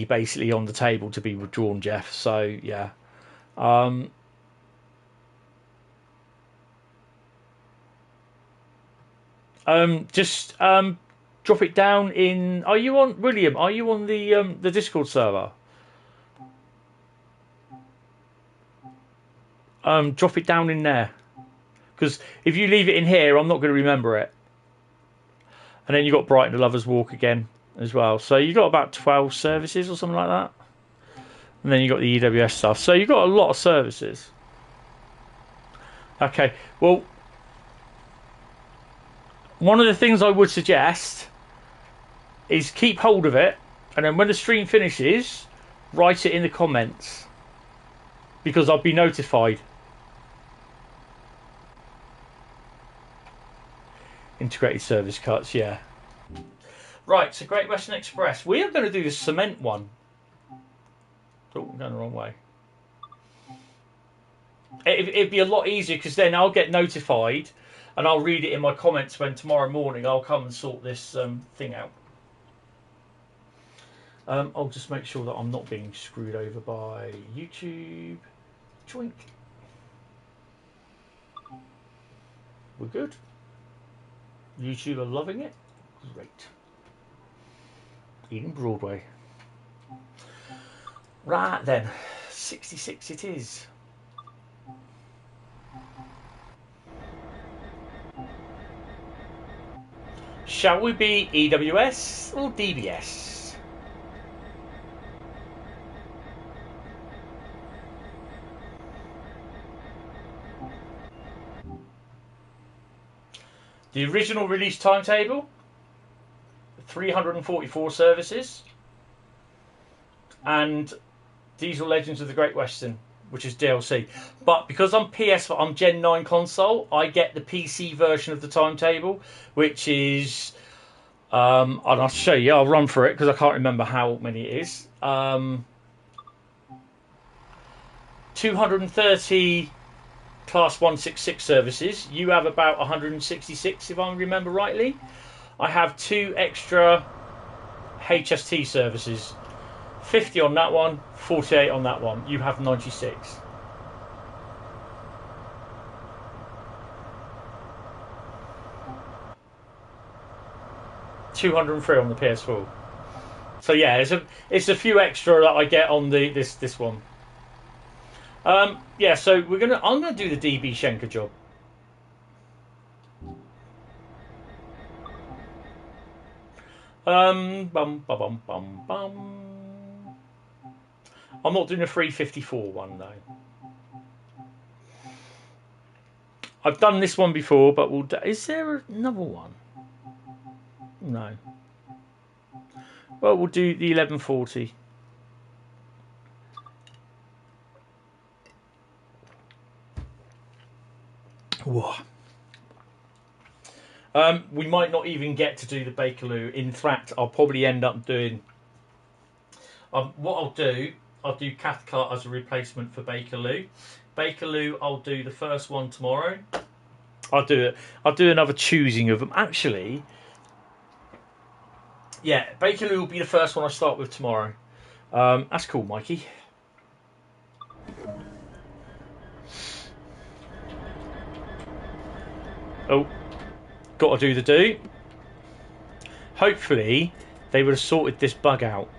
basically on the table to be withdrawn, Jeff. So yeah. Just drop it down in. Are you on, William? Are you on the Discord server? Drop it down in there, because if you leave it in here, I'm not going to remember it. And then you got Brighton to Lovers Walk again as well. So you got about 12 services or something like that. And then you got the EWS stuff. So you got a lot of services. Okay, well, one of the things I would suggest is keep hold of it, and then when the stream finishes, write it in the comments, because I'll be notified. Integrated service cuts, yeah. Right, so Great Western Express. We are going to do the cement one. Oh, I'm going the wrong way. It'd be a lot easier, because then I'll get notified and I'll read it in my comments when tomorrow morning I'll come and sort this thing out. I'll just make sure that I'm not being screwed over by YouTube. Joink. We're good. YouTube are loving it. Great. Eating Broadway. Right then, 66 it is. Shall we be EWS or DBS? The original release timetable, 344 services, and Diesel Legends of the Great Western, which is DLC. But because I'm I'm Gen 9 console, I get the PC version of the timetable, which is, and I'll show you, I'll run through it because I can't remember how many it is. 230 Class 166 services. You have about 166, if I remember rightly. I have 2 extra HST services. 50 on that one, 48 on that one. You have 96. $203 on the PS4. So yeah, it's a few extra that I get on this one. Yeah, so I'm gonna do the DB Schenker job. I'm not doing a 354 one though. I've done this one before, but is there another one? No. Well, we'll do the 1140. Whoa. We might not even get to do the Bakerloo. In fact, I'll probably end up doing. What I'll do Cathcart as a replacement for Bakerloo. Bakerloo, I'll do the first one tomorrow. I'll do another choosing of them. Actually, yeah, Bakerloo will be the first one I start with tomorrow. That's cool, Mikey. Oh, got to do the do. Hopefully, they would have sorted this bug out.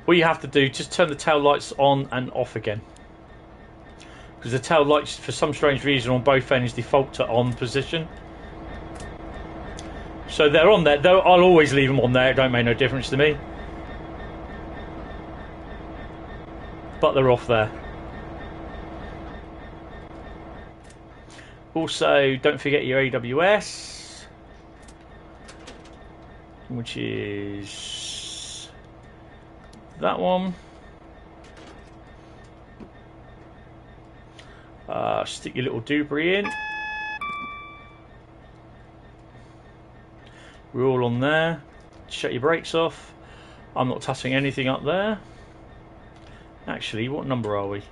What you have to do, just turn the tail lights on and off again. Because the tail lights, for some strange reason, on both ends default to on position. So they're on there. I'll always leave them on there. It don't make no difference to me. But they're off there. Also, don't forget your AWS, which is that one. Stick your little doobery in. We're all on there. Shut your brakes off. I'm not touching anything up there. Actually, what number are we?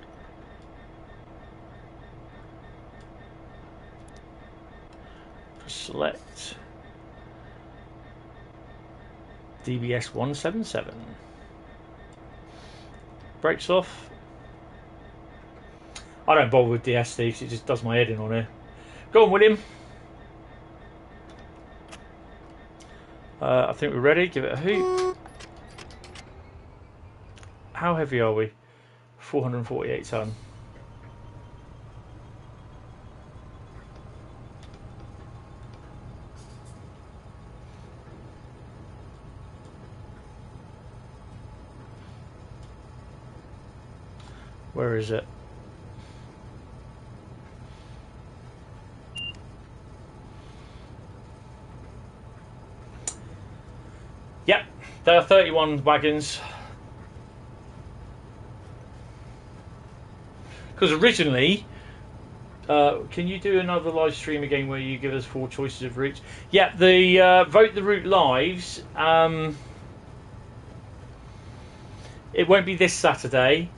Select DBS 177. Brakes off. I don't bother with DSD because it just does my head in on here. Go on, William. I think we're ready. Give it a hoot. How heavy are we? 448 ton. Where is it? Yep, there are 31 wagons. Because originally, can you do another live stream again where you give us 4 choices of routes? Yeah, the Vote the Route lives. It won't be this Saturday.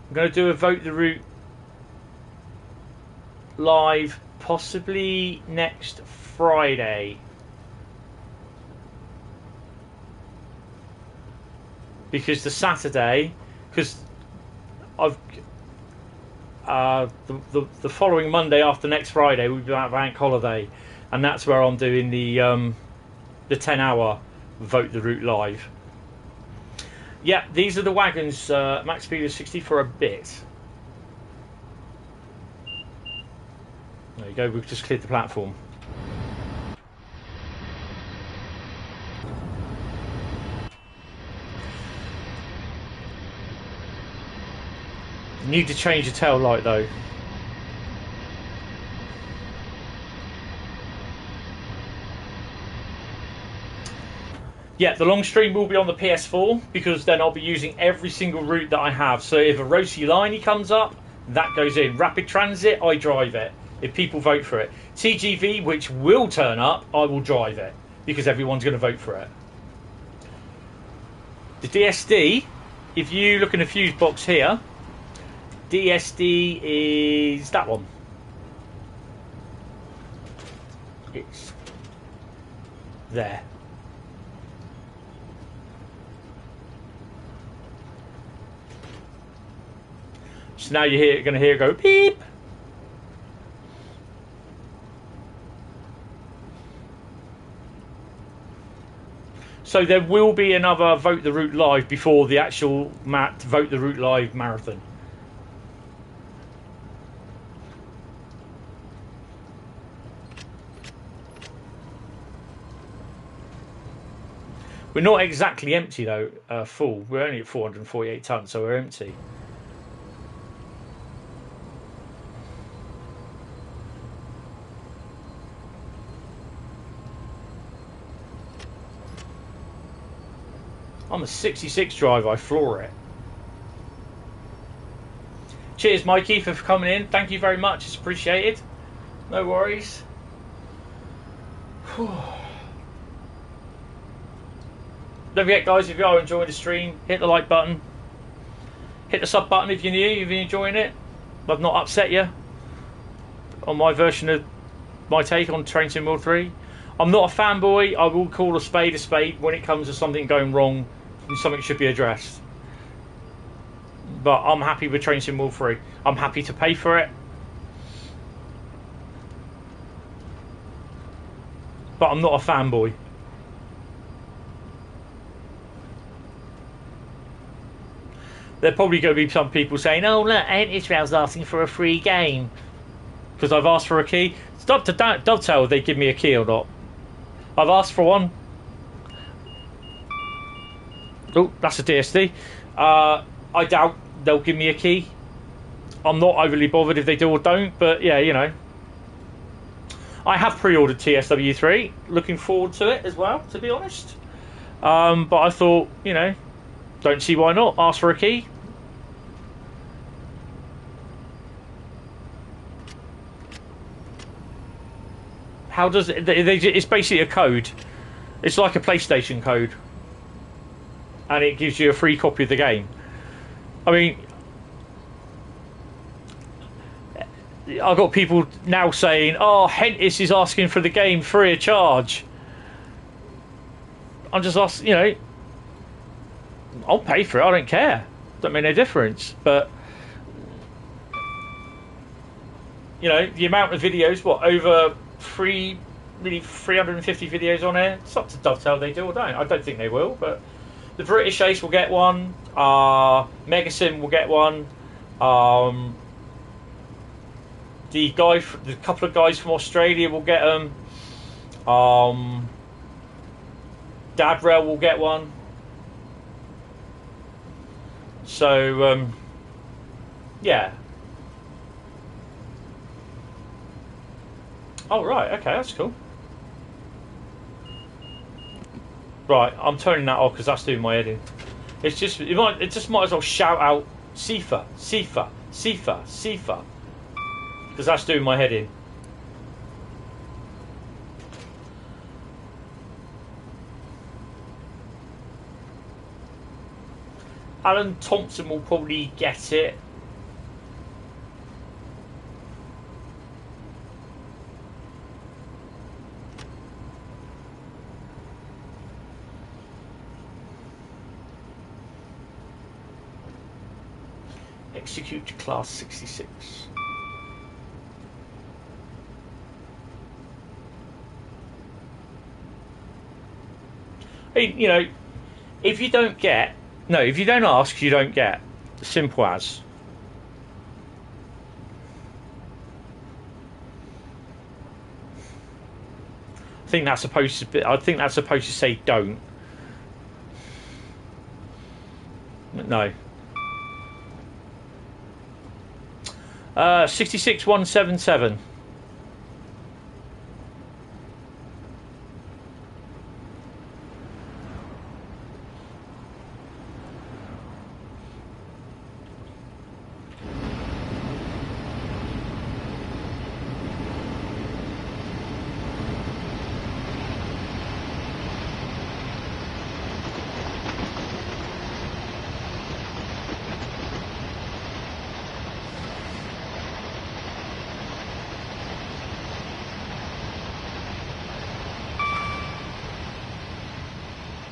I'm going to do a Vote the Route live possibly next Friday. Because the Saturday, because I've the following Monday after next Friday we'll be at bank holiday, and that's where I'm doing the 10-hour Vote the Route live. Yeah, these are the wagons. Max speed is 60 for a bit. There you go. We've just cleared the platform. Need to change the tail light though. Yeah, the long stream will be on the PS4 because then I'll be using every single route that I have. So if a Rossi Liney comes up, that goes in. Rapid Transit, I drive it if people vote for it. TGV, which will turn up, I will drive it because everyone's going to vote for it. The DSD, if you look in the fuse box here, DSD is that one. It's there. So now you're going to hear it go beep. So there will be another Vote the Route Live before the actual Vote the Route Live marathon. We're not exactly empty though, full. We're only at 448 tonnes, so we're empty. I'm a 66 driver, I floor it. Cheers, Mikey, for coming in. Thank you very much, it's appreciated. No worries. Don't forget, guys, if you are enjoying the stream, hit the like button. Hit the sub button if you're new, if you're enjoying it. I've not upset you on my version of my take on Train Sim World 3. I'm not a fanboy. I will call a spade when it comes to something going wrong and something should be addressed. But I'm happy with Train Sim World 3. I'm happy to pay for it. But I'm not a fanboy. There are probably going to be some people saying, oh look, ain't Israel's asking for a free game because I've asked for a key. Stop to dovetail if they give me a key or not. I've asked for one. Oh, that's a DSD. I doubt they'll give me a key. I'm not overly bothered if they do or don't, but yeah, you know. I have pre-ordered TSW3. Looking forward to it as well, to be honest. But I thought, you know, don't see why not. Ask for a key. How does it? It's basically a code. It's like a PlayStation code, and it gives you a free copy of the game. I mean, I've got people now saying, "Oh, Hentis is asking for the game free of charge." I'm just asking, you know, I'll pay for it. I don't care. Don't make no difference. But you know, the amount of videos, what, over 350 videos on here. It's up to Dovetail they do or don't. I don't think they will, but the British Ace will get one. Megasim will get one. The couple of guys from Australia will get them. Dadrail will get one. So yeah. Oh right, okay, that's cool. Right, I'm turning that off because that's doing my head in. It just might as well shout out Sifa, Sifa, Sifa, Sifa, because that's doing my head in. Alan Thompson will probably get it. Execute class 66. I mean, you know, if you don't ask, you don't get. Simple as. I think that's supposed to say don't. No. 66177.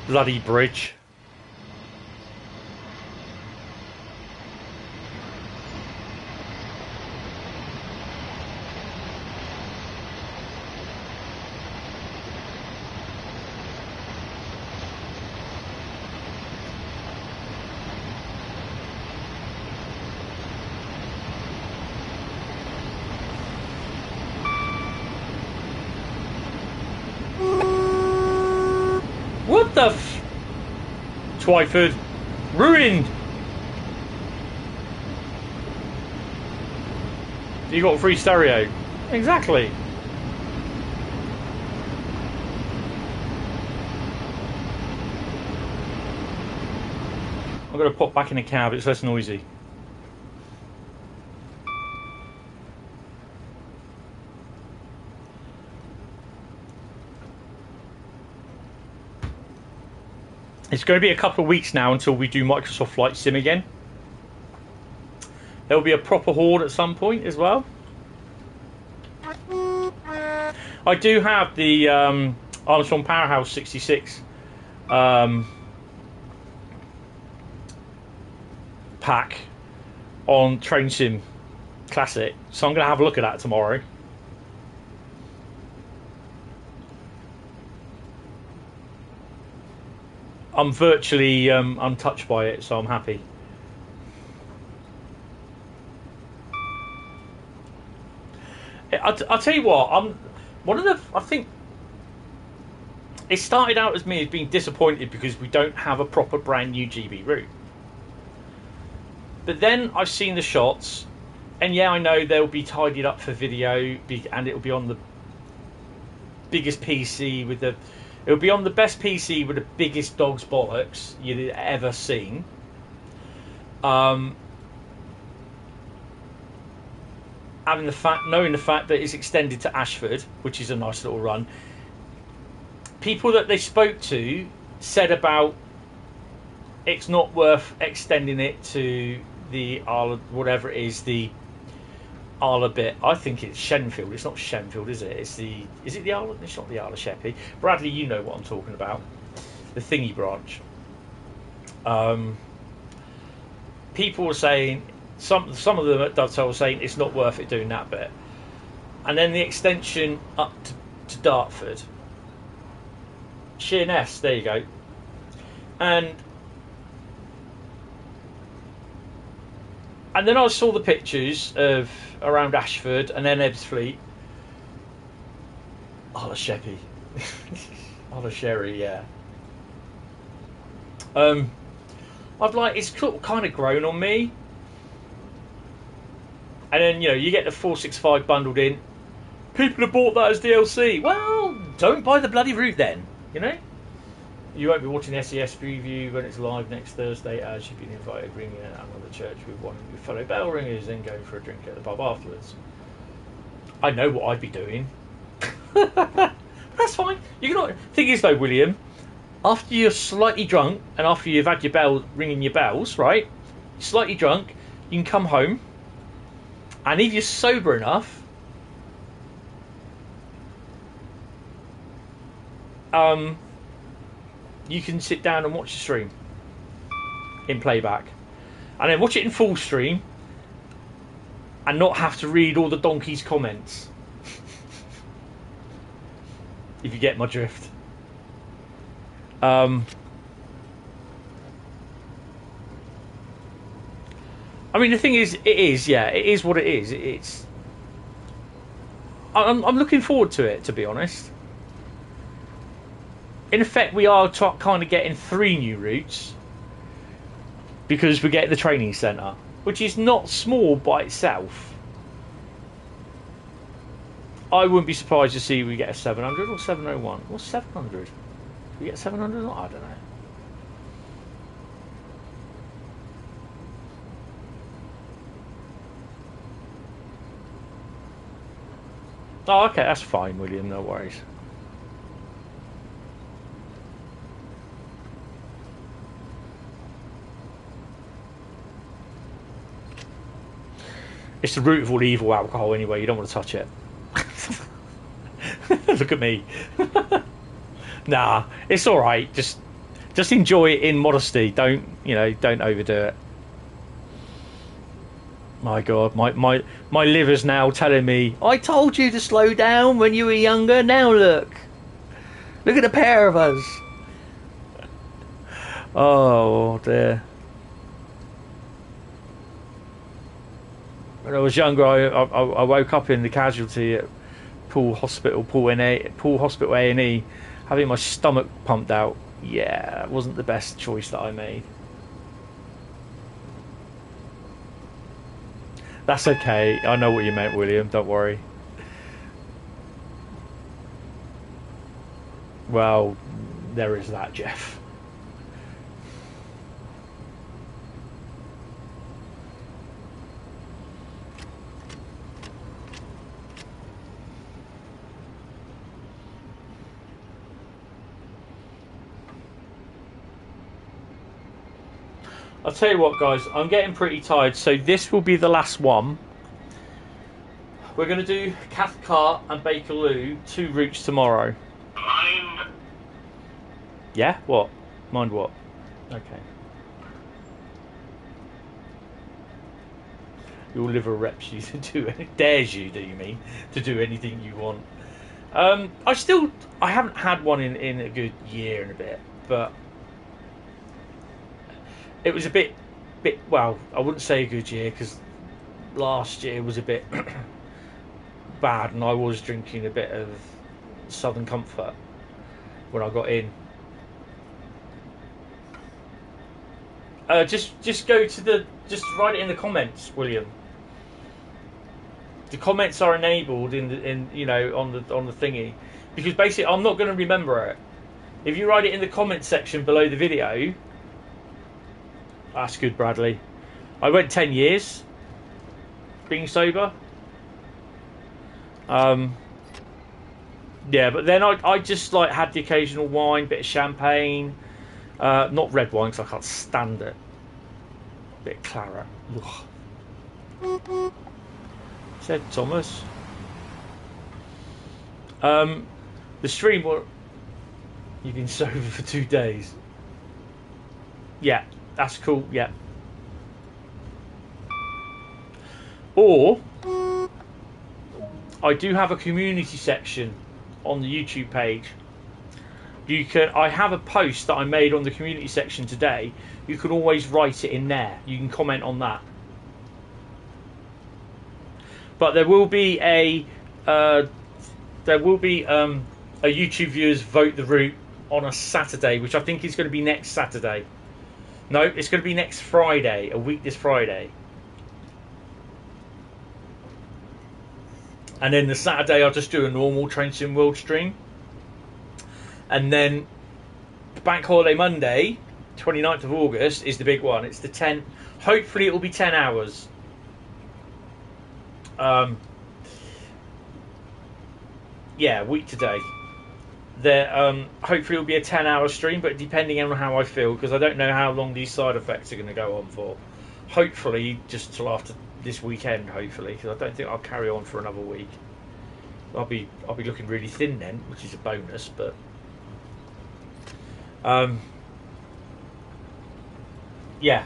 Bloody bridge. What the f... Twyford. Ruined! You got free stereo. Exactly. I'm going to pop back in the cab, it's less noisy. It's going to be a couple of weeks now until we do Microsoft Flight Sim again. There'll be a proper horde at some point as well. I do have the Armstrong Powerhouse 66 pack on Train Sim Classic, so I'm going to have a look at that tomorrow. I'm virtually untouched by it, so I'm happy. I'll tell you what, I think it started out as me as being disappointed because we don't have a proper brand new GB route. But then I've seen the shots, and yeah, I know they'll be tidied up for video, and it'll be on the biggest PC with the... It'll be on the best PC with the biggest dog's bollocks you'd ever seen. Knowing the fact that it's extended to Ashford, which is a nice little run. People that they spoke to said about it's not worth extending it to the Arla, whatever it is, the Arla bit. I think it's Shenfield. It's not Shenfield, is it? Is it the Arla? It's not the Arla Sheppey. Bradley, you know what I'm talking about. The thingy branch. People were saying, some of them at Dovetail were saying it's not worth it doing that bit. And then the extension up to Dartford. Sheerness, there you go. And then I saw the pictures of around Ashford and then Ebbsfleet. Arla Sheppey. Arla Sherry, yeah. I've like, it's kind of grown on me. And then, you know, you get the 465 bundled in. People have bought that as DLC. Well, don't buy the bloody route then, you know? You won't be watching the SES preview when it's live next Thursday, as you've been invited ringing out of the church with one of your fellow bell ringers, then going for a drink at the pub afterwards. I know what I'd be doing. That's fine. You can. Thing is though, William, after you're slightly drunk and after you've had your bell ringing your bells, right? You're slightly drunk, you can come home, and if you're sober enough, you can sit down and watch the stream in playback, and then watch it in full stream, and not have to read all the donkey's comments. If you get my drift. I mean, the thing is, it is what it is. I'm looking forward to it, to be honest. In effect, we are kind of getting 3 new routes because we get the training centre, which is not small by itself. I wouldn't be surprised to see we get a 700 or 701. What's 700? Do we get 700? I don't know. Oh, okay, that's fine, William. No worries. It's the root of all evil, alcohol, anyway. You don't want to touch it. Look at me. Nah, it's all right. Just enjoy it in modesty. Don't overdo it. My God, my liver's now telling me, I told you to slow down when you were younger. Now look at the pair of us. Oh dear. When I was younger, I woke up in the casualty at Pool Hospital A&E, having my stomach pumped out. Yeah, it wasn't the best choice that I made. That's okay. I know what you meant, William. Don't worry. Well, there is that, Jeff. I'll tell you what, guys, I'm getting pretty tired, so this will be the last one. We're going to do Cathcart and Bakerloo, 2 routes tomorrow. Mind. Yeah? What? Mind what? Okay. Your liver reps you to do it. Dares you, do you mean? To do anything you want. I haven't had one in a good year and a bit, but it was a bit, well, I wouldn't say a good year, because last year was a bit bad, and I was drinking a bit of Southern Comfort when I got in. Just go to just write it in the comments, William. The comments are enabled on the thingy, because basically I'm not going to remember it. If you write it in the comment section below the video. That's good, Bradley. I went 10 years being sober. Yeah, but then I just had the occasional wine, bit of champagne, not red wine because I can't stand it. Bit of claret. Ugh. Said Thomas. The stream. You've been sober for 2 days. Yeah. That's cool, yeah. Or I do have a community section on the YouTube page. I have a post that I made on the community section today. You can always write it in there. You can comment on that. But there will be a YouTube viewers vote the route on a Saturday, which I think is going to be next Saturday. No, it's going to be next Friday, a week this Friday. And then the Saturday I'll just do a normal Train Sim World stream. And then Bank Holiday Monday, 29th of August, is the big one. It's the 10. Hopefully it will be 10 hours. Yeah, week today. Hopefully it'll be a 10-hour stream, but depending on how I feel, because I don't know how long these side effects are going to go on for. Hopefully just till after this weekend, hopefully, because I don't think I'll carry on for another week. I'll be looking really thin then, which is a bonus, but yeah.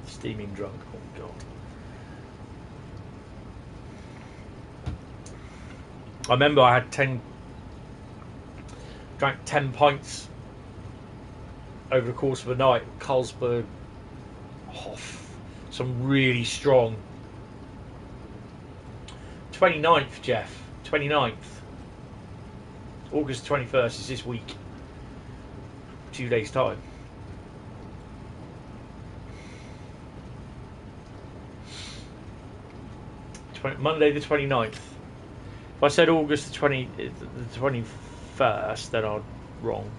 Steaming drunk. Oh God. I remember I had drank 10 pints over the course of a night. Carlsberg Hoff, some really strong. 29th, Jeff. 29th. August 21st is this week. 2 days time. Monday the 29th. If I said August the 21st, then I'm wrong.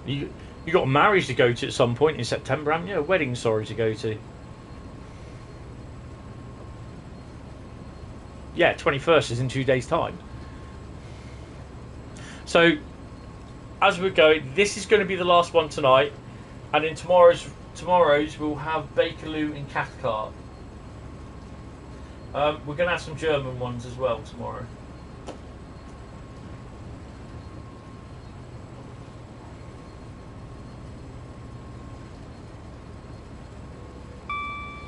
You got a marriage to go to at some point in September, haven't you? A wedding, sorry, to go to. Yeah, 21st is in 2 days' time. So, as we're going, this is going to be the last one tonight, and in tomorrow's we'll have Bakerloo and Cathcart. We're going to have some German ones as well tomorrow.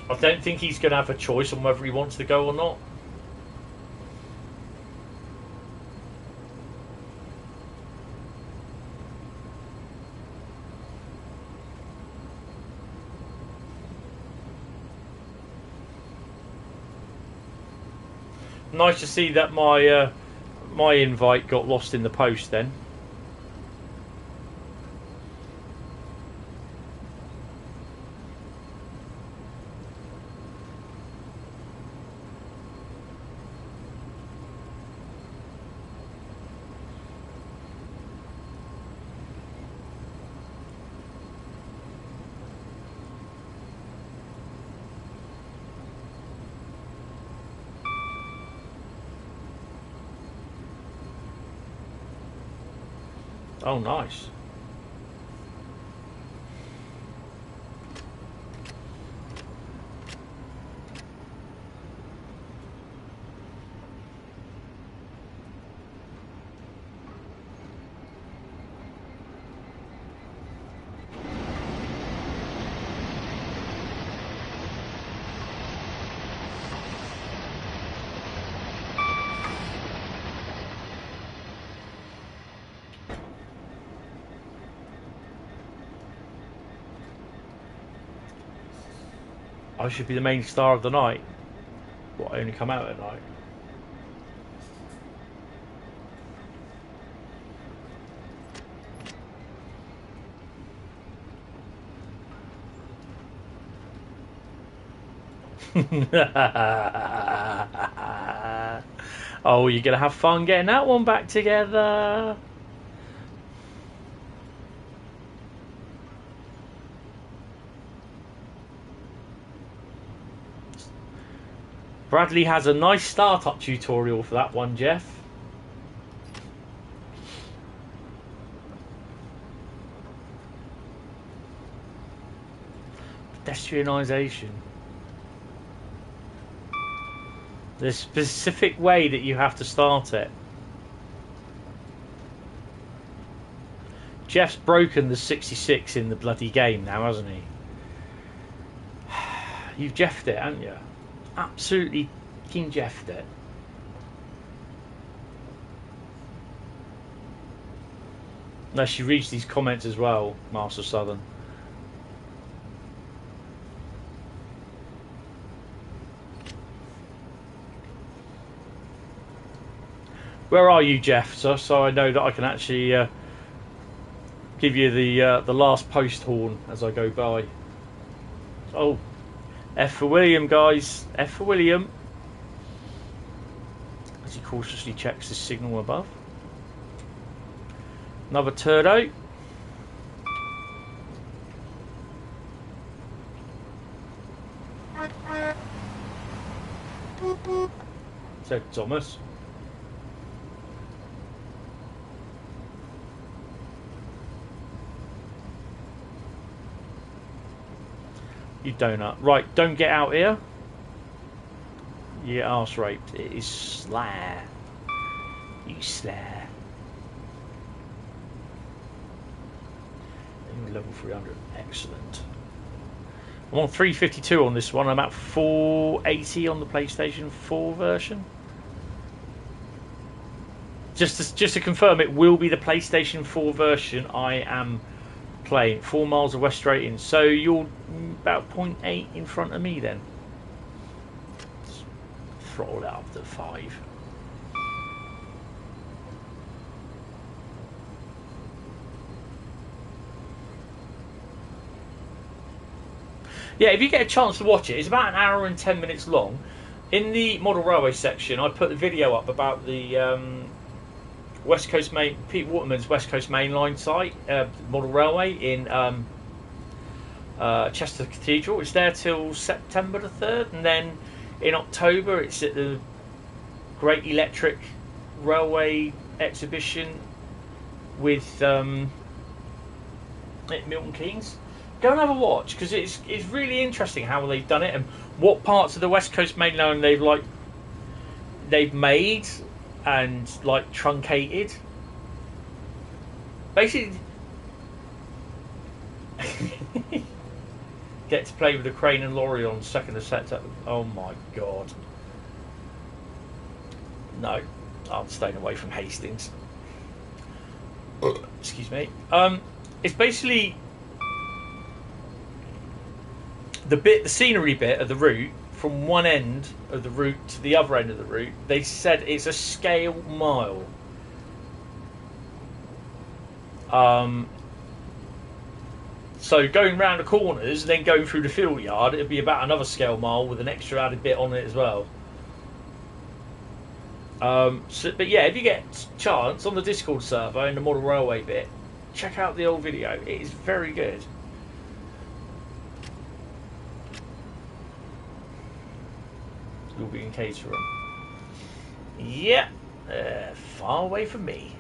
I don't think he's going to have a choice on whether he wants to go or not. Nice to see that my invite got lost in the post then. Oh, nice. I should be the main star of the night. What, I only come out at night? Oh, you're gonna have fun getting that one back together. Bradley has a nice startup tutorial for that one, Jeff. Pedestrianisation. The specific way that you have to start it. Jeff's broken the 66 in the bloody game now, hasn't he? You've Jeffed it, haven't you? Absolutely King Jeffed it. No, she reads these comments as well, Master Southern. Where are you, Jeff? So I know that I can actually give you the last post horn as I go by. Oh. F for William, guys. F for William. As he cautiously checks the signal above. Another turdo. Said Thomas. You donut. Right, don't get out here. You get arse raped. It is Slayer. You Slayer. Level 300. Excellent. I'm on 352 on this one. I'm at 480 on the PlayStation 4 version. Just to confirm, it will be the PlayStation 4 version I am playing. 4 miles of West Drayton. So you're about 0.8 in front of me then. throttle it up to 5. Yeah, if you get a chance to watch it, it's about an hour and 10 minutes long. In the model railway section, I put the video up about the West Coast Main, Pete Waterman's West Coast Mainline site, model railway in Chester Cathedral. It's there till September the 3rd, and then in October it's at the Great Electric Railway exhibition with at Milton Keynes. Go and have a watch, because it's really interesting how they've done it and what parts of the West Coast Main Line they've made and like truncated. Basically, get to play with the crane and lorry on 2nd of September. Oh my god! No, I'm staying away from Hastings. Excuse me. It's basically the scenery bit of the route, from one end of the route to the other end of the route. They said it's a scale mile. So going round the corners and then going through the field yard, it'd be about another scale mile with an extra added bit on it as well. But yeah, if you get a chance on the Discord server in the model railway bit, check out the old video. It is very good. You'll be in Caterham. Yeah, far away from me.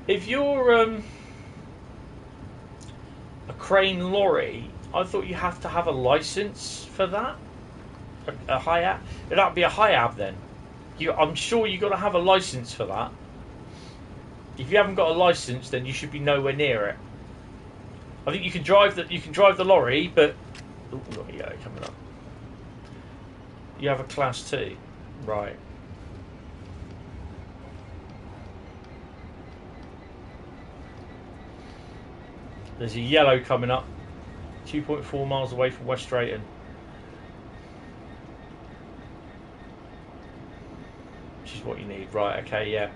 If you're a crane lorry, I thought you have to have a license for that. A HIAB. That'd be a HIAB then. I'm sure you got to have a license for that. If you haven't got a license, then you should be nowhere near it. I think you can drive the lorry, but yeah, coming up. You have a class 2, right? There's a yellow coming up, 2.4 miles away from West Drayton. Which is what you need, right? Okay, yeah.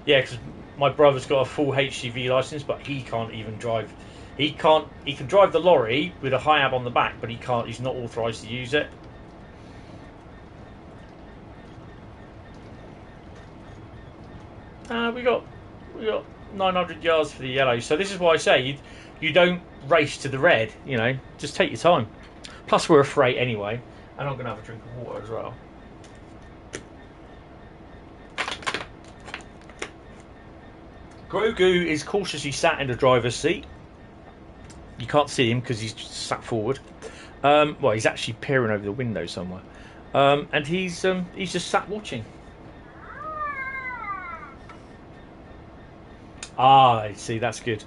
Yeah, because my brother's got a full HGV license, but he can't even drive. He can drive the lorry with a HIAB on the back, but he can't. He's not authorised to use it. We got 900 yards for the yellow. So this is why I say you don't race to the red. You know, just take your time. Plus we're a freight anyway, and I'm gonna have a drink of water as well. Grogu is cautiously sat in the driver's seat. You can't see him because he's just sat forward. Well, he's actually peering over the window somewhere, and he's just sat watching. Ah, I see. That's good.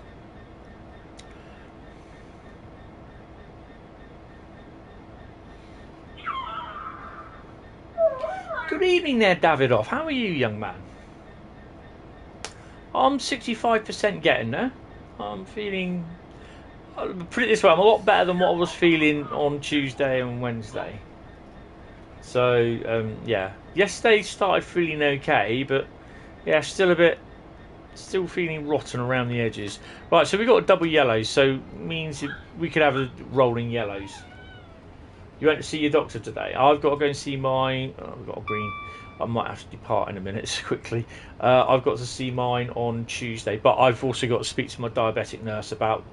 Good evening there, Davidoff. How are you, young man? I'm 65% getting there. I'm feeling, I'll put it this way, I'm a lot better than what I was feeling on Tuesday and Wednesday. So, yeah. Yesterday started feeling okay, but yeah, still feeling rotten around the edges. Right, so we got a double yellow, so means we could have a rolling yellows. You went to see your doctor today? I've got to go and see mine. Oh, we've got a green. I might have to depart in a minute, so quickly. I've got to see mine on Tuesday, but I've also got to speak to my diabetic nurse about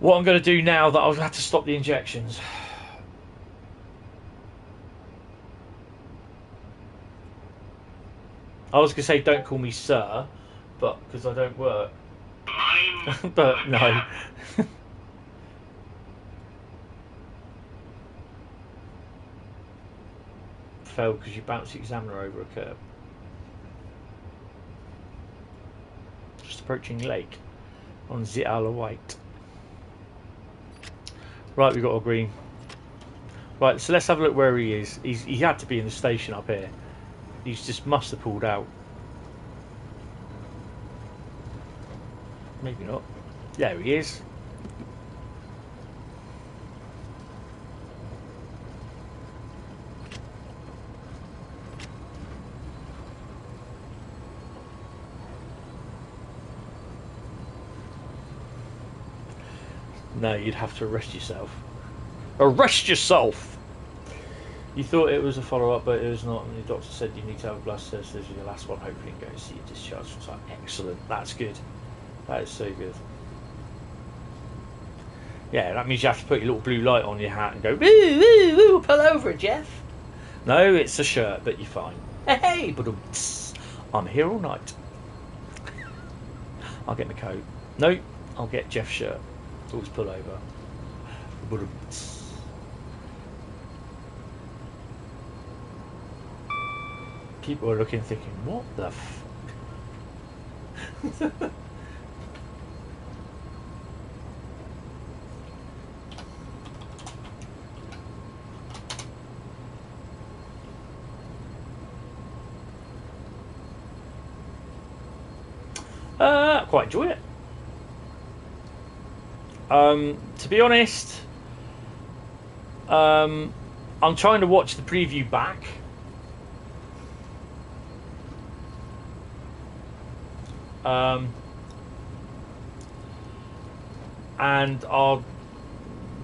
what I'm going to do now that I've had to stop the injections. I was going to say don't call me sir, but because I don't work. But no. Fell because you bounced the examiner over a curb. Just approaching Lake on the Isle of Wight. Right, we've got a green. Right, so let's have a look where he is. He had to be in the station up here. He's just must have pulled out. Maybe not. There he is. No, you'd have to arrest yourself. Arrest yourself! You thought it was a follow-up, but it was not. And the doctor said you need to have a blood test. This is your last one. Hopefully, you can go and see your discharge. It's like, excellent. That's good. That is so good. Yeah, that means you have to put your little blue light on your hat and go, woo, woo, woo, pull over, Jeff. No, it's a shirt, but you're fine. Hey, but I'm here all night. I'll get my coat. No, I'll get Jeff's shirt. Always pull over. People are looking, thinking, what the f... Quite enjoy it. To be honest, I'm trying to watch the preview back. And I'll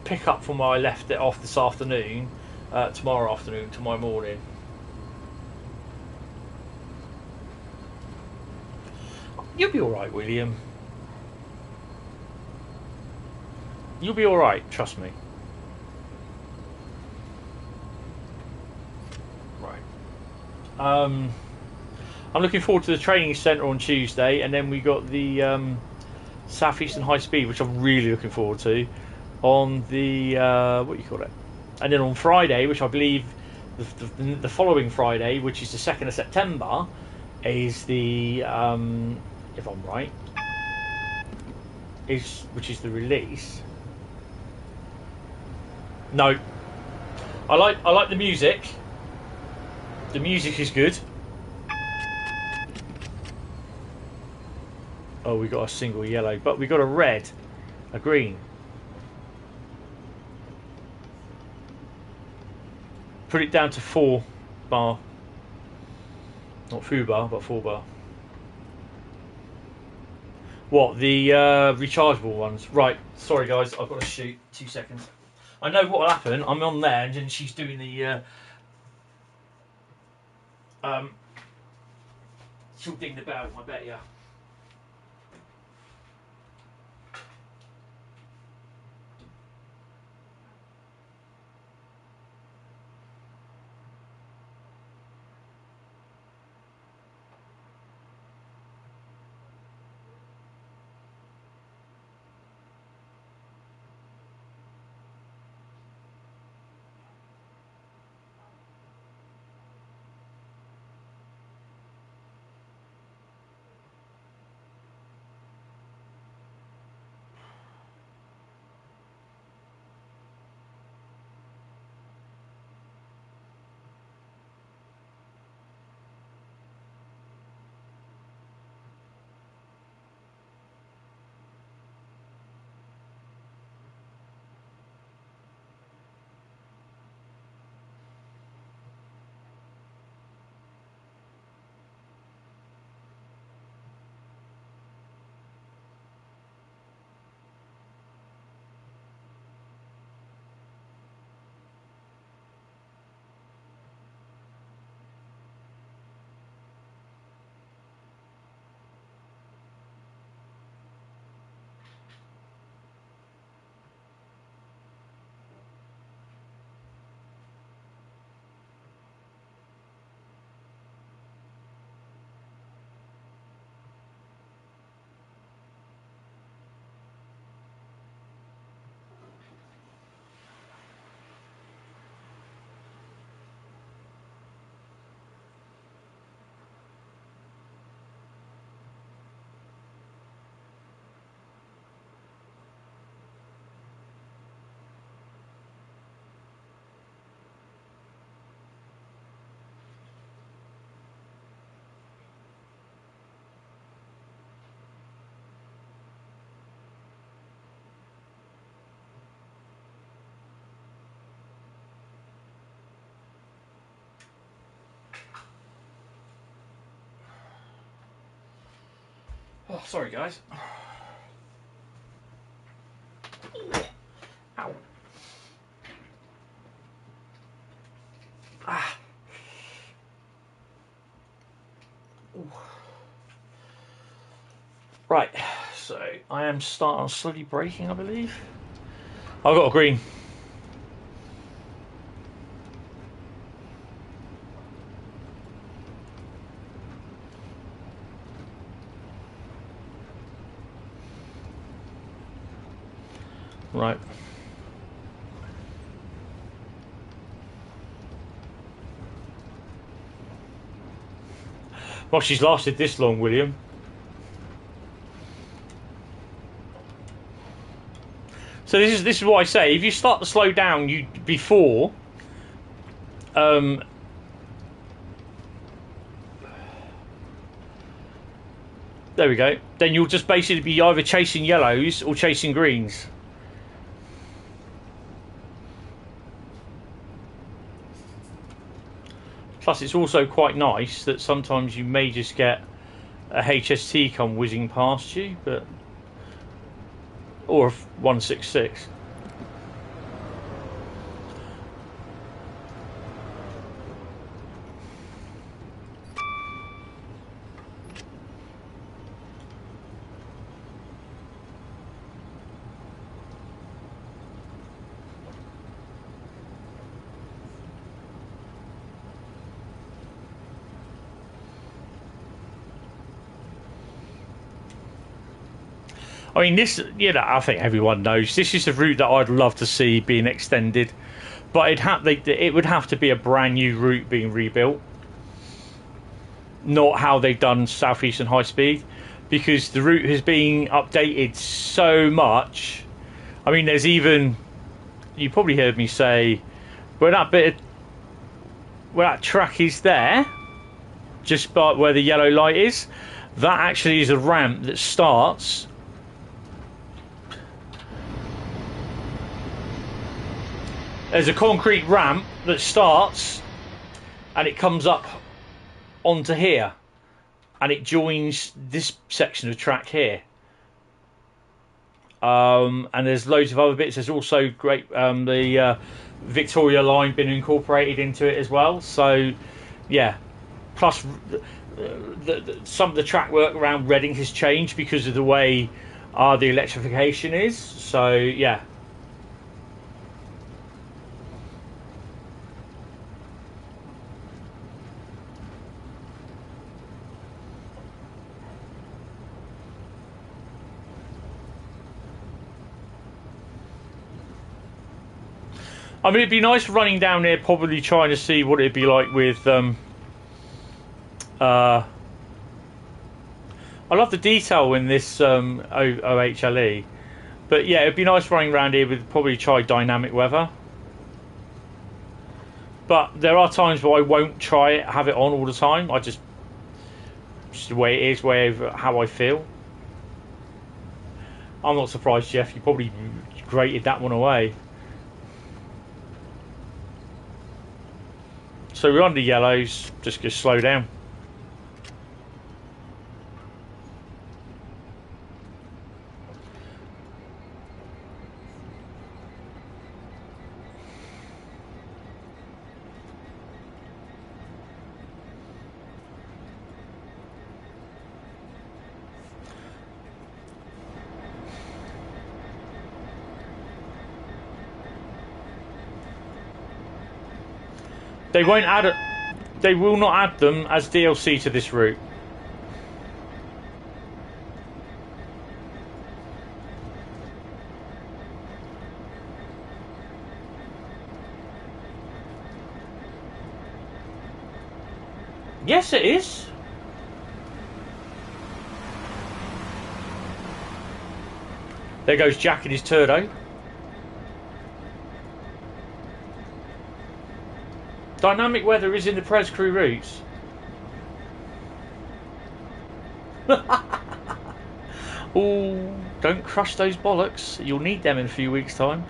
pick up from where I left it off this afternoon, tomorrow morning. You'll be alright, William. You'll be alright, trust me. Right. I'm looking forward to the training centre on Tuesday, and then we got the Southeastern Highspeed, which I'm really looking forward to, on the what do you call it? And then on Friday, which I believe the following Friday, which is the 2nd of September, is the if I'm right, which is the release. No, I like the music. The music is good. Oh, we got a single yellow, but we got a red, a green. Put it down to 4 bar. Not foo bar, but 4 bar. What, the rechargeable ones? Right, sorry guys, I've got to shoot. 2 seconds. I know what will happen. I'm on there, and then she's doing the she'll ding the bell, I bet you. Oh, sorry guys. Ow. Ah. Right, so I am slowly braking, I believe. I've got a green. Right. Well, she's lasted this long, William. So this is what I say. If you start to slow down, before. There we go. Then you'll just basically be either chasing yellows or chasing greens. Plus, it's also quite nice that sometimes you may just get a HST come whizzing past you, but or a 166. I mean, this, you know, I think everyone knows this is a route that I'd love to see being extended, but it would have to be a brand new route being rebuilt, not how they've done Southeastern Highspeed, because the route has been updated so much. I mean, there's even, you probably heard me say, where that track is there, just by where the yellow light is, that actually is a ramp that starts. There's a concrete ramp that starts and it comes up onto here and it joins this section of track here. And there's loads of other bits. There's also great the Victoria line been incorporated into it as well. So yeah, plus some of the track work around Reading has changed because of the way the electrification is. So yeah. I mean, it'd be nice running down there, probably trying to see what it'd be like with. I love the detail in this OHLE, but yeah, it'd be nice running around here with probably try dynamic weather. But there are times where I won't try it, have it on all the time. I just the way it is, how I feel. I'm not surprised, Jeff. You probably grated that one away. So we're under yellows, just slow down. They won't add it. They will not add them as DLC to this route. Yes, it is. There goes Jack and his turdo. Dynamic weather is in the Pres Crewe routes. Oh, don't crush those bollocks. You'll need them in a few weeks' time.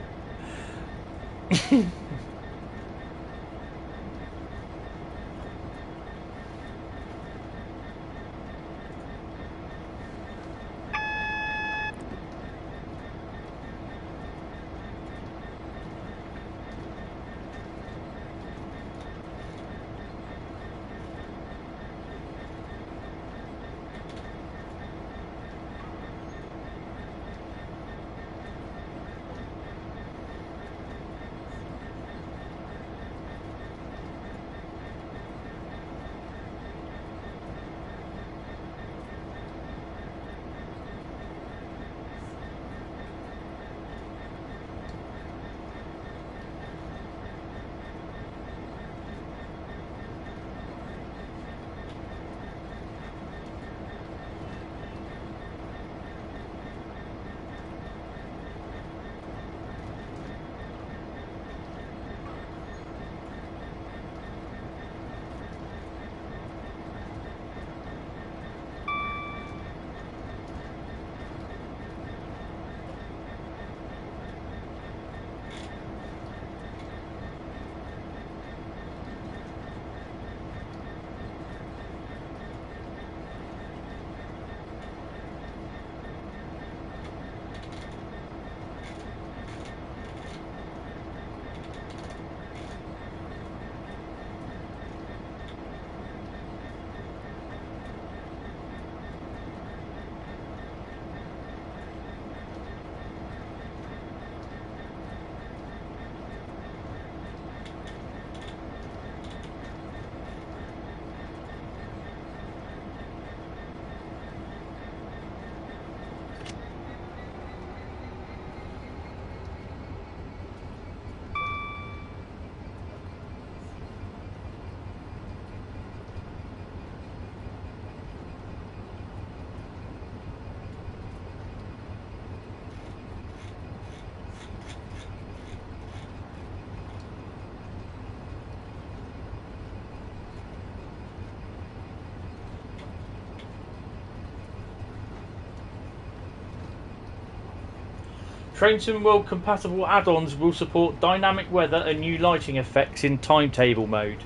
Train Sim World compatible add-ons will support dynamic weather and new lighting effects in timetable mode.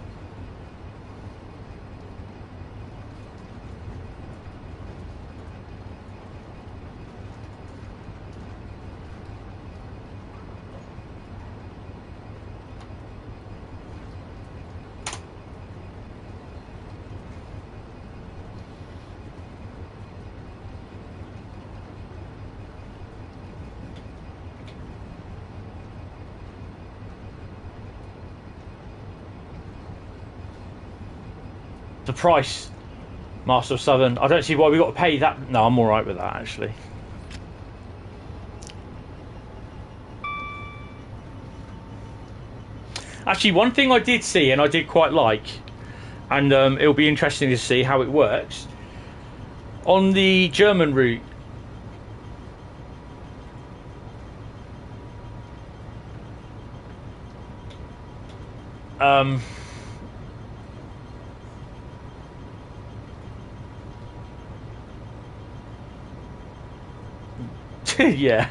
The price, Master of Southern, I don't see why we got to pay that. No, I'm alright with that actually. Actually, one thing I did see and I did quite like, and it'll be interesting to see how it works on the German route. Yeah.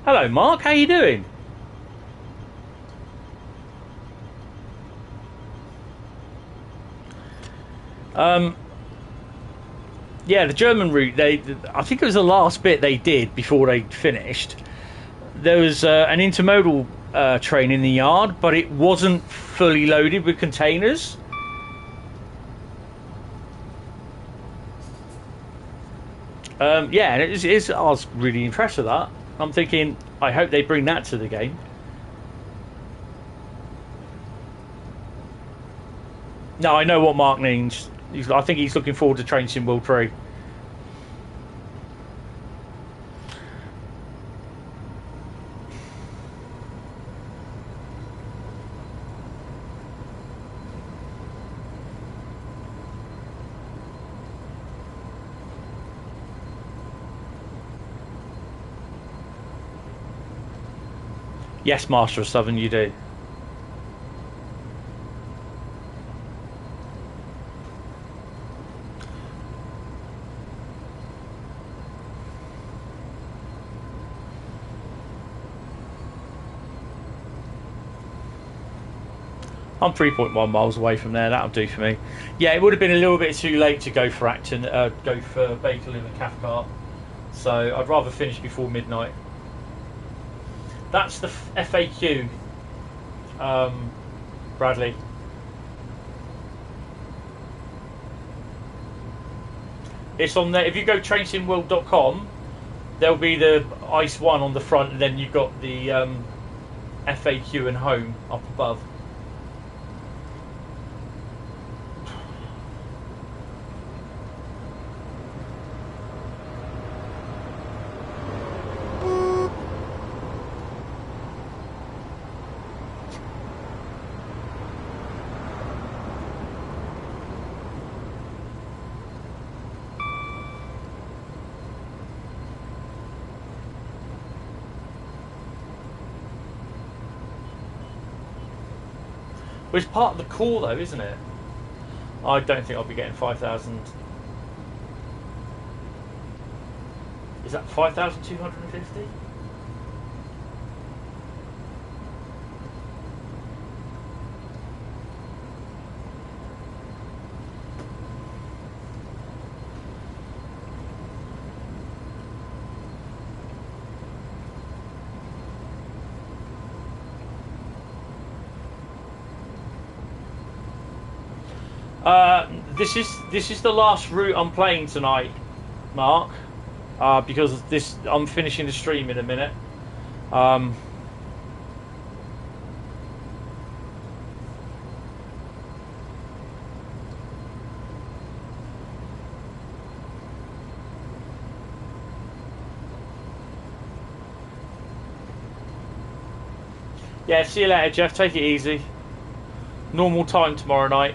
Hello, Mark. How you doing? Yeah, the German route. I think it was the last bit they did before they finished. There was an intermodal train in the yard, but it wasn't fully loaded with containers. Yeah, and I was really impressed with that. I'm thinking, I hope they bring that to the game. No, I know what Mark means. I think he's looking forward to Train Sim World 3. Yes, Master of Southern, you do. I'm 3.1 miles away from there. That'll do for me. Yeah, it would have been a little bit too late to go for Acton, go for Bakerloo and Cathcart. So I'd rather finish before midnight. That's the FAQ, Bradley. It's on there. If you go trainsimworld.com, there'll be the ICE 1 on the front, and then you've got the FAQ and home up above. Which is part of the core though, isn't it? I don't think I'll be getting 5,000. Is that 5,250? This is the last route I'm playing tonight, Mark, because I'm finishing the stream in a minute. Yeah, see you later, Jeff. Take it easy. Normal time tomorrow night.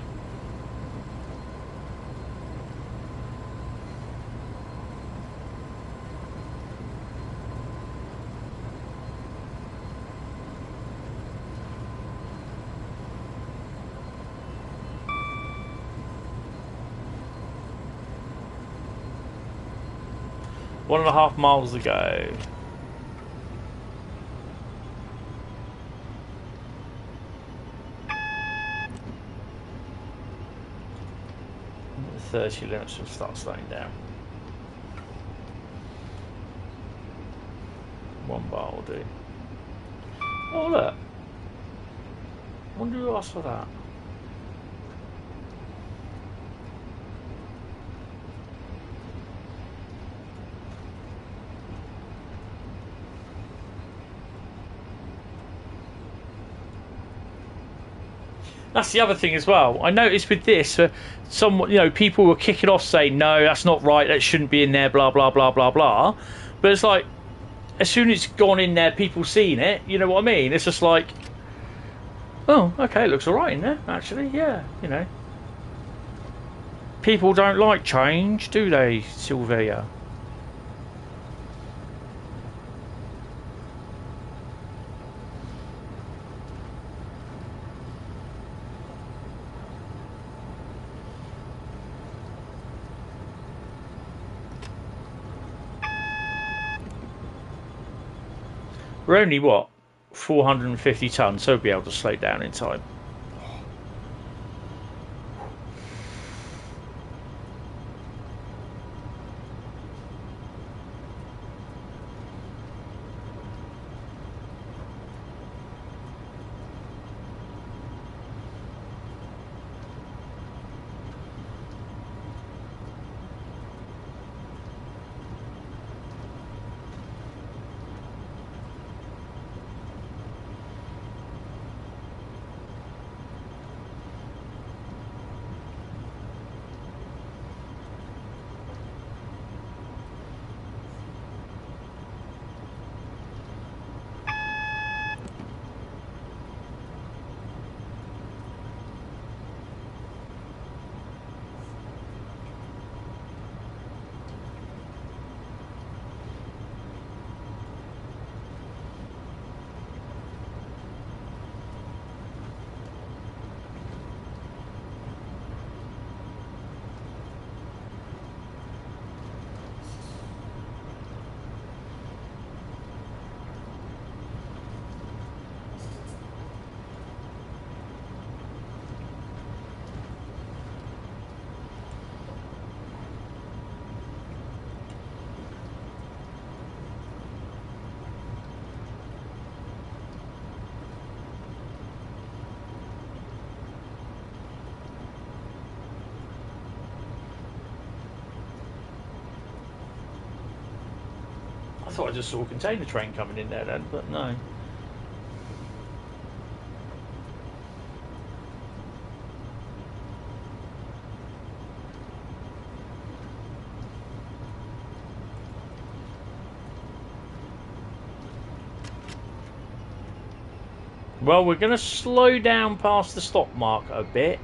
1.5 miles to go. The 30 limits will start slowing down. 1 bar will do. Oh look! I wonder who asked for that. That's the other thing as well. I noticed with this, people were kicking off saying, no, that's not right, that shouldn't be in there, blah, blah, blah, blah, blah. But it's like, as soon as it's gone in there, people seeing it, you know what I mean? It's just like, oh, okay, it looks all right in there, actually, yeah, you know. People don't like change, do they, Sylvia? We're only, what, 450 tonnes, so we'll be able to slow down in time. I thought I just saw a container train coming in there then, but no. Well, we're going to slow down past the stop mark a bit.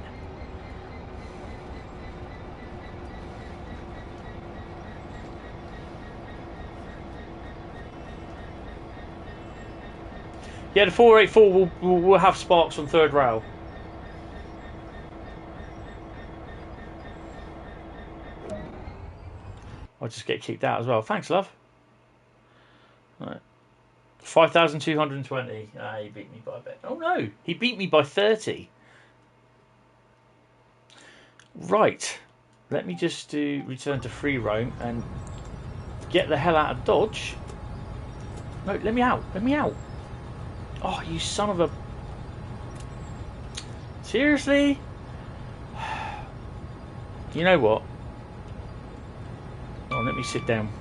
Yeah, the 484 will have sparks on third rail. I'll just get kicked out as well. Thanks, love. Right. 5,220. He beat me by a bit. Oh no, he beat me by 30. Right. Let me just do return to free roam and get the hell out of Dodge. No, let me out. Let me out. Oh, you son of a... Seriously? You know what? Oh, let me sit down.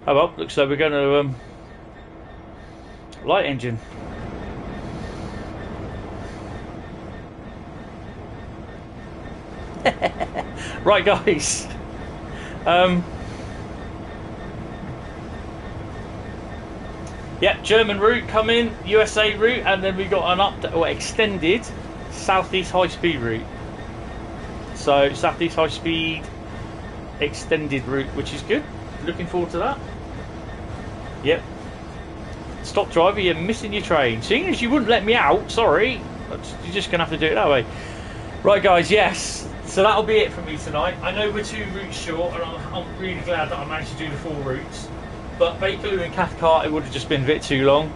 Oh well, looks like we're going to light engine. Right, guys. Yeah, German route coming, USA route, and then we got an extended Southeast high speed route. So Southeast high speed extended route, which is good. Looking forward to that. Yep. Stop driver, you're missing your train. Seeing as you wouldn't let me out, sorry. You're just going to have to do it that way. Right, guys, yes. So that'll be it for me tonight. I know we're 2 routes short, and I'm really glad that I managed to do the 4 routes. But Bakerloo and Cathcart, it would have just been a bit too long.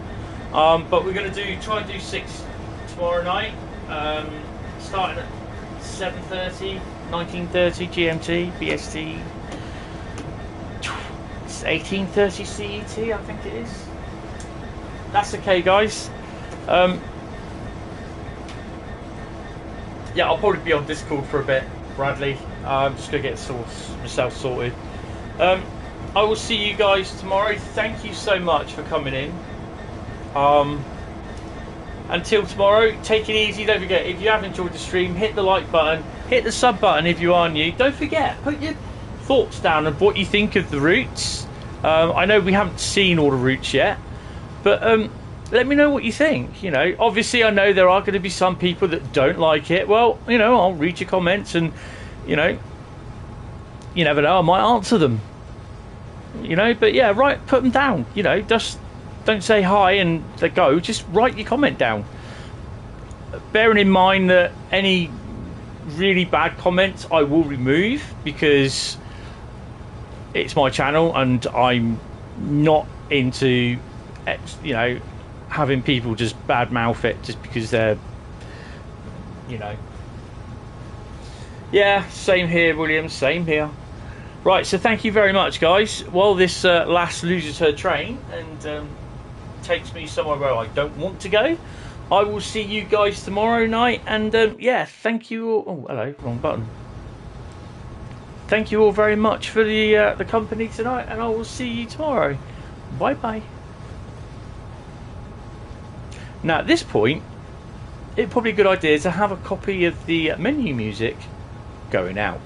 But we're going to try and do 6 tomorrow night. Starting at 7:30, 19:30 GMT, BST. It's 18:30 CET, I think it is. That's okay, guys. Yeah, I'll probably be on Discord for a bit, Bradley. I'm just going to get myself sorted. I will see you guys tomorrow. Thank you so much for coming in. Until tomorrow, take it easy. Don't forget, if you have enjoyed the stream, hit the like button, hit the sub button if you are new. Don't forget, put your thoughts down of what you think of the routes. I know we haven't seen all the routes yet, but let me know what you think. You know, obviously I know there are going to be some people that don't like it. Well, you know, I'll read your comments, and you know, you never know, I might answer them. You know, but yeah, put them down. You know, just don't say hi and they go. Just write your comment down. Bearing in mind that any really bad comments I will remove, because it's my channel and I'm not into, you know, having people just badmouth it just because they're, you know. Yeah, same here, William, same here. Right, so thank you very much, guys. Well, this lass loses her train and takes me somewhere where I don't want to go. I will see you guys tomorrow night, and yeah, thank you all. Oh, hello, wrong button. Thank you all very much for the company tonight, and I will see you tomorrow. Bye bye. Now, at this point, it's probably a good idea to have a copy of the menu music going out.